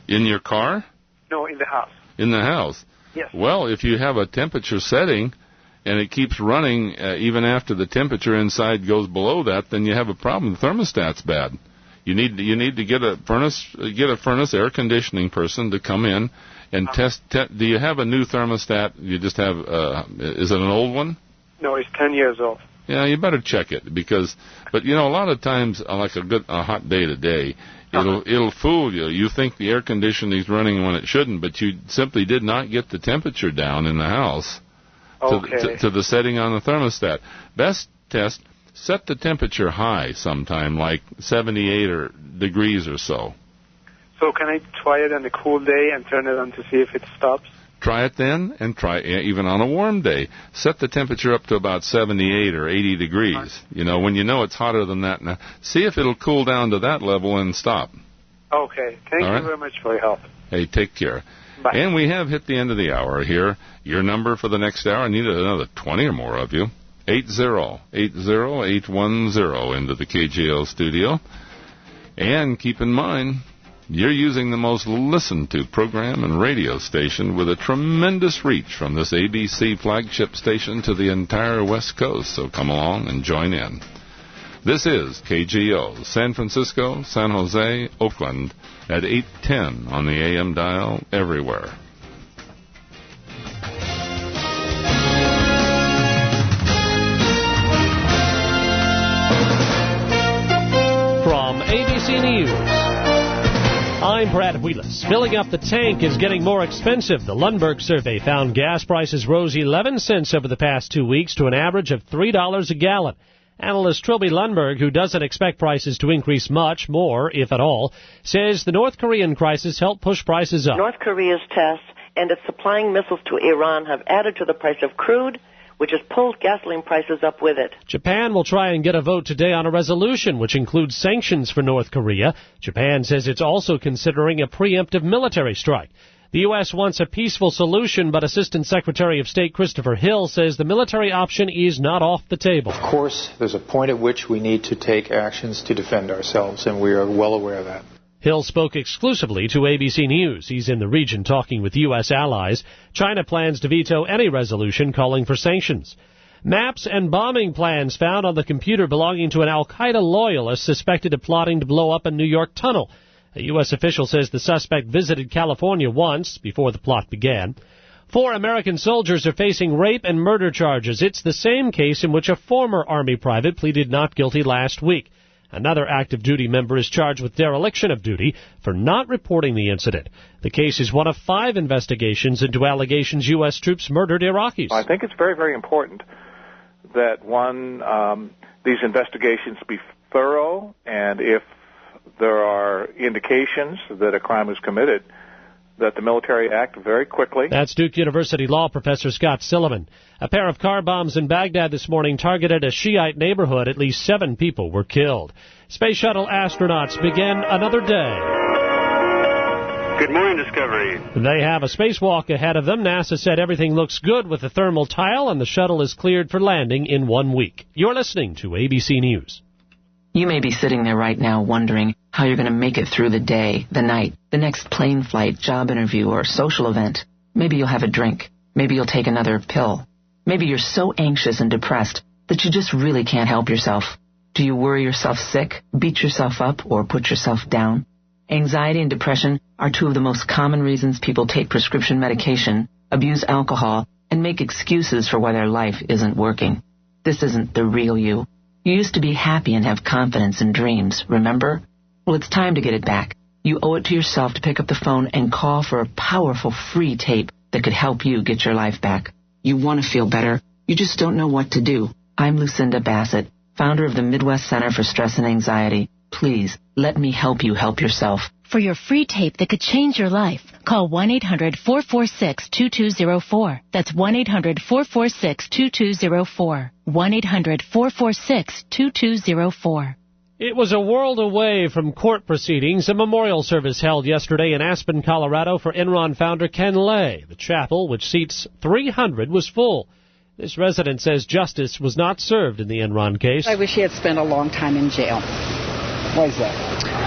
In your car? No, in the house. In the house? Yes. Well, if you have a temperature setting and it keeps running even after the temperature inside goes below that, then you have a problem. The thermostat's bad. You need to get a furnace air conditioning person to come in and test. Do you have a new thermostat? You just have. Is it an old one? No, it's 10 years old. Yeah, you better check it but a lot of times, like a hot day today, it'll fool you. You think the air conditioning's running when it shouldn't, but you simply did not get the temperature down in the house to the setting on the thermostat. Best test. Set the temperature high sometime, like 78 degrees or so. So can I try it on a cool day and turn it on to see if it stops? Try it then, and try even on a warm day. Set the temperature up to about 78 or 80 degrees. You know, when you know it's hotter than that. Now, see if it'll cool down to that level and stop. Okay. Thank you very much for your help. Hey, take care. Bye. And we have hit the end of the hour here. Your number for the next hour, I need another 20 or more of you. 8080810 into the KGO studio. And keep in mind, you're using the most listened-to program and radio station with a tremendous reach from this ABC flagship station to the entire West Coast. So come along and join in. This is KGO, San Francisco, San Jose, Oakland, at 810 on the AM dial everywhere. From ABC News, I'm Brad Wheelis. Filling up the tank is getting more expensive. The Lundberg survey found gas prices rose 11 cents over the past 2 weeks to an average of $3 a gallon. Analyst Trilby Lundberg, who doesn't expect prices to increase much more, if at all, says the North Korean crisis helped push prices up. North Korea's tests and its supplying missiles to Iran have added to the price of crude, which has pulled gasoline prices up with it. Japan will try and get a vote today on a resolution which includes sanctions for North Korea. Japan says it's also considering a preemptive military strike. The U.S. wants a peaceful solution, but Assistant Secretary of State Christopher Hill says the military option is not off the table. Of course, there's a point at which we need to take actions to defend ourselves, and we are well aware of that. Hill spoke exclusively to ABC News. He's in the region talking with U.S. allies. China plans to veto any resolution calling for sanctions. Maps and bombing plans found on the computer belonging to an al-Qaeda loyalist suspected of plotting to blow up a New York tunnel. A U.S. official says the suspect visited California once before the plot began. 4 American soldiers are facing rape and murder charges. It's the same case in which a former Army private pleaded not guilty last week. Another active duty member is charged with dereliction of duty for not reporting the incident. The case is one of 5 investigations into allegations U.S. troops murdered Iraqis. I think it's very, very important that, these investigations be thorough, and if there are indications that a crime was committed, that the military act very quickly. That's Duke University law professor Scott Silliman. A pair of car bombs in Baghdad this morning targeted a Shiite neighborhood. At least 7 people were killed. Space Shuttle astronauts begin another day. Good morning, Discovery. They have a spacewalk ahead of them. NASA said everything looks good with the thermal tile, and the shuttle is cleared for landing in 1 week. You're listening to ABC News. You may be sitting there right now wondering how you're going to make it through the day, the night, the next plane flight, job interview, or social event. Maybe you'll have a drink. Maybe you'll take another pill. Maybe you're so anxious and depressed that you just really can't help yourself. Do you worry yourself sick, beat yourself up, or put yourself down? Anxiety and depression are 2 of the most common reasons people take prescription medication, abuse alcohol, and make excuses for why their life isn't working. This isn't the real you. You used to be happy and have confidence and dreams, remember? Well, it's time to get it back. You owe it to yourself to pick up the phone and call for a powerful free tape that could help you get your life back. You want to feel better. You just don't know what to do. I'm Lucinda Bassett, founder of the Midwest Center for Stress and Anxiety. Please, let me help you help yourself. For your free tape that could change your life, call 1-800-446-2204. That's 1-800-446-2204. 1-800-446-2204. It was a world away from court proceedings. A memorial service held yesterday in Aspen, Colorado for Enron founder Ken Lay. The chapel, which seats 300, was full. This resident says justice was not served in the Enron case. I wish he had spent a long time in jail. Why is that?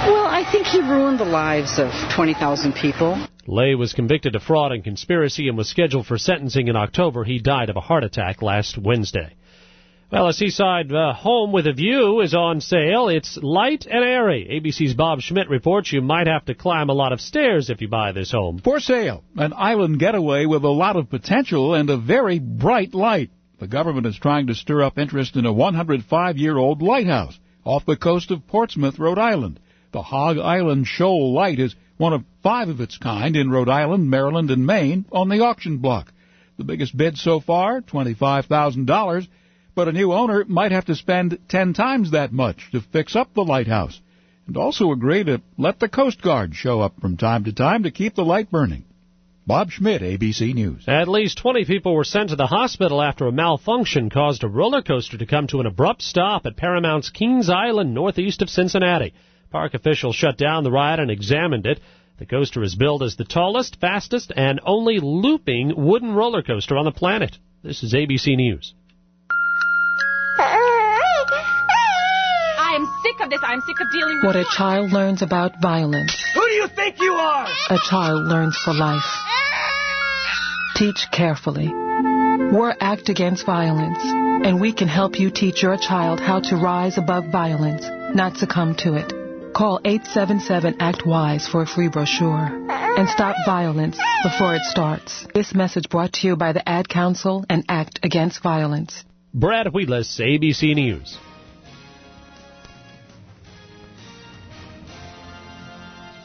Well, I think he ruined the lives of 20,000 people. Lay was convicted of fraud and conspiracy and was scheduled for sentencing in October. He died of a heart attack last Wednesday. Well, a seaside home with a view is on sale. It's light and airy. ABC's Bob Schmidt reports you might have to climb a lot of stairs if you buy this home. For sale, an island getaway with a lot of potential and a very bright light. The government is trying to stir up interest in a 105-year-old lighthouse off the coast of Portsmouth, Rhode Island. The Hog Island Shoal Light is one of 5 of its kind in Rhode Island, Maryland, and Maine on the auction block. The biggest bid so far, $25,000, but a new owner might have to spend 10 times that much to fix up the lighthouse, and also agree to let the Coast Guard show up from time to time to keep the light burning. Bob Schmidt, ABC News. At least 20 people were sent to the hospital after a malfunction caused a roller coaster to come to an abrupt stop at Paramount's Kings Island, northeast of Cincinnati. Park officials shut down the ride and examined it. The coaster is billed as the tallest, fastest, and only looping wooden roller coaster on the planet. This is ABC News. I'm sick of this. I'm sick of dealing with... What a child learns about violence, Who do you think you are? a child learns for life. Teach carefully. We're ACT Against Violence, and we can help you teach your child how to rise above violence, not succumb to it. Call 877-ACT-WISE for a free brochure. And stop violence before it starts. This message brought to you by the Ad Council and ACT Against Violence. Brad Wheatless, ABC News.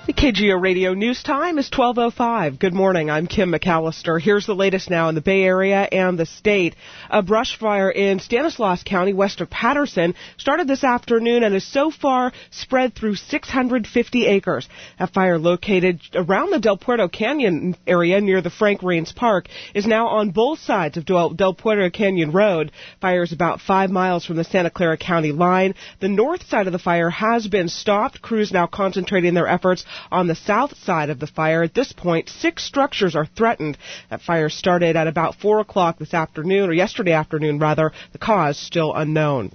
The KGO Radio News Time is 12:05. Good morning. I'm Kim McAllister. Here's the latest now in the Bay Area and the state. A brush fire in Stanislaus County, west of Patterson, started this afternoon and has so far spread through 650 acres. A fire located around the Del Puerto Canyon area near the Frank Raines Park is now on both sides of Del Puerto Canyon Road. Fire is about 5 miles from the Santa Clara County line. The north side of the fire has been stopped. Crews now concentrating their efforts on the south side of the fire. At this point, 6 structures are threatened. That fire started at about 4 o'clock this afternoon, or yesterday afternoon, rather. The cause still unknown.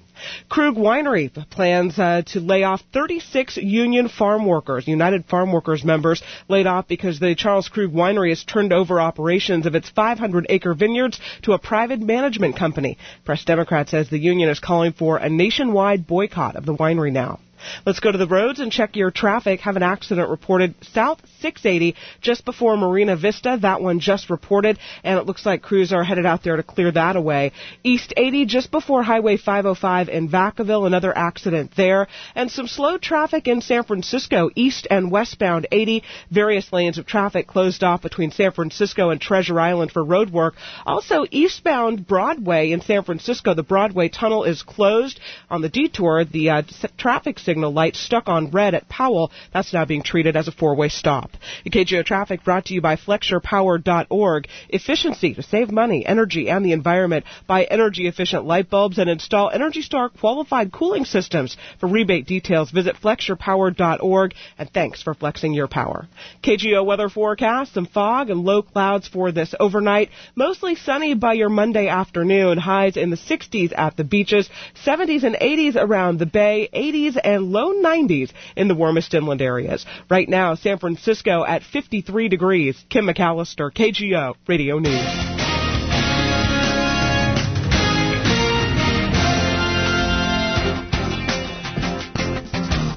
Krug Winery plans to lay off 36 union farm workers. United Farm Workers members laid off because the Charles Krug Winery has turned over operations of its 500-acre vineyards to a private management company. Press Democrat says the union is calling for a nationwide boycott of the winery now. Let's go to the roads and check your traffic. Have an accident reported south 680 just before Marina Vista. That one just reported, and it looks like crews are headed out there to clear that away. East 80 just before Highway 505 in Vacaville, another accident there. And some slow traffic in San Francisco, east and westbound 80. Various lanes of traffic closed off between San Francisco and Treasure Island for road work. Also, eastbound Broadway in San Francisco, the Broadway tunnel is closed. On the detour, the traffic signal light stuck on red at Powell. That's now being treated as a 4-way stop. The KGO Traffic brought to you by FlexSurePower.org. Efficiency to save money, energy, and the environment. Buy energy-efficient light bulbs and install Energy Star qualified cooling systems. For rebate details, visit FlexSurePower.org. And thanks for flexing your power. KGO weather forecast, some fog and low clouds for this overnight. Mostly sunny by your Monday afternoon. Highs in the 60s at the beaches, 70s and 80s around the bay, 80s and low 90s in the warmest inland areas. Right now, San Francisco at 53 degrees. Kim McAllister, KGO Radio News.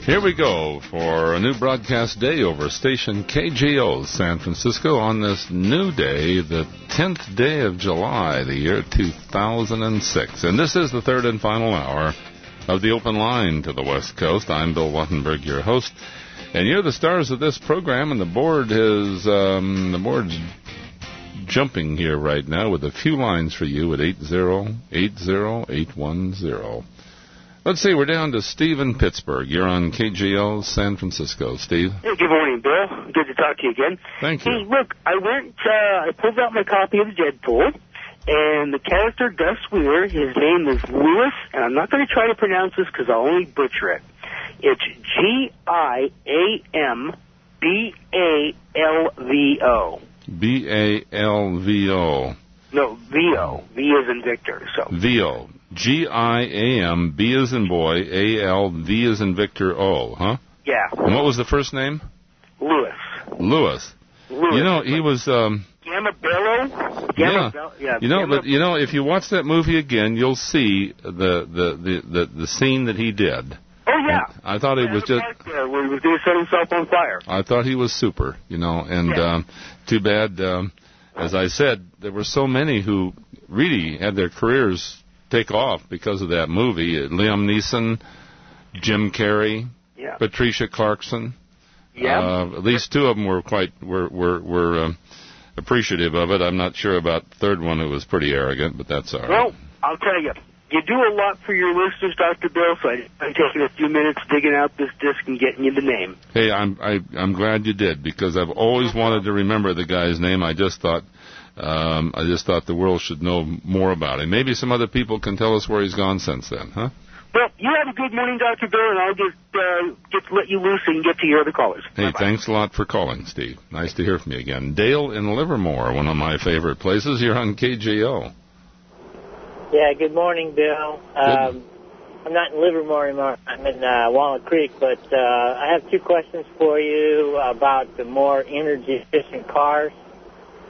Here we go for a new broadcast day over station KGO San Francisco on this new day, the 10th day of July, the year 2006. And this is the third and final hour of the open line to the West Coast. I'm Bill Wattenburg, your host, and you're the stars of this program. And the board's jumping here right now with a few lines for you at 8080810. Let's see, we're down to Steve in Pittsburgh. You're on KGO San Francisco. Steve. Hey, good morning, Bill. Good to talk to you again. Thank you. Hey, look, I pulled out my copy of Deadpool. And the character Gus Wheeler, his name is Lewis, and I'm not going to try to pronounce this because I'll only butcher it. It's Giambalvo. Balvo. No, V-O. V as in Victor. So. V-O. Giam, B as in boy, A-L, V as in Victor, O, huh? Yeah. And what was the first name? Lewis. You know, he was... Gamabello? Yeah. If you watch that movie again, you'll see the scene that he did. Oh, yeah. And I thought it was just... where he was going to set himself on fire. I thought he was super, and too bad, as I said, there were so many who really had their careers take off because of that movie. Liam Neeson, Jim Carrey, Patricia Clarkson. Yeah. At least 2 of them were appreciative of it. I'm not sure about the third one, who was pretty arrogant, but that's all right. Well, I'll tell you, You do a lot for your listeners, Dr. Bill, so I'm taking a few minutes digging out this disc and getting you the name. Hey, I'm glad you did, because I've always wanted to remember the guy's name. I just thought the world should know more about him. Maybe some other people can tell us where he's gone since then, huh? Well, you have a good morning, Dr. Bill, and I'll just let you loose and get to your other callers. Hey, Bye-bye. Thanks a lot for calling, Steve. Nice to hear from you again. Dale in Livermore, one of my favorite places. You're on KGO. Yeah, good morning, Bill. I'm not in Livermore anymore. I'm in Walnut Creek, but I have two questions for you about the more energy-efficient cars.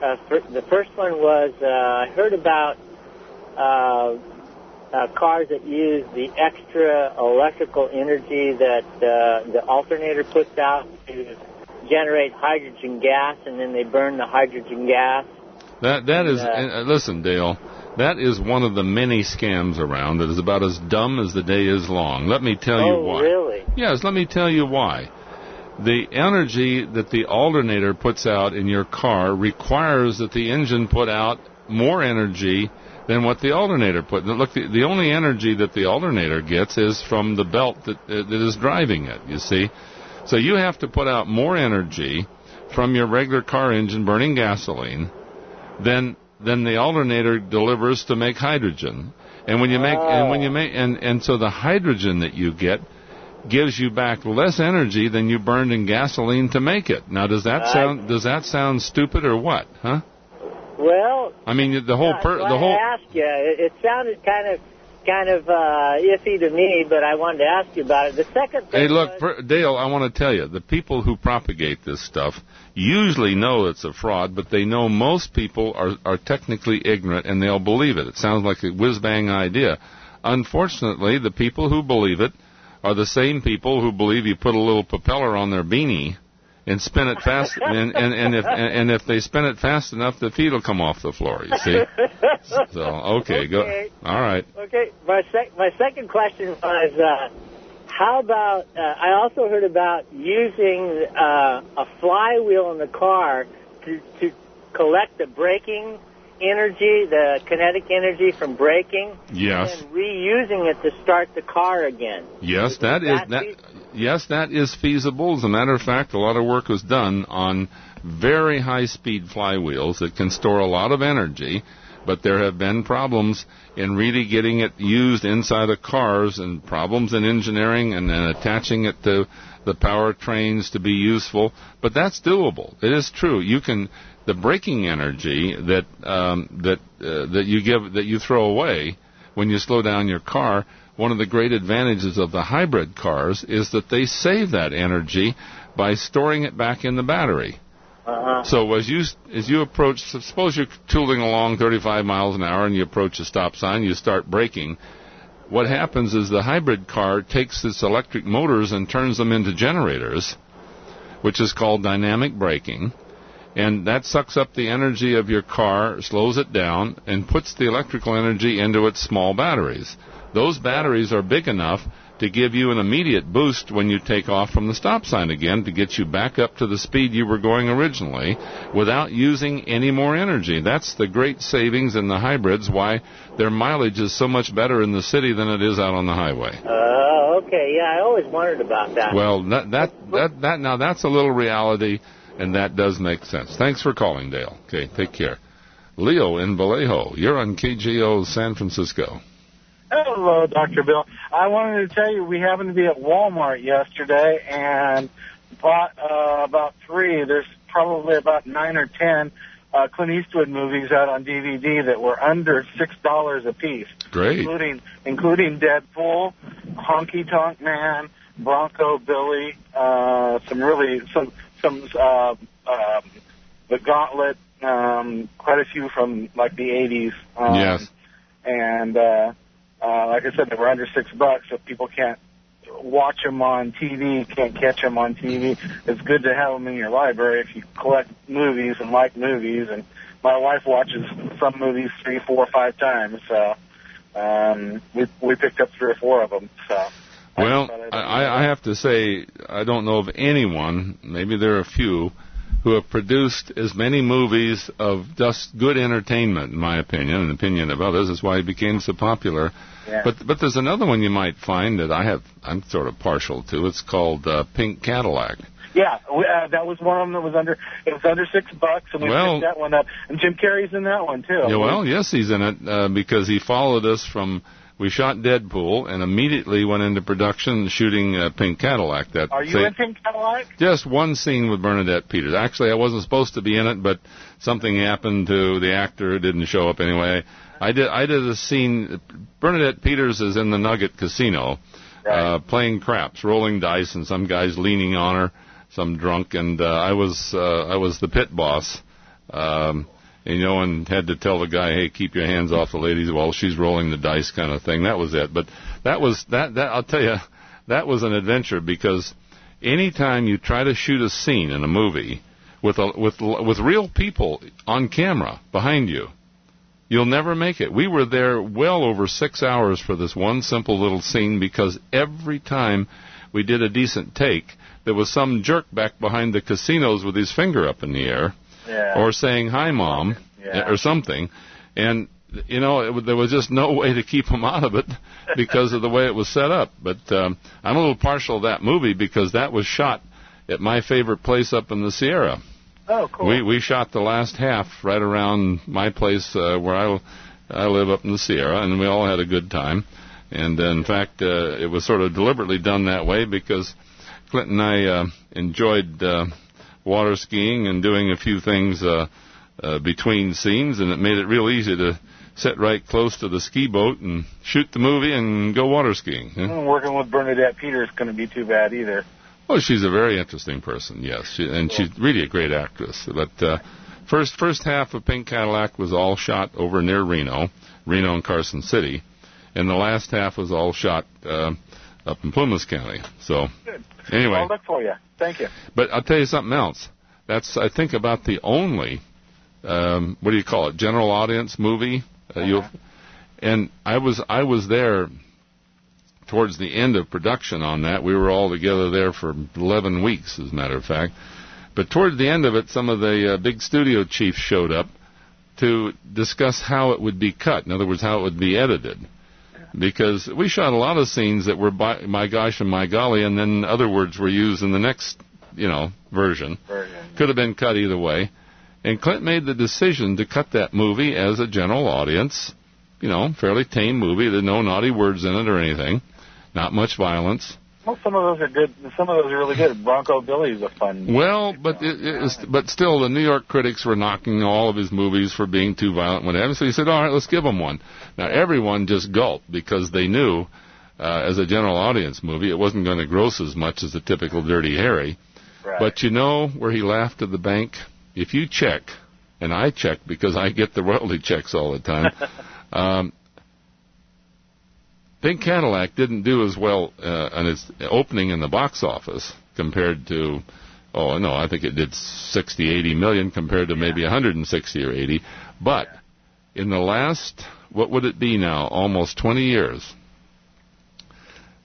The first one was I heard about cars that use the extra electrical energy that the alternator puts out to generate hydrogen gas, and then they burn the hydrogen gas. That is, listen, Dale, that is one of the many scams around that is about as dumb as the day is long. Let me tell you why. Oh, really? Yes, let me tell you why. The energy that the alternator puts out in your car requires that the engine put out more energy than what the alternator put. Look, the only energy that the alternator gets is from the belt that is driving it, you see. So you have to put out more energy from your regular car engine burning gasoline than the alternator delivers to make hydrogen. And when you make and so the hydrogen that you get gives you back less energy than you burned in gasoline to make it. Now, does that sound stupid or what? Huh? Well, I mean, the whole I asked you. It sounded kind of iffy to me, but I wanted to ask you about it. The second thing. Hey, look, Dale, I want to tell you, the people who propagate this stuff usually know it's a fraud, but they know most people are technically ignorant and they'll believe it. It sounds like a whiz-bang idea. Unfortunately, the people who believe it are the same people who believe you put a little propeller on their beanie and spin it fast, and if they spin it fast enough, the feet will come off the floor. You see? So okay, go. All right. Okay, my second question was, how about? I also heard about using a flywheel in the car to collect the braking energy, the kinetic energy from braking. Yes. And reusing it to start the car again. Yes, that is feasible. As a matter of fact, a lot of work was done on very high-speed flywheels that can store a lot of energy, but there have been problems in really getting it used inside of cars and problems in engineering and then attaching it to the powertrains to be useful. But that's doable. It is true. You can. The braking energy that you throw away when you slow down your car, one of the great advantages of the hybrid cars is that they save that energy by storing it back in the battery. Uh-huh. So as you approach, suppose you're tooling along 35 miles an hour and you approach a stop sign, you start braking. What happens is the hybrid car takes its electric motors and turns them into generators, which is called dynamic braking. And that sucks up the energy of your car, slows it down, and puts the electrical energy into its small batteries. Those batteries are big enough to give you an immediate boost when you take off from the stop sign again to get you back up to the speed you were going originally without using any more energy. That's the great savings in the hybrids, why their mileage is so much better in the city than it is out on the highway. Okay. Yeah, I always wondered about that. Well, now that's a little reality. And that does make sense. Thanks for calling, Dale. Okay, take care. Leo in Vallejo, you're on KGO San Francisco. Hello, Dr. Bill. I wanted to tell you we happened to be at Walmart yesterday and bought about 3. There's probably about 9 or 10 Clint Eastwood movies out on DVD that were under $6 a piece. Great. Including Deadpool, Honky Tonk Man, Bronco Billy, The Gauntlet, quite a few from like the 80s. Yes. And like I said, they were under $6, so people can't watch them on TV, can't catch them on TV. It's good to have them in your library if you collect movies and like movies. And my wife watches some movies 3, 4, 5 times. So we picked up 3 or 4 of them. So. Well, I have to say, I don't know of anyone, maybe there are a few, who have produced as many movies of just good entertainment, in my opinion, and the opinion of others. That's why he became so popular. Yeah. But there's another one you might find that I'm sort of partial to. It's called Pink Cadillac. Yeah, that was one of them that was under. It was under $6, and we picked that one up. And Jim Carrey's in that one too. Yeah, well, yes, he's in it because he followed us from. We shot Deadpool and immediately went into production shooting Pink Cadillac. Are you in Pink Cadillac? Just one scene with Bernadette Peters. Actually, I wasn't supposed to be in it, but something happened to the actor who didn't show up anyway. I did a scene. Bernadette Peters is in the Nugget Casino, playing craps, rolling dice, and some guy's leaning on her, some drunk, and I was the pit boss. And had to tell the guy, hey, keep your hands off the ladies while she's rolling the dice, kind of thing. That was it. But that I'll tell you, that was an adventure, because anytime you try to shoot a scene in a movie with real people on camera behind you, you'll never make it. We were there well over 6 hours for this one simple little scene, because every time we did a decent take, there was some jerk back behind the casinos with his finger up in the air. Yeah. Or saying, hi, Mom, or something. And, there was just no way to keep him out of it because of the way it was set up. But I'm a little partial to that movie because that was shot at my favorite place up in the Sierra. Oh, cool. We shot the last half right around my place where I live up in the Sierra, and we all had a good time. And, in fact, it was sort of deliberately done that way because Clint and I enjoyed water skiing and doing a few things between scenes, and it made it real easy to sit right close to the ski boat and shoot the movie and go water skiing. Working with Bernadette Peters is going to be too bad either. Well, she's a very interesting person, yes, she's really a great actress. But first half of Pink Cadillac was all shot over near Reno and Carson City, and the last half was all shot up in Plymouth County. So, good. Anyway. I'll look for you. Thank you. But I'll tell you something else. That's, I think, about the only, what do you call it, general audience movie. And I was there towards the end of production on that. We were all together there for 11 weeks, as a matter of fact. But towards the end of it, some of the big studio chiefs showed up to discuss how it would be cut. In other words, how it would be edited. Because we shot a lot of scenes that were my gosh and my golly, and then other words were used in the next, version. Could have been cut either way. And Clint made the decision to cut that movie as a general audience, fairly tame movie. There's no naughty words in it or anything. Not much violence. Well, some of those are good. Some of those are really good. Bronco Billy's a fun. Well, but but still, the New York critics were knocking all of his movies for being too violent, whatever. So he said, "All right, let's give him one." Now everyone just gulped because they knew, as a general audience movie, it wasn't going to gross as much as the typical Dirty Harry. Right. But where he laughed at the bank? If you check, and I check because I get the royalty checks all the time. Pink Cadillac didn't do as well on its opening in the box office compared to, I think it did 60, 80 million compared to maybe 160 or 80. But in the last, what would it be now, almost 20 years,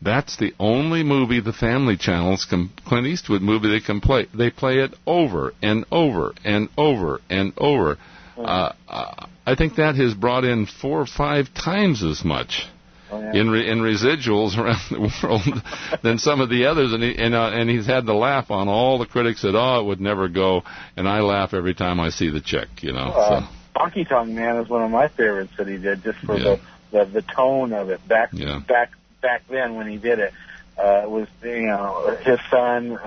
that's the only movie the Family Channel's Clint Eastwood movie they can play. They play it over and over and over and over. I think that has brought in 4 or 5 times as much. In residuals around the world than some of the others, and he's had the laugh on all the critics that it would never go, and I laugh every time I see the check, So. Honky Tonk Man is one of my favorites that he did, just for the tone of it. Back then when he did it, it was his son.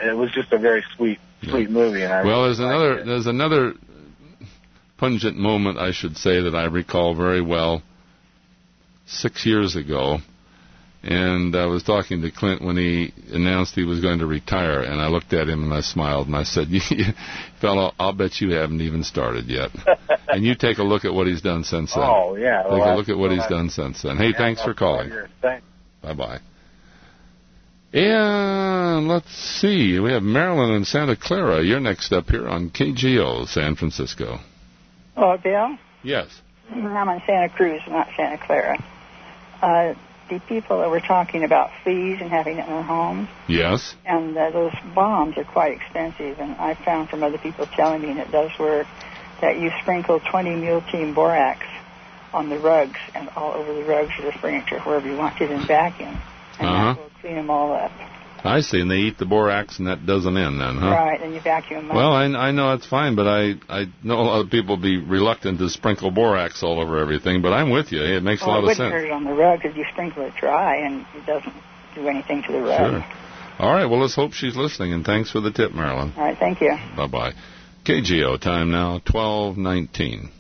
It was just a very sweet movie. And there's another pungent moment, I should say, that I recall very well. 6 years ago, and I was talking to Clint when he announced he was going to retire, and I looked at him and I smiled and I said, "Fellow, I'll bet you haven't even started yet." And you take a look at what he's done since then. Oh, yeah. Take a look at what he's done since then. Hey, thanks for calling. Thanks. Bye-bye. And let's see. We have Marilyn in Santa Clara. You're next up here on KGO, San Francisco. Oh, Bill? Yes. I'm in Santa Cruz, not Santa Clara. the people that were talking about fleas and having it in their homes. Yes. And those bombs are quite expensive, and I found from other people telling me, and it does work, that you sprinkle 20 mule team borax on the rugs and all over the rugs or the furniture, wherever you want it, in vacuum, and that will clean them all up. I see, and they eat the borax, and that does them in then, huh? Right, and you vacuum them. Well, I know it's fine, but I know a lot of people be reluctant to sprinkle borax all over everything, but I'm with you. It makes a lot of sense. It wouldn't hurt it on the rug because you sprinkle it dry, and it doesn't do anything to the rug. Sure. All right, well, let's hope she's listening, and thanks for the tip, Marilyn. All right, thank you. Bye-bye. KGO time now, 12:19.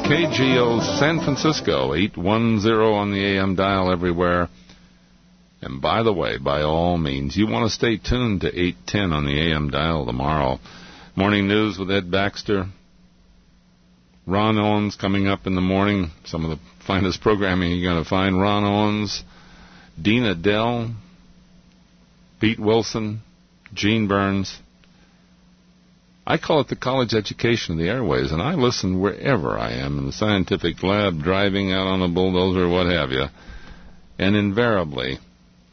KGO San Francisco, 810 on the AM dial everywhere. And by the way, by all means, you want to stay tuned to 810 on the AM dial tomorrow. Morning news with Ed Baxter. Ron Owens coming up in the morning. Some of the finest programming you're going to find. Ron Owens, Dina Dell, Pete Wilson, Gene Burns. I call it the college education of the airways, and I listen wherever I am, in the scientific lab, driving out on a bulldozer, what have you. And invariably,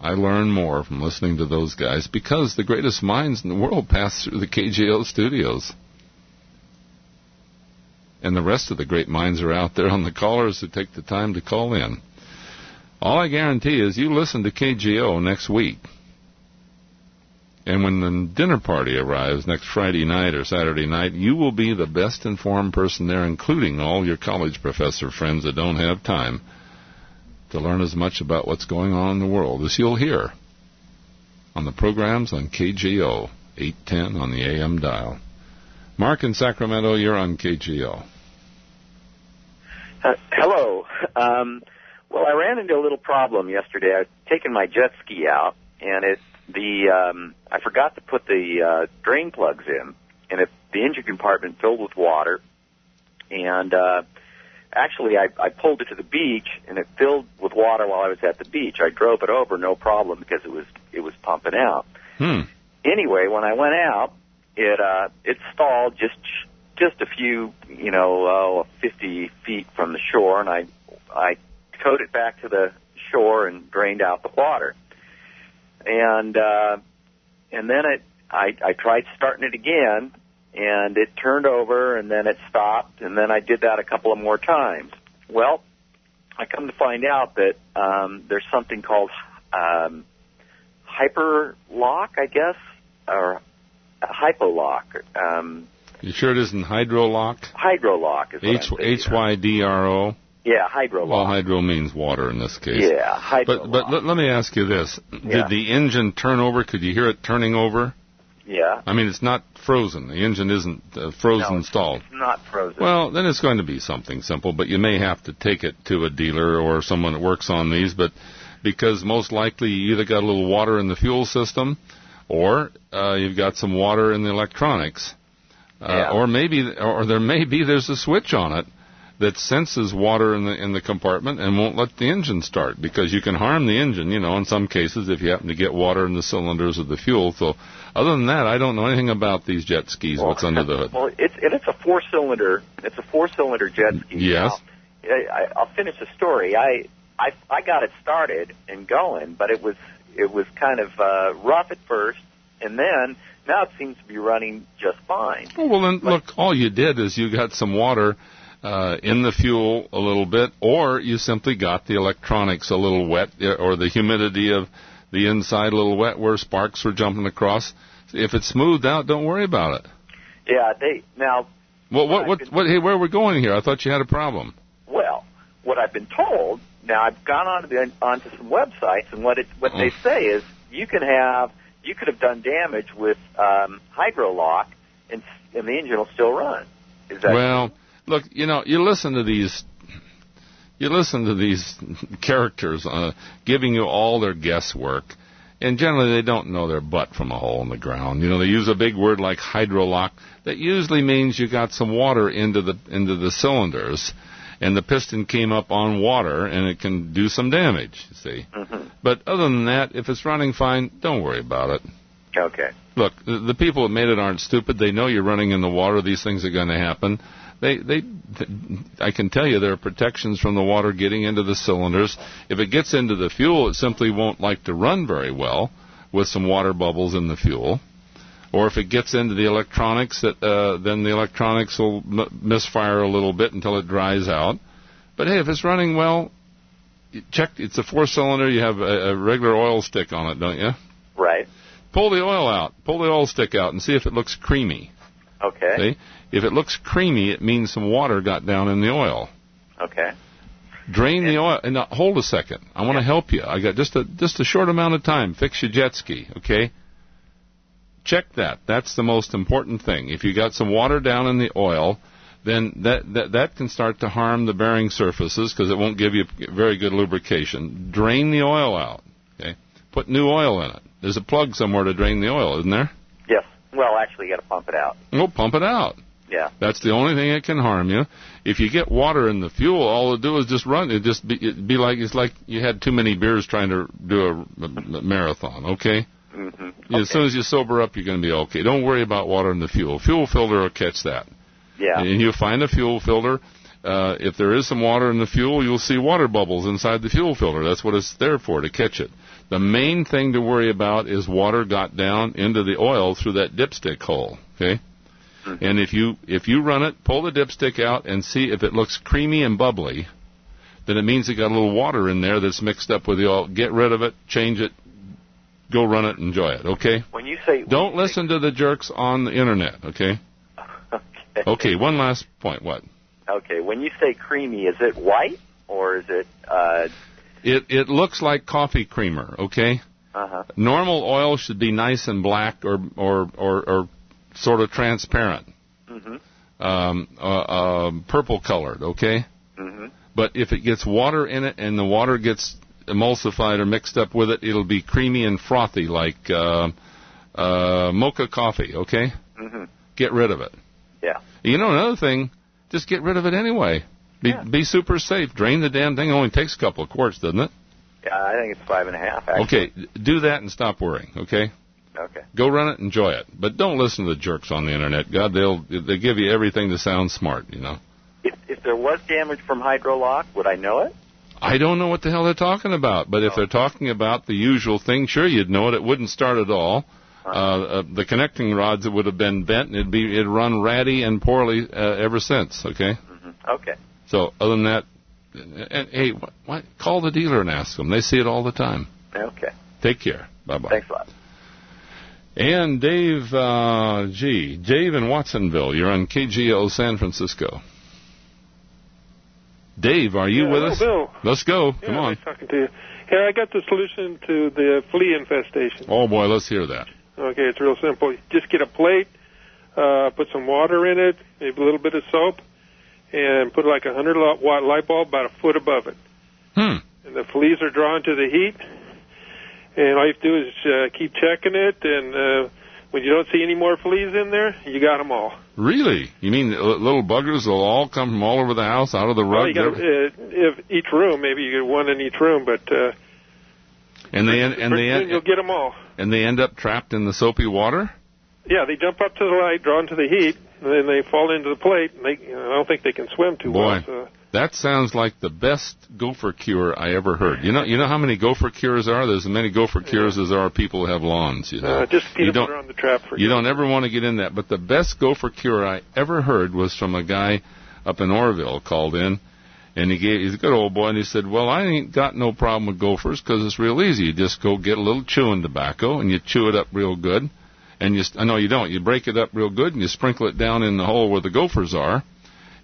I learn more from listening to those guys because the greatest minds in the world pass through the KGO studios. And the rest of the great minds are out there on the callers who take the time to call in. All I guarantee is you listen to KGO next week. And when the dinner party arrives next Friday night or Saturday night, you will be the best informed person there, including all your college professor friends that don't have time to learn as much about what's going on in the world as you'll hear on the programs on KGO, 810 on the AM dial. Mark in Sacramento, you're on KGO. Hello. Well, I ran into a little problem yesterday. I'd taken my jet ski out, and I forgot to put the drain plugs in, and it the engine compartment filled with water, and actually I pulled it to the beach, and it filled with water while I was at the beach. I drove it over, no problem, because it was pumping out. Anyway, when I went out, it stalled just a few, 50 feet from the shore, and I towed it back to the shore and drained out the water. And then I tried starting it again, and it turned over, and then it stopped, and then I did that a couple of more times. Well, I come to find out that there's something called hyperlock, I guess, or hypolock. You sure it isn't hydrolock? Hydrolock is what Hydro. Yeah, hydrolock. Well, hydro means water in this case. Yeah, hydrolock. But let me ask you this. Yeah. Did the engine turn over? Could you hear it turning over? Yeah. I mean, it's not frozen. The engine isn't frozen stalled. It's not frozen. Well, then it's going to be something simple, but you may have to take it to a dealer or someone that works on these, but because most likely you either got a little water in the fuel system or you've got some water in the electronics. Or there's a switch on it that senses water in the compartment and won't let the engine start, because you can harm the engine, in some cases if you happen to get water in the cylinders of the fuel. So other than that, I don't know anything about these jet skis, what's under the hood. Well, it's a four-cylinder jet ski. Yes. Now, I'll finish the story. I got it started and going, but it was kind of rough at first, and then now it seems to be running just fine. Oh, well, then, look, all you did is you got some water in the fuel a little bit, or you simply got the electronics a little wet, or the humidity of the inside a little wet where sparks were jumping across. If it's smoothed out, don't worry about it. Yeah, Hey, where are we going here? I thought you had a problem. Well, what I've been told, now I've gone onto some websites, and what they say is you could have done damage with hydrolock, and the engine will still run. Is that true? Look, you listen to these characters giving you all their guesswork, and generally they don't know their butt from a hole in the ground. They use a big word like hydrolock. That usually means you got some water into the cylinders, and the piston came up on water, and it can do some damage, you see. Mm-hmm. But other than that, if it's running fine, don't worry about it. Okay. Look, the people that made it aren't stupid. They know you're running in the water. These things are going to happen. I can tell you there are protections from the water getting into the cylinders. If it gets into the fuel, it simply won't like to run very well with some water bubbles in the fuel. Or if it gets into the electronics, then the electronics will misfire a little bit until it dries out. But hey, if it's running well, check. It's a four-cylinder. You have a regular oil stick on it, don't you? Right. Pull the oil out. Pull the oil stick out and see if it looks creamy. Okay. See? If it looks creamy, it means some water got down in the oil. Okay. Drain the oil. And now, hold a second. I want to help you. I got just a short amount of time. Fix your jet ski, okay? Check that. That's the most important thing. If you got some water down in the oil, then that can start to harm the bearing surfaces because it won't give you very good lubrication. Drain the oil out, okay? Put new oil in it. There's a plug somewhere to drain the oil, isn't there? Yes. Well, actually, you got to pump it out. Well, pump it out. Yeah. That's the only thing that can harm you. If you get water in the fuel, all it'll do is just run. It'd be like you had too many beers trying to do a marathon, okay? Mm-hmm. Okay. As soon as you sober up, you're going to be okay. Don't worry about water in the fuel. Fuel filter will catch that. Yeah. And you'll find a fuel filter. If there is some water in the fuel, you'll see water bubbles inside the fuel filter. That's what it's there for, to catch it. The main thing to worry about is water got down into the oil through that dipstick hole, okay? Mm-hmm. And if you run it, pull the dipstick out and see if it looks creamy and bubbly, then it means it got a little water in there that's mixed up with the oil. Get rid of it, change it, go run it, enjoy it, okay? Don't listen to the jerks on the internet, okay? Okay, one last point. What? Okay, when you say creamy, is it white or is it... It looks like coffee creamer, okay? Uh-huh. Normal oil should be nice and black or sort of transparent. Mm-hmm. Purple colored, okay? Mm-hmm. But if it gets water in it and the water gets emulsified or mixed up with it, it'll be creamy and frothy like mocha coffee, okay? Mm-hmm. get rid of it. Yeah. You know, another thing, just get rid of it anyway. Be super safe. Drain the damn thing. It only takes a couple of quarts, doesn't it? Yeah, I think it's 5.5, actually. Okay, do that and stop worrying, okay? Okay. Go run it, enjoy it. But don't listen to the jerks on the Internet. God, they give you everything to sound smart, you know. If there was damage from hydrolock, would I know it? I don't know what the hell they're talking about, but if they're talking about the usual thing, sure, you'd know it. It wouldn't start at all. The connecting rods would have been bent, and it'd run ratty and poorly ever since, okay? Mm-hmm. Okay. So other than that, and hey, call the dealer and ask them. They see it all the time. Okay. Take care. Bye-bye. Thanks a lot. And Dave, Dave in Watsonville, you're on KGO San Francisco. Dave, are you with us? Bill. Let's go. Come on. Nice talking to you. Here, I got the solution to the flea infestation. Oh, boy, let's hear that. Okay, it's real simple. Just get a plate, put some water in it, maybe a little bit of soap, and put like a 100-watt light bulb about a foot above it. And the fleas are drawn to the heat, and all you have to do is keep checking it, and when you don't see any more fleas in there, you got them all. Really? You mean little buggers will all come from all over the house, out of the rug? Well, if each room, maybe you get one in each room, but you'll get them all. And they end up trapped in the soapy water? Yeah, they jump up to the light, drawn to the heat, and then they fall into the plate. And I don't think they can swim too well. So. That sounds like the best gopher cure I ever heard. You know how many gopher cures are? There's as many gopher cures as there are people who have lawns. You know, just peanut butter on the trap for you. Don't ever want to get in that. But the best gopher cure I ever heard was from a guy up in Orville called in, and he's a good old boy, and he said, "Well, I ain't got no problem with gophers because it's real easy. You just go get a little chewing tobacco and you chew it up real good, and no, you don't. You break it up real good and you sprinkle it down in the hole where the gophers are."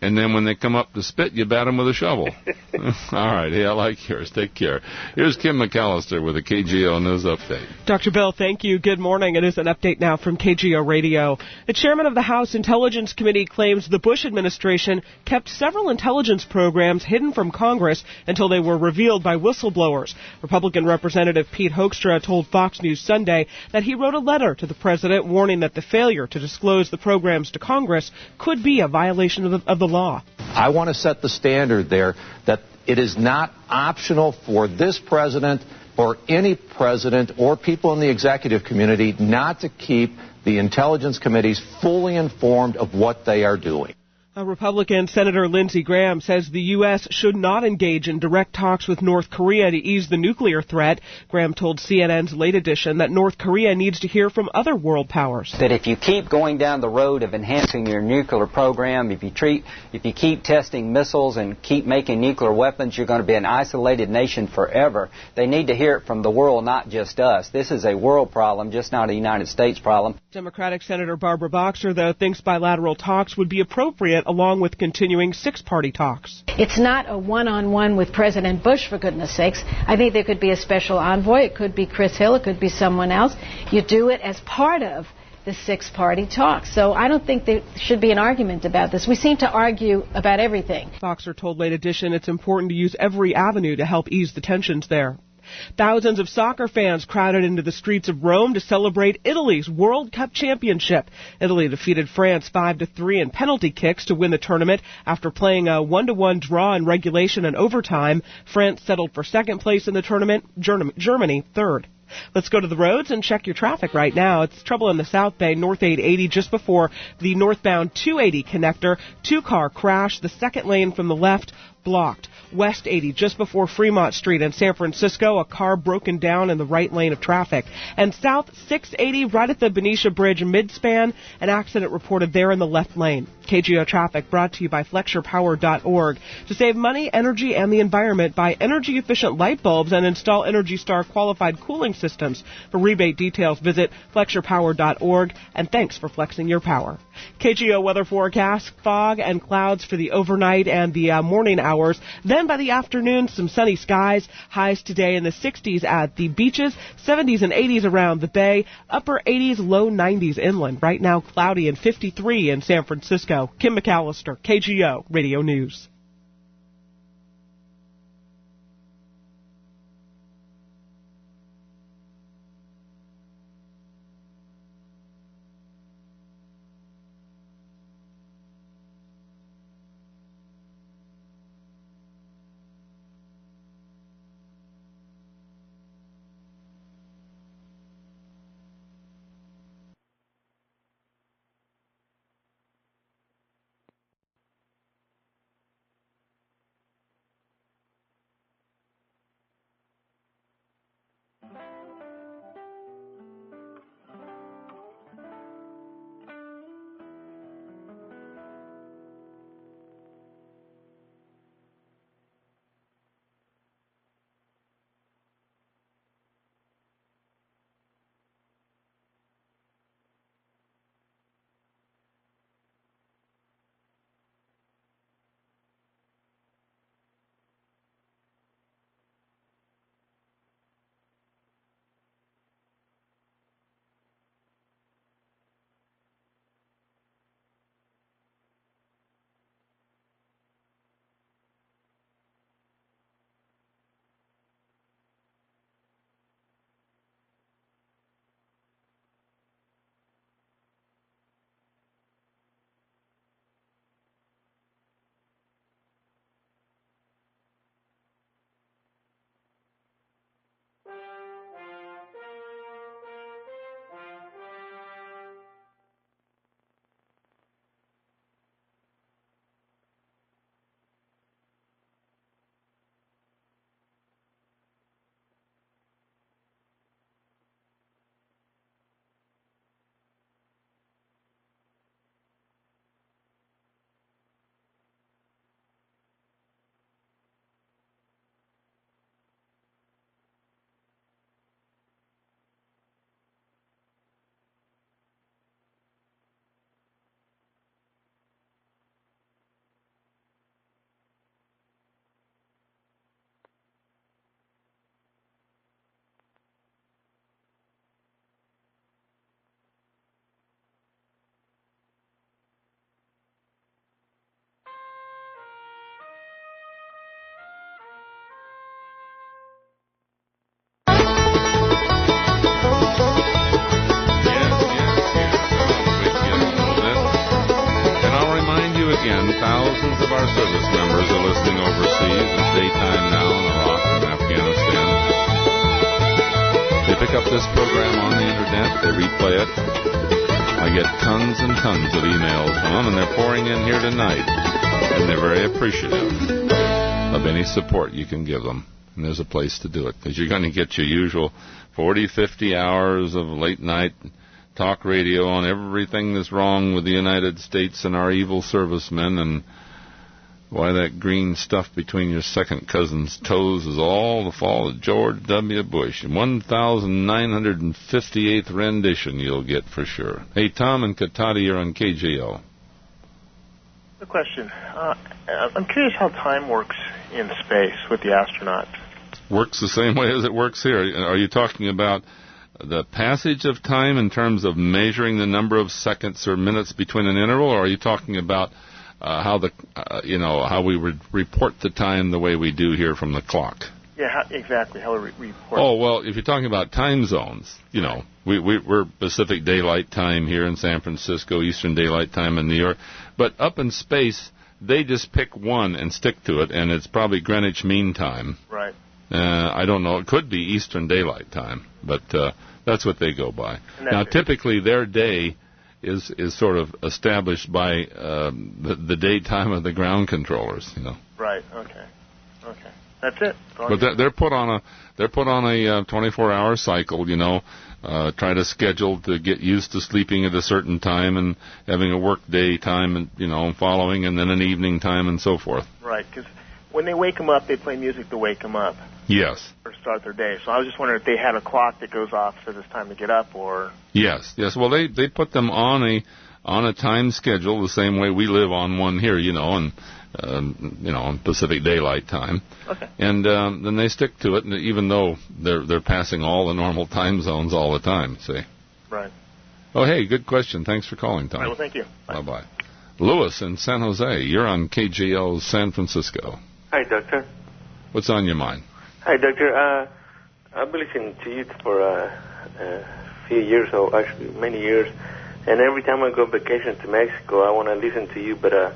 And then when they come up to spit, you bat them with a shovel. All right. Hey, I like yours. Take care. Here's Kim McAllister with a KGO News Update. Dr. Bill, thank you. Good morning. It is an update now from KGO Radio. The chairman of the House Intelligence Committee claims the Bush administration kept several intelligence programs hidden from Congress until they were revealed by whistleblowers. Republican Representative Pete Hoekstra told Fox News Sunday that he wrote a letter to the president warning that the failure to disclose the programs to Congress could be a violation of the law. I want to set the standard there that it is not optional for this president or any president or people in the executive community not to keep the intelligence committees fully informed of what they are doing. Republican Senator Lindsey Graham says the U.S. should not engage in direct talks with North Korea to ease the nuclear threat. Graham told CNN's Late Edition that North Korea needs to hear from other world powers. That if you keep going down the road of enhancing your nuclear program, if you keep testing missiles and keep making nuclear weapons, you're going to be an isolated nation forever. They need to hear it from the world, not just us. This is a world problem, just not a United States problem. Democratic Senator Barbara Boxer, though, thinks bilateral talks would be appropriate along with continuing six-party talks. It's not a one-on-one with President Bush, for goodness sakes. I think there could be a special envoy. It could be Chris Hill. It could be someone else. You do it as part of the six-party talks. So I don't think there should be an argument about this. We seem to argue about everything. Boxer told Late Edition it's important to use every avenue to help ease the tensions there. Thousands of soccer fans crowded into the streets of Rome to celebrate Italy's World Cup championship. Italy defeated France 5-3 in penalty kicks to win the tournament after playing a 1-1 draw in regulation and overtime. France settled for second place in the tournament, Germany third. Let's go to the roads and check your traffic right now. It's trouble in the South Bay, North 880, just before the northbound 280 connector. Two-car crash, the second lane from the left blocked. West 80, just before Fremont Street in San Francisco, a car broken down in the right lane of traffic. And South 680, right at the Benicia Bridge midspan, an accident reported there in the left lane. KGO Traffic brought to you by FlexSurePower.org. To save money, energy, and the environment, buy energy-efficient light bulbs and install Energy Star qualified cooling systems. For rebate details, visit FlexSurePower.org, and thanks for flexing your power. KGO weather forecast, fog and clouds for the overnight and the morning hours. Then by the afternoon, some sunny skies. Highs today in the 60s at the beaches, 70s and 80s around the bay, upper 80s, low 90s inland. Right now, cloudy and 53 in San Francisco. Kim McAllister, KGO Radio News. again, thousands of our service members are listening overseas. It's daytime now in Iraq and Afghanistan. They pick up this program on the internet. They replay it. I get tons and tons of emails from them, and they're pouring in here tonight. And they're very appreciative of any support you can give them. And there's a place to do it, because you're going to get your usual 40, 50 hours of late night talk radio on everything that's wrong with the United States and our evil servicemen, and why that green stuff between your second cousin's toes is all the fault of George W. Bush. 1,958th rendition you'll get for sure. Hey, Tom and Katati, you're on KGO. A question. I'm curious how time works in space with the astronauts. Works the same way as it works here. Are you talking about the passage of time in terms of measuring the number of seconds or minutes between an interval, or are you talking about how we would report the time the way we do here from the clock? Yeah, exactly. How we report. Oh, well, if you're talking about time zones, we're Pacific Daylight Time here in San Francisco, Eastern Daylight Time in New York, but up in space, they just pick one and stick to it, and it's probably Greenwich Mean Time. Right. I don't know. It could be Eastern Daylight Time, but that's what they go by. Now, typically, their day is sort of established by the daytime of the ground controllers. Right. Okay. That's it. But they're put on a 24-hour cycle. Try to schedule to get used to sleeping at a certain time and having a work day time and following, and then an evening time and so forth. Right. Because when they wake them up, they play music to wake them up. Yes. Or start their day. So I was just wondering if they had a clock that goes off says it's time to get up, or... Yes. Well, they put them on a time schedule the same way we live on one here, on Pacific Daylight Time. Okay. And then they stick to it, and even though they're passing all the normal time zones all the time. See. Right. Oh, hey, good question. Thanks for calling, Tom. All right, well, thank you. Bye. Lewis in San Jose, you're on KGO San Francisco. Hi, Doctor. What's on your mind? Hi, Doctor. I've been listening to you for a few years, or actually many years, and every time I go on vacation to Mexico, I want to listen to you, but I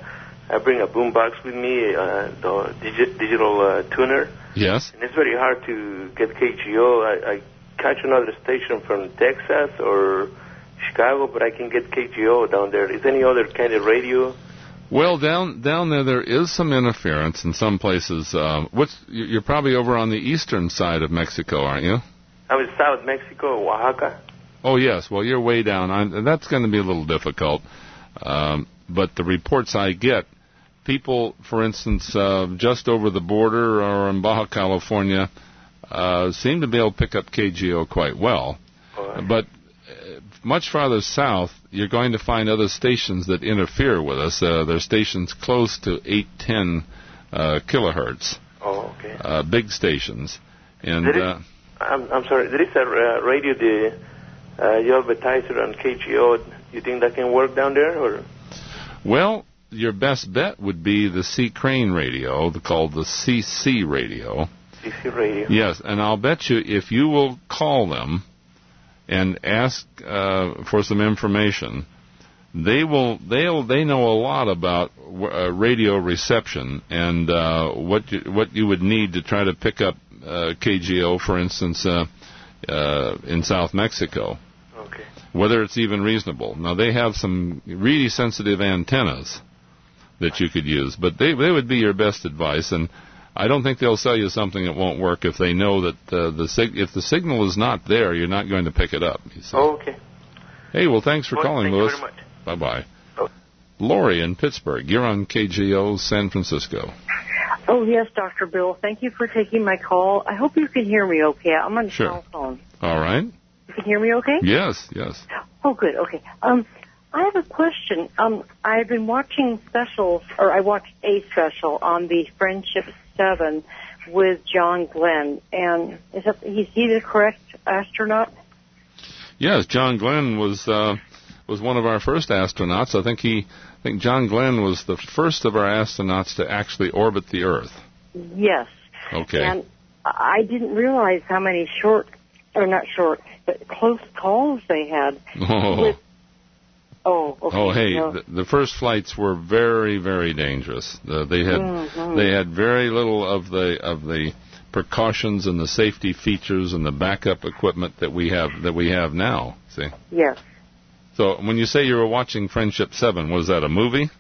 bring a boombox with me, the digital tuner. Yes. And it's very hard to get KGO. I catch another station from Texas or Chicago, but I can get KGO down there. Is there any other kind of radio? Well, down there is some interference in some places. You're probably over on the eastern side of Mexico, aren't you? I'm in South Mexico, Oaxaca. Oh, yes. Well, you're way down. That's going to be a little difficult. But the reports I get, people, for instance, just over the border or in Baja California, seem to be able to pick up KGO quite well. But much farther south, you're going to find other stations that interfere with us. They're stations close to 810 kilohertz. Oh, okay. Big stations. And I'm sorry. There is a radio you advertise it on KGO. You think that can work down there, or? Well, your best bet would be the C. Crane radio, called the CC radio. CC radio. Yes, and I'll bet you if you will call them and ask for some information, they know a lot about radio reception and what you would need to try to pick up KGO, for instance, in South Mexico. Okay. Whether it's even reasonable. Now, they have some really sensitive antennas that you could use, but they would be your best advice, and I don't think they'll sell you something that won't work if they know that if the signal is not there, you're not going to pick it up. You see. Oh, okay. Hey, well, thanks for calling, Louis. Thank you very much. Bye-bye. Oh. Lori in Pittsburgh, you're on KGO San Francisco. Oh, yes, Dr. Bill. Thank you for taking my call. I hope you can hear me okay. I'm on the cell phone. All right. You can hear me okay? Yes. Oh, good. Okay. I have a question. I've been watching specials, or I watched a special on the Friendship 7 with John Glenn, and is he the correct astronaut? Yes, John Glenn was one of our first astronauts. I think John Glenn was the first of our astronauts to actually orbit the Earth. Yes. Okay. And I didn't realize how many close calls they had with Oh, okay. Oh, hey, No. the first flights were very, very dangerous. They had very little of the precautions and the safety features and the backup equipment that we have now. See? Yes. So when you say you were watching Friendship 7, was that a movie?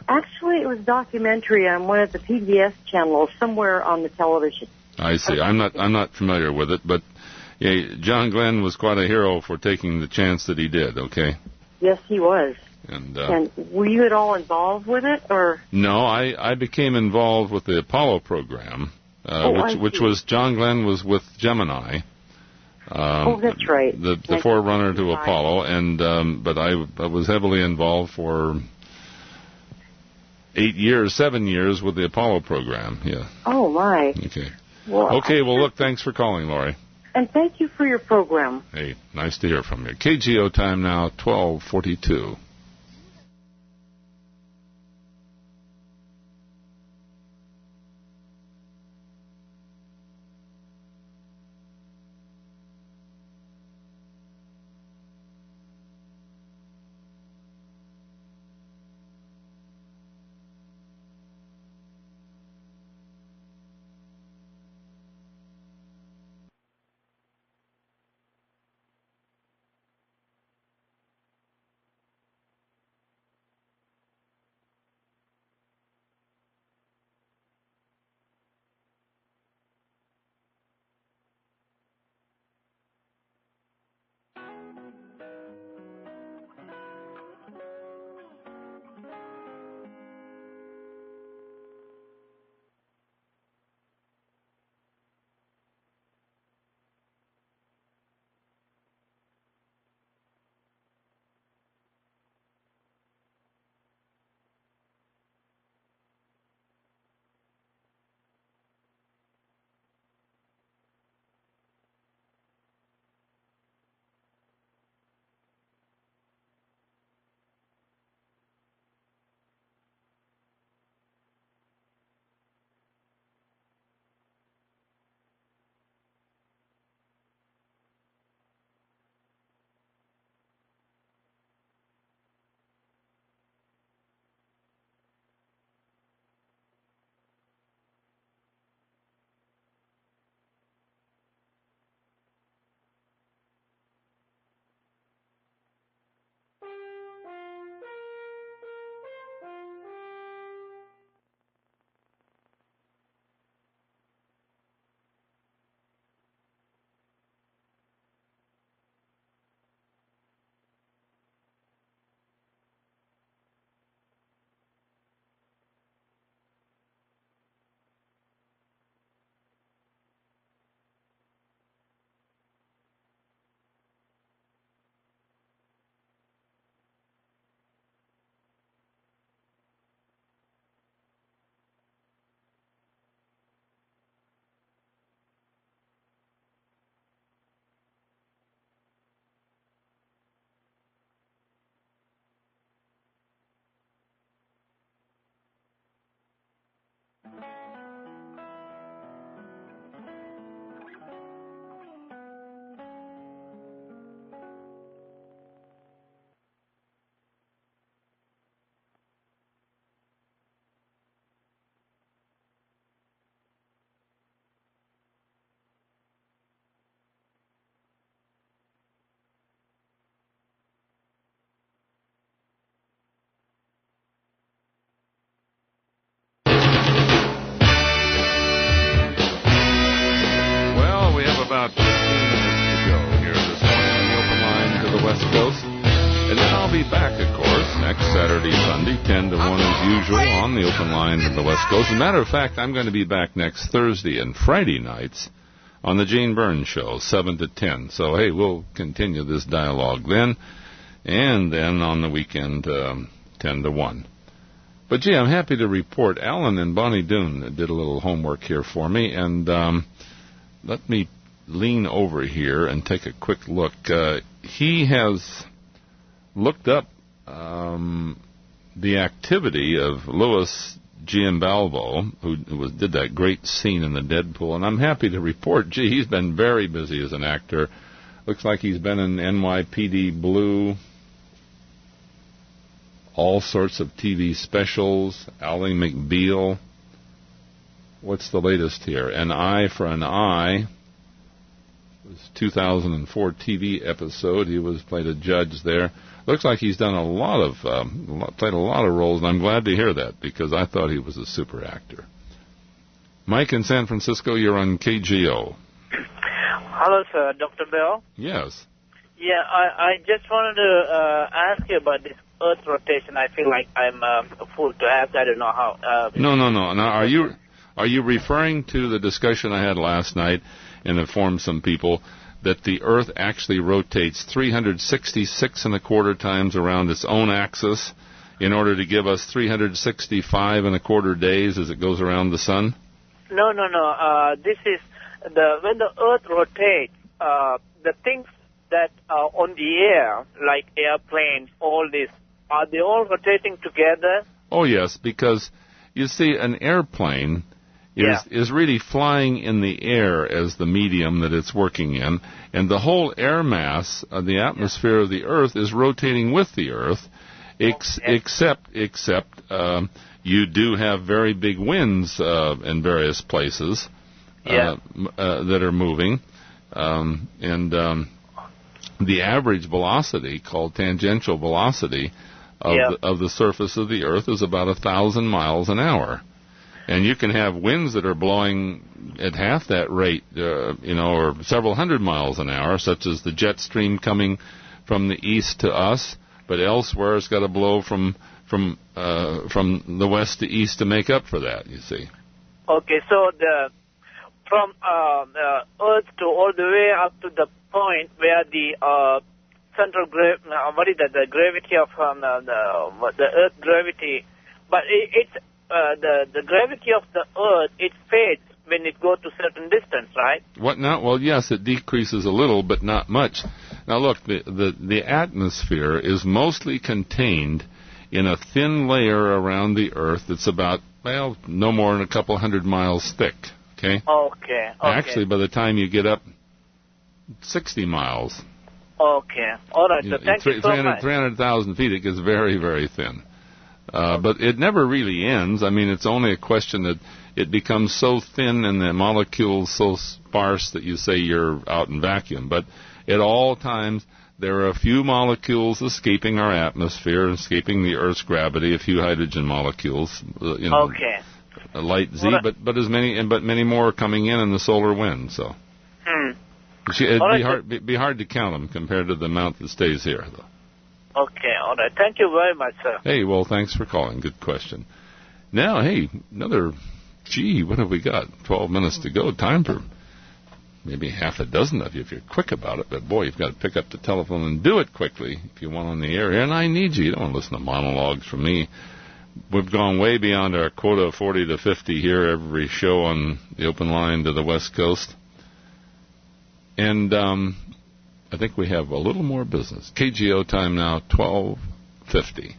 Actually, it was a documentary on one of the PBS channels somewhere on the television. I see. I'm not familiar with it, but yeah, John Glenn was quite a hero for taking the chance that he did. Okay. Yes, he was. And were you at all involved with it, or? No, I became involved with the Apollo program, which was John Glenn was with Gemini. That's right. The forerunner to Apollo, and but I was heavily involved for 7 years with the Apollo program. Yeah. Oh my. Okay. Well, Well, look, thanks for calling, Lori. And thank you for your program. Hey, nice to hear from you. KGO time now, 12:42. About 15 minutes to go here this morning on the open line to the West Coast. And then I'll be back, of course, next Saturday, Sunday, 10 to 1 as usual on the open line to the West Coast. As a matter of fact, I'm going to be back next Thursday and Friday nights on the Jane Burns Show, 7 to 10. So, hey, we'll continue this dialogue then. And then on the weekend, 10 to 1. But, gee, I'm happy to report Alan and Bonnie Doon did a little homework here for me. And let me lean over here and take a quick look. He has looked up the activity of Louis Giambalvo, who did that great scene in the Deadpool, and I'm happy to report, gee, he's been very busy as an actor. Looks like he's been in NYPD Blue, all sorts of TV specials. Ally McBeal. What's the latest here? An Eye for an Eye. It was 2004 TV episode. He played a judge there. Looks like he's done played a lot of roles, and I'm glad to hear that because I thought he was a super actor. Mike in San Francisco, you're on KGO. Hello, sir. Dr. Bell? Yes. Yeah, I just wanted to ask you about this Earth rotation. I feel like I'm a fool to ask. I don't know how. No. Now, are you referring to the discussion I had last night and informed some people that the Earth actually rotates 366 and a quarter times around its own axis in order to give us 365 and a quarter days as it goes around the sun? No. This is when the Earth rotates, the things that are on the air, like airplanes, all this, are they all rotating together? Oh, yes, because, you see, an airplane is really flying in the air as the medium that it's working in, and the whole air mass of the atmosphere of the Earth is rotating with the Earth, except you do have very big winds in various places that are moving, and the average velocity, called tangential velocity, of the surface of the Earth is about 1,000 miles an hour. And you can have winds that are blowing at half that rate, or several hundred miles an hour, such as the jet stream coming from the east to us, but elsewhere it's got to blow from the west to east to make up for that, you see. Okay, so from Earth to all the way up to the point where the central the gravity of the Earth gravity, but it's the gravity of the Earth, it fades when it goes to certain distance, right? What not? Well, yes, it decreases a little, but not much. Now, look, the atmosphere is mostly contained in a thin layer around the Earth that's about, no more than a couple 100 miles thick, okay? Okay. Actually, by the time you get up 60 miles... Okay. All right, so thank you so much. 300,000 feet, it gets very, very thin. But it never really ends. I mean, it's only a question that it becomes so thin and the molecules so sparse that you say you're out in vacuum. But at all times, there are a few molecules escaping our atmosphere, escaping the Earth's gravity, a few hydrogen molecules, Okay. a light Z, but many more are coming in the solar wind, so. It'd be hard to count them compared to the amount that stays here, though. Okay, all right. Thank you very much, sir. Hey, well, thanks for calling. Good question. Now, hey, what have we got? 12 minutes to go. Time for maybe half a dozen of you if you're quick about it. But, boy, you've got to pick up the telephone and do it quickly if you want on the air. And I need you. You don't want to listen to monologues from me. We've gone way beyond our quota of 40 to 50 here every show on the open line to the West Coast. And I think we have a little more business. KGO time now, 12:50.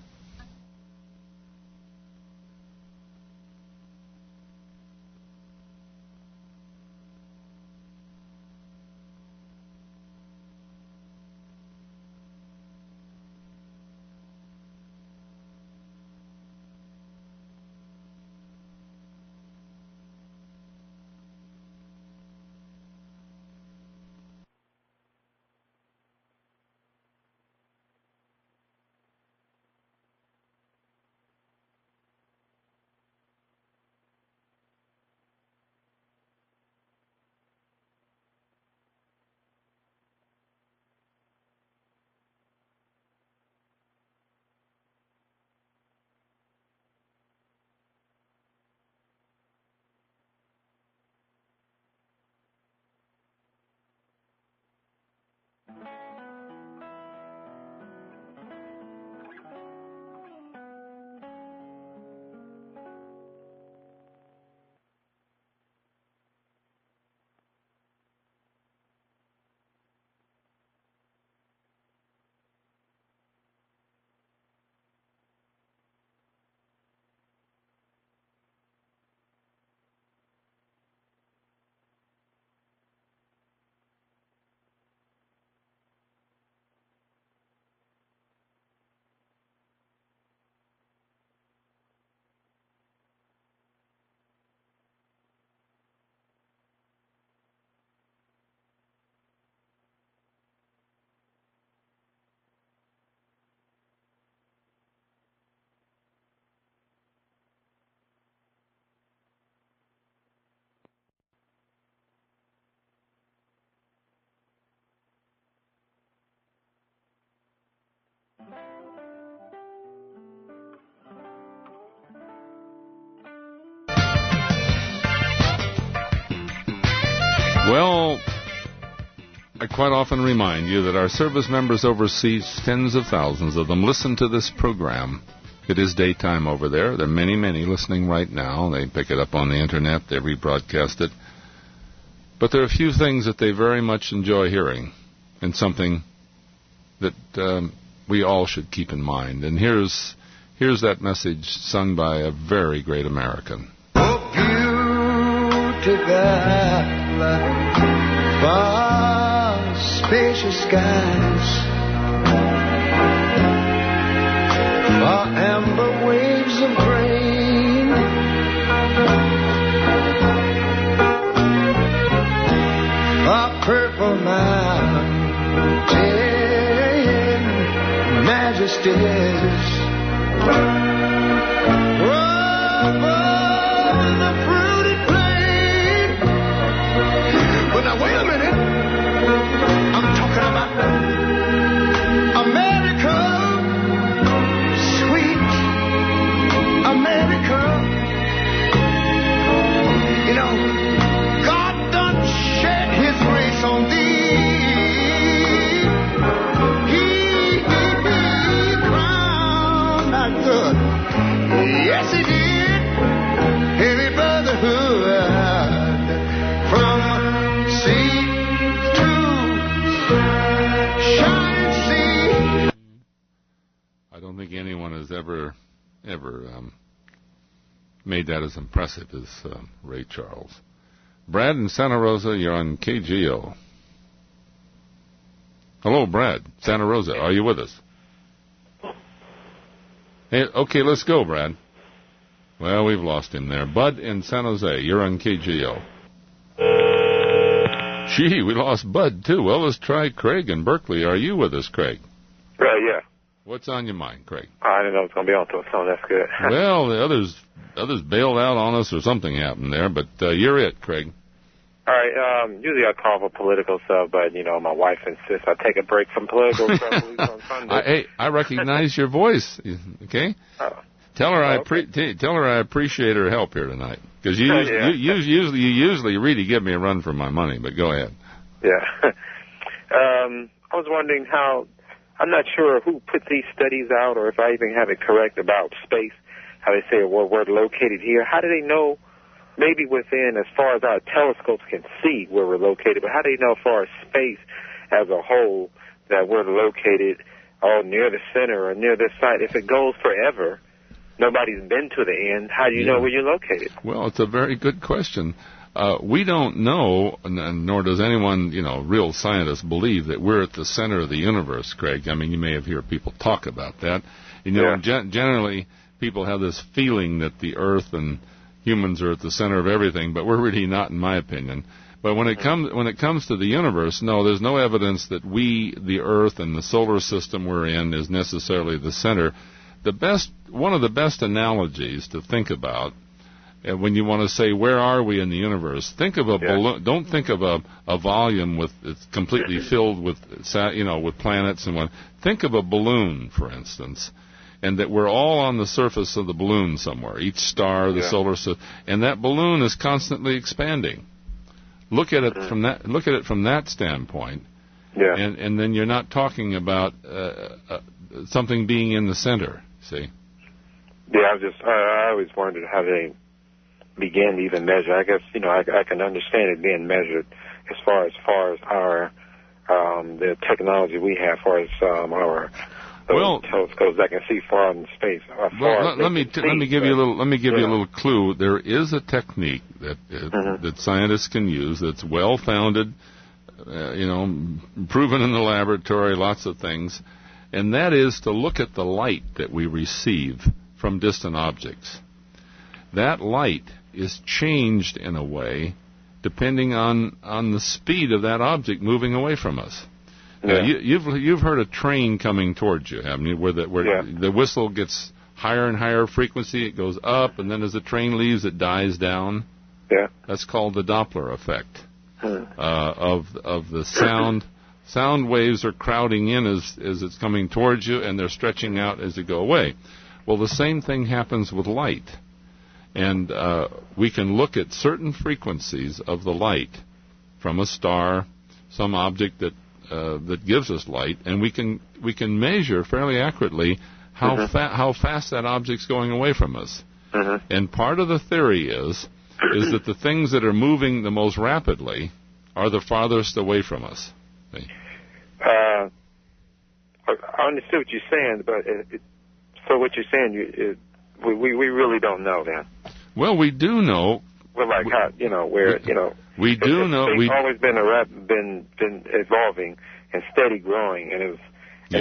Well, I quite often remind you that our service members overseas, tens of thousands of them, listen to this program. It is daytime over there. There are many, many listening right now. They pick it up on the Internet. They rebroadcast it. But there are a few things that they very much enjoy hearing, and something that we all should keep in mind. And here's that message sung by a very great American. Oh, beautiful, far spacious skies, far amber waves of grain, far purple mountain majesties. Yes, he did. Heavy brotherhood from sea to shining sea. I don't think anyone has ever made that as impressive as Ray Charles. Brad in Santa Rosa, you're on KGO. Hello, Brad, Santa Rosa. Are you with us? Hey, okay, let's go, Brad. Well, we've lost him there. Bud in San Jose, you're on KGO. Gee, we lost Bud, too. Well, let's try Craig in Berkeley. Are you with us, Craig? Yeah. What's on your mind, Craig? I didn't know it was going to be on to so that's good. Well, the others bailed out on us or something happened there, but you're it, Craig. All right, usually I call for political stuff, but, my wife insists I take a break from political stuff on Sunday. I recognize your voice, okay? Tell her I appreciate her help here tonight, because you usually really give me a run for my money, but go ahead. Yeah. I was wondering I'm not sure who put these studies out or if I even have it correct about space, how they say we're located here. How do they know? Maybe within, as far as our telescopes can see where we're located, but how do you know as far as space as a whole that we're located near the center or near this site? If it goes forever, nobody's been to the end, how do you know where you're located? Well, it's a very good question. We don't know, nor does anyone, real scientists believe that we're at the center of the universe, Craig. I mean, you may have heard people talk about that. Generally, people have this feeling that the Earth and humans are at the center of everything, but we're really not, in my opinion. But when it comes to the universe, no, there's no evidence that we, the Earth, and the solar system we're in is necessarily the center. One of the best analogies to think about when you want to say where are we in the universe, think of a balloon. Don't think of a volume it's completely filled with with planets and what. Think of a balloon, for instance. And that we're all on the surface of the balloon somewhere, each star, the solar system, and that balloon is constantly expanding. Look at it from that standpoint, and then you're not talking about something being in the center. See? Yeah, I always wondered how they began to even measure. I guess I can understand it being measured as far as our the technology we have, as far as our telescopes that can see far in space. Let me give you a little clue. There is a technique that scientists can use that's well founded, proven in the laboratory, lots of things, and that is to look at the light that we receive from distant objects. That light is changed in a way depending on the speed of that object moving away from us. Now, you've heard a train coming towards you, haven't you? Where the whistle gets higher and higher frequency, it goes up, and then as the train leaves, it dies down. Yeah, that's called the Doppler effect of the sound. Sound waves are crowding in as it's coming towards you, and they're stretching out as they go away. Well, the same thing happens with light, and we can look at certain frequencies of the light from a star, some object that gives us light, and we can measure fairly accurately how fast that object's going away from us. And part of the theory is that the things that are moving the most rapidly are the farthest away from us. See? I understood what you're saying, but so what you're saying, we really don't know then. Well, we do know. Well, like how we do know. We've always been evolving and steady growing, and it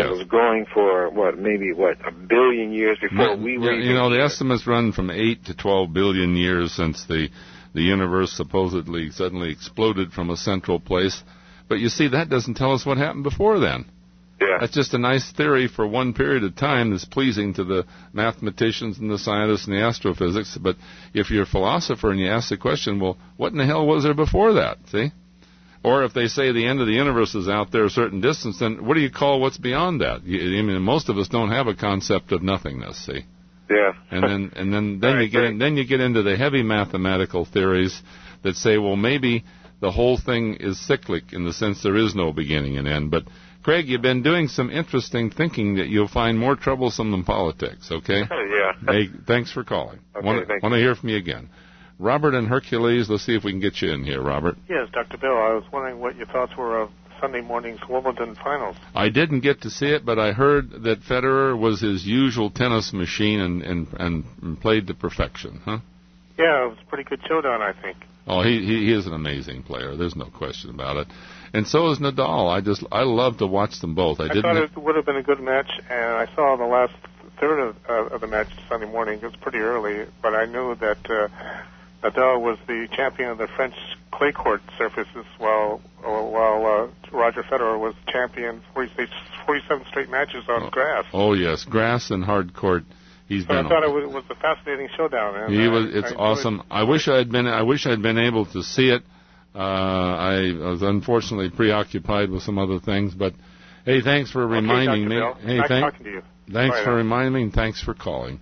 was growing for maybe a billion years before we were. The estimates run from 8 to 12 billion years since the universe supposedly suddenly exploded from a central place. But you see, that doesn't tell us what happened before then. Yeah. That's just a nice theory for one period of time that's pleasing to the mathematicians and the scientists and the astrophysics. But if you're a philosopher and you ask the question, well, what in the hell was there before that? See? Or if they say the end of the universe is out there a certain distance, then what do you call what's beyond that? Most of us don't have a concept of nothingness, see? Yeah. And then you get into the heavy mathematical theories that say, well, maybe the whole thing is cyclic in the sense there is no beginning and end. But Craig, you've been doing some interesting thinking that you'll find more troublesome than politics, okay? Yeah. Hey, thanks for calling. Okay, want to hear from you again. Robert and Hercules, let's see if we can get you in here, Robert. Yes, Dr. Bill, I was wondering what your thoughts were of Sunday morning's Wimbledon finals. I didn't get to see it, but I heard that Federer was his usual tennis machine and played to perfection, huh? Yeah, it was a pretty good showdown, I think. Oh, he is an amazing player. There's no question about it. And so is Nadal. I love to watch them both. I thought it would have been a good match, and I saw the last third of the match Sunday morning. It was pretty early, but I knew that Nadal was the champion of the French clay court surfaces, while Roger Federer was champion 47 straight matches on grass. Oh yes, grass and hard court. I thought it was a fascinating showdown. It's awesome. I wish I'd been able to see it. I was unfortunately preoccupied with some other things, but hey, thanks for reminding me. Hey, nice talking to you. Thanks for reminding me, and thanks for calling.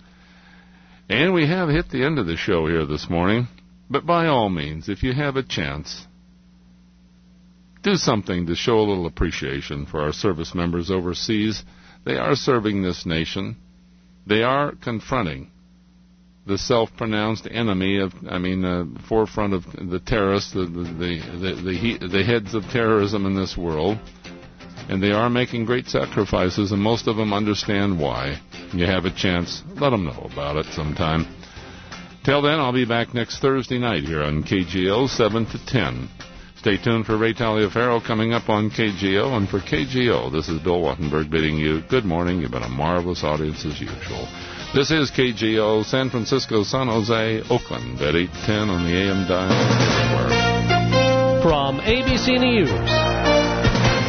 And we have hit the end of the show here this morning. But by all means, if you have a chance, do something to show a little appreciation for our service members overseas. They are serving this nation. They are confronting the self-pronounced enemy the forefront of the terrorists, the heads of terrorism in this world. And they are making great sacrifices, and most of them understand why. You have a chance, let them know about it sometime. Till then, I'll be back next Thursday night here on KGO, 7 to 10. Stay tuned for Ray Taliaferro coming up on KGO. And for KGO, this is Bill Wattenberg bidding you good morning. You've been a marvelous audience as usual. This is KGO, San Francisco, San Jose, Oakland, at 8:10 on the AM dial. From ABC News,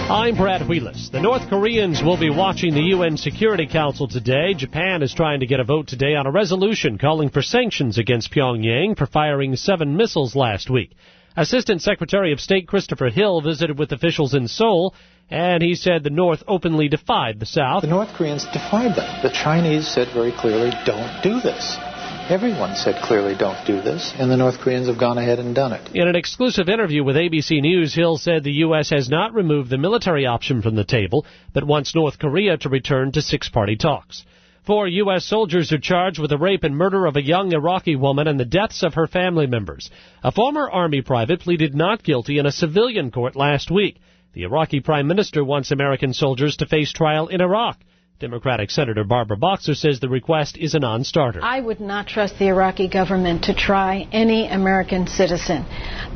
I'm Brad Wheelis. The North Koreans will be watching the UN Security Council today. Japan is trying to get a vote today on a resolution calling for sanctions against Pyongyang for firing 7 missiles last week. Assistant Secretary of State Christopher Hill visited with officials in Seoul, and he said the North openly defied the South. The North Koreans defied them. The Chinese said very clearly, don't do this. Everyone said clearly, don't do this, and the North Koreans have gone ahead and done it. In an exclusive interview with ABC News, Hill said the U.S. has not removed the military option from the table, but wants North Korea to return to 6-party talks. 4 U.S. soldiers are charged with the rape and murder of a young Iraqi woman and the deaths of her family members. A former Army private pleaded not guilty in a civilian court last week. The Iraqi Prime Minister wants American soldiers to face trial in Iraq. Democratic Senator Barbara Boxer says the request is a non-starter. I would not trust the Iraqi government to try any American citizen.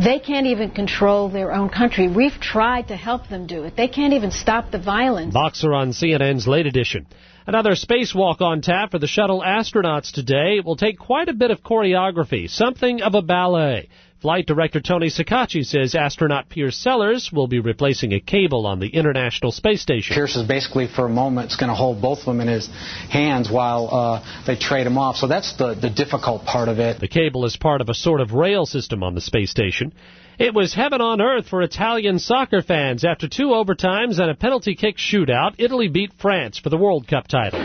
They can't even control their own country. We've tried to help them do it. They can't even stop the violence. Boxer on CNN's Late Edition. Another spacewalk on tap for the shuttle astronauts today. It will take quite a bit of choreography, something of a ballet. Flight Director Tony Sacacci says astronaut Pierce Sellers will be replacing a cable on the International Space Station. Pierce is basically, for a moment, going to hold both of them in his hands while they trade him off. So that's the difficult part of it. The cable is part of a sort of rail system on the space station. It was heaven on earth for Italian soccer fans. After 2 overtimes and a penalty kick shootout, Italy beat France for the World Cup title.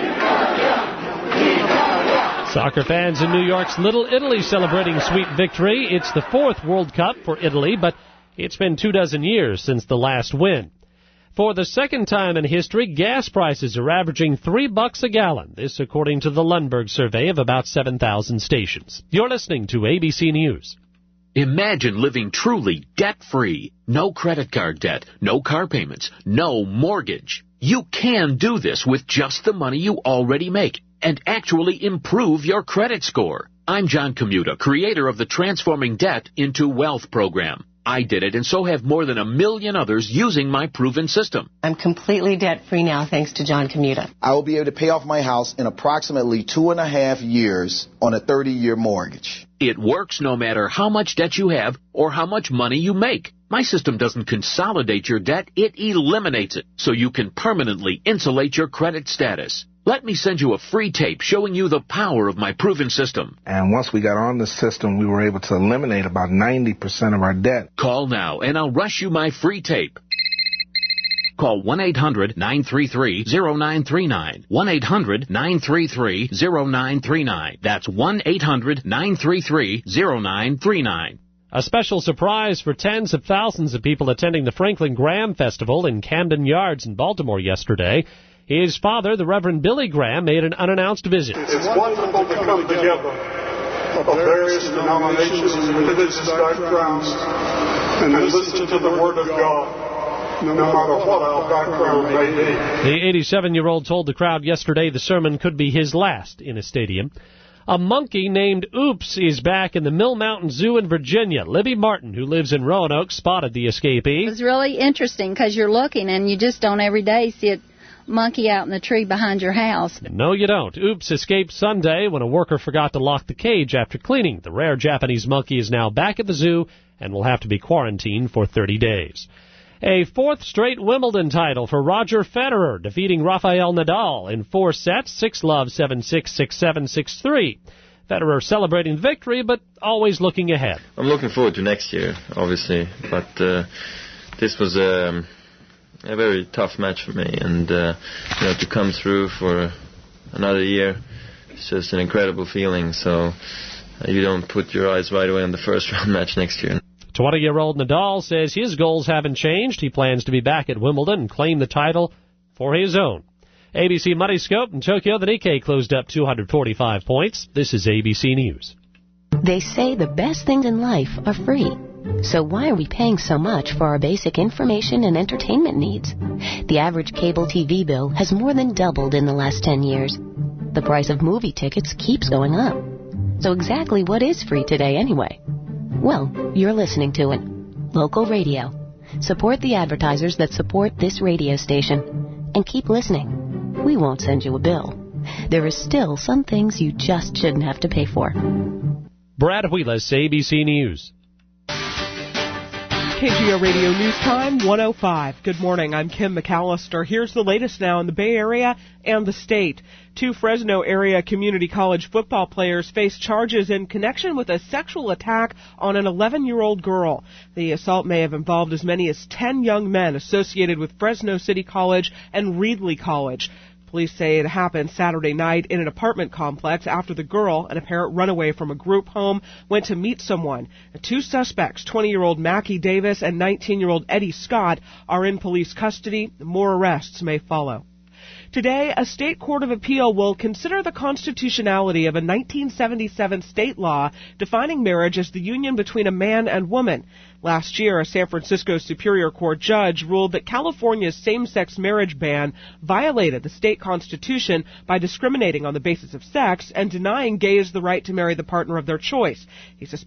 Soccer fans in New York's Little Italy celebrating sweet victory. It's the 4th World Cup for Italy, but It's been 24 years since the last win. For the second time in history, gas prices are averaging $3 a gallon. This according to the Lundberg survey of about 7,000 stations. You're listening to ABC News. Imagine living truly debt-free. No credit card debt, no car payments, no mortgage. You can do this with just the money you already make and actually improve your credit score. I'm John Commuta, creator of the Transforming Debt into Wealth program. I did it, and so have more than 1 million others using my proven system. I'm completely debt-free now, thanks to John Commuta. I will be able to pay off my house in approximately 2.5 years on a 30-year mortgage. It works no matter how much debt you have or how much money you make. My system doesn't consolidate your debt, it eliminates it, so you can permanently insulate your credit status. Let me send you a free tape showing you the power of my proven system. And once we got on the system, we were able to eliminate about 90% of our debt. Call now, and I'll rush you my free tape. Call 1-800-933-0939. 1-800-933-0939. That's 1-800-933-0939. A special surprise for tens of thousands of people attending the Franklin Graham Festival in Camden Yards in Baltimore yesterday. His father, the Reverend Billy Graham, made an unannounced visit. It's wonderful to come together of various denominations and religious backgrounds and listen to the Word of God, no matter what our background may be. The 87-year-old told the crowd yesterday the sermon could be his last in a stadium. A monkey named Oops is back in the Mill Mountain Zoo in Virginia. Libby Martin, who lives in Roanoke, spotted the escapee. It was really interesting because you're looking and you just don't every day see a monkey out in the tree behind your house. No, you don't. Oops escaped Sunday when a worker forgot to lock the cage after cleaning. The rare Japanese monkey is now back at the zoo and will have to be quarantined for 30 days. A fourth straight Wimbledon title for Roger Federer, defeating Rafael Nadal in 4 sets, 6-love, 7-6, 6-7, 6-3. Federer celebrating the victory, but always looking ahead. I'm looking forward to next year, obviously, but this was a very tough match for me, and to come through for another year, it's just an incredible feeling. So you don't put your eyes right away on the first round match next year. 20-year-old Nadal says his goals haven't changed. He plans to be back at Wimbledon and claim the title for his own. ABC Money Scope in Tokyo, the Nikkei closed up 245 points. This is ABC News. They say the best things in life are free. So why are we paying so much for our basic information and entertainment needs? The average cable TV bill has more than doubled in the last 10 years. The price of movie tickets keeps going up. So exactly what is free today anyway? Well, you're listening to it. Local radio. Support the advertisers that support this radio station. And keep listening. We won't send you a bill. There are still some things you just shouldn't have to pay for. Brad Wheelis, ABC News. KGO Radio News Time, 1:05. Good morning. I'm Kim McAllister. Here's the latest now in the Bay Area and the state. 2 Fresno area community college football players face charges in connection with a sexual attack on an 11-year-old girl. The assault may have involved as many as 10 young men associated with Fresno City College and Reedley College. Police say it happened Saturday night in an apartment complex after the girl, an apparent runaway from a group home, went to meet someone. The 2 suspects, 20-year-old Mackie Davis and 19-year-old Eddie Scott, are in police custody. More arrests may follow. Today, a state court of appeal will consider the constitutionality of a 1977 state law defining marriage as the union between a man and woman. Last year, a San Francisco Superior Court judge ruled that California's same-sex marriage ban violated the state constitution by discriminating on the basis of sex and denying gays the right to marry the partner of their choice. He suspended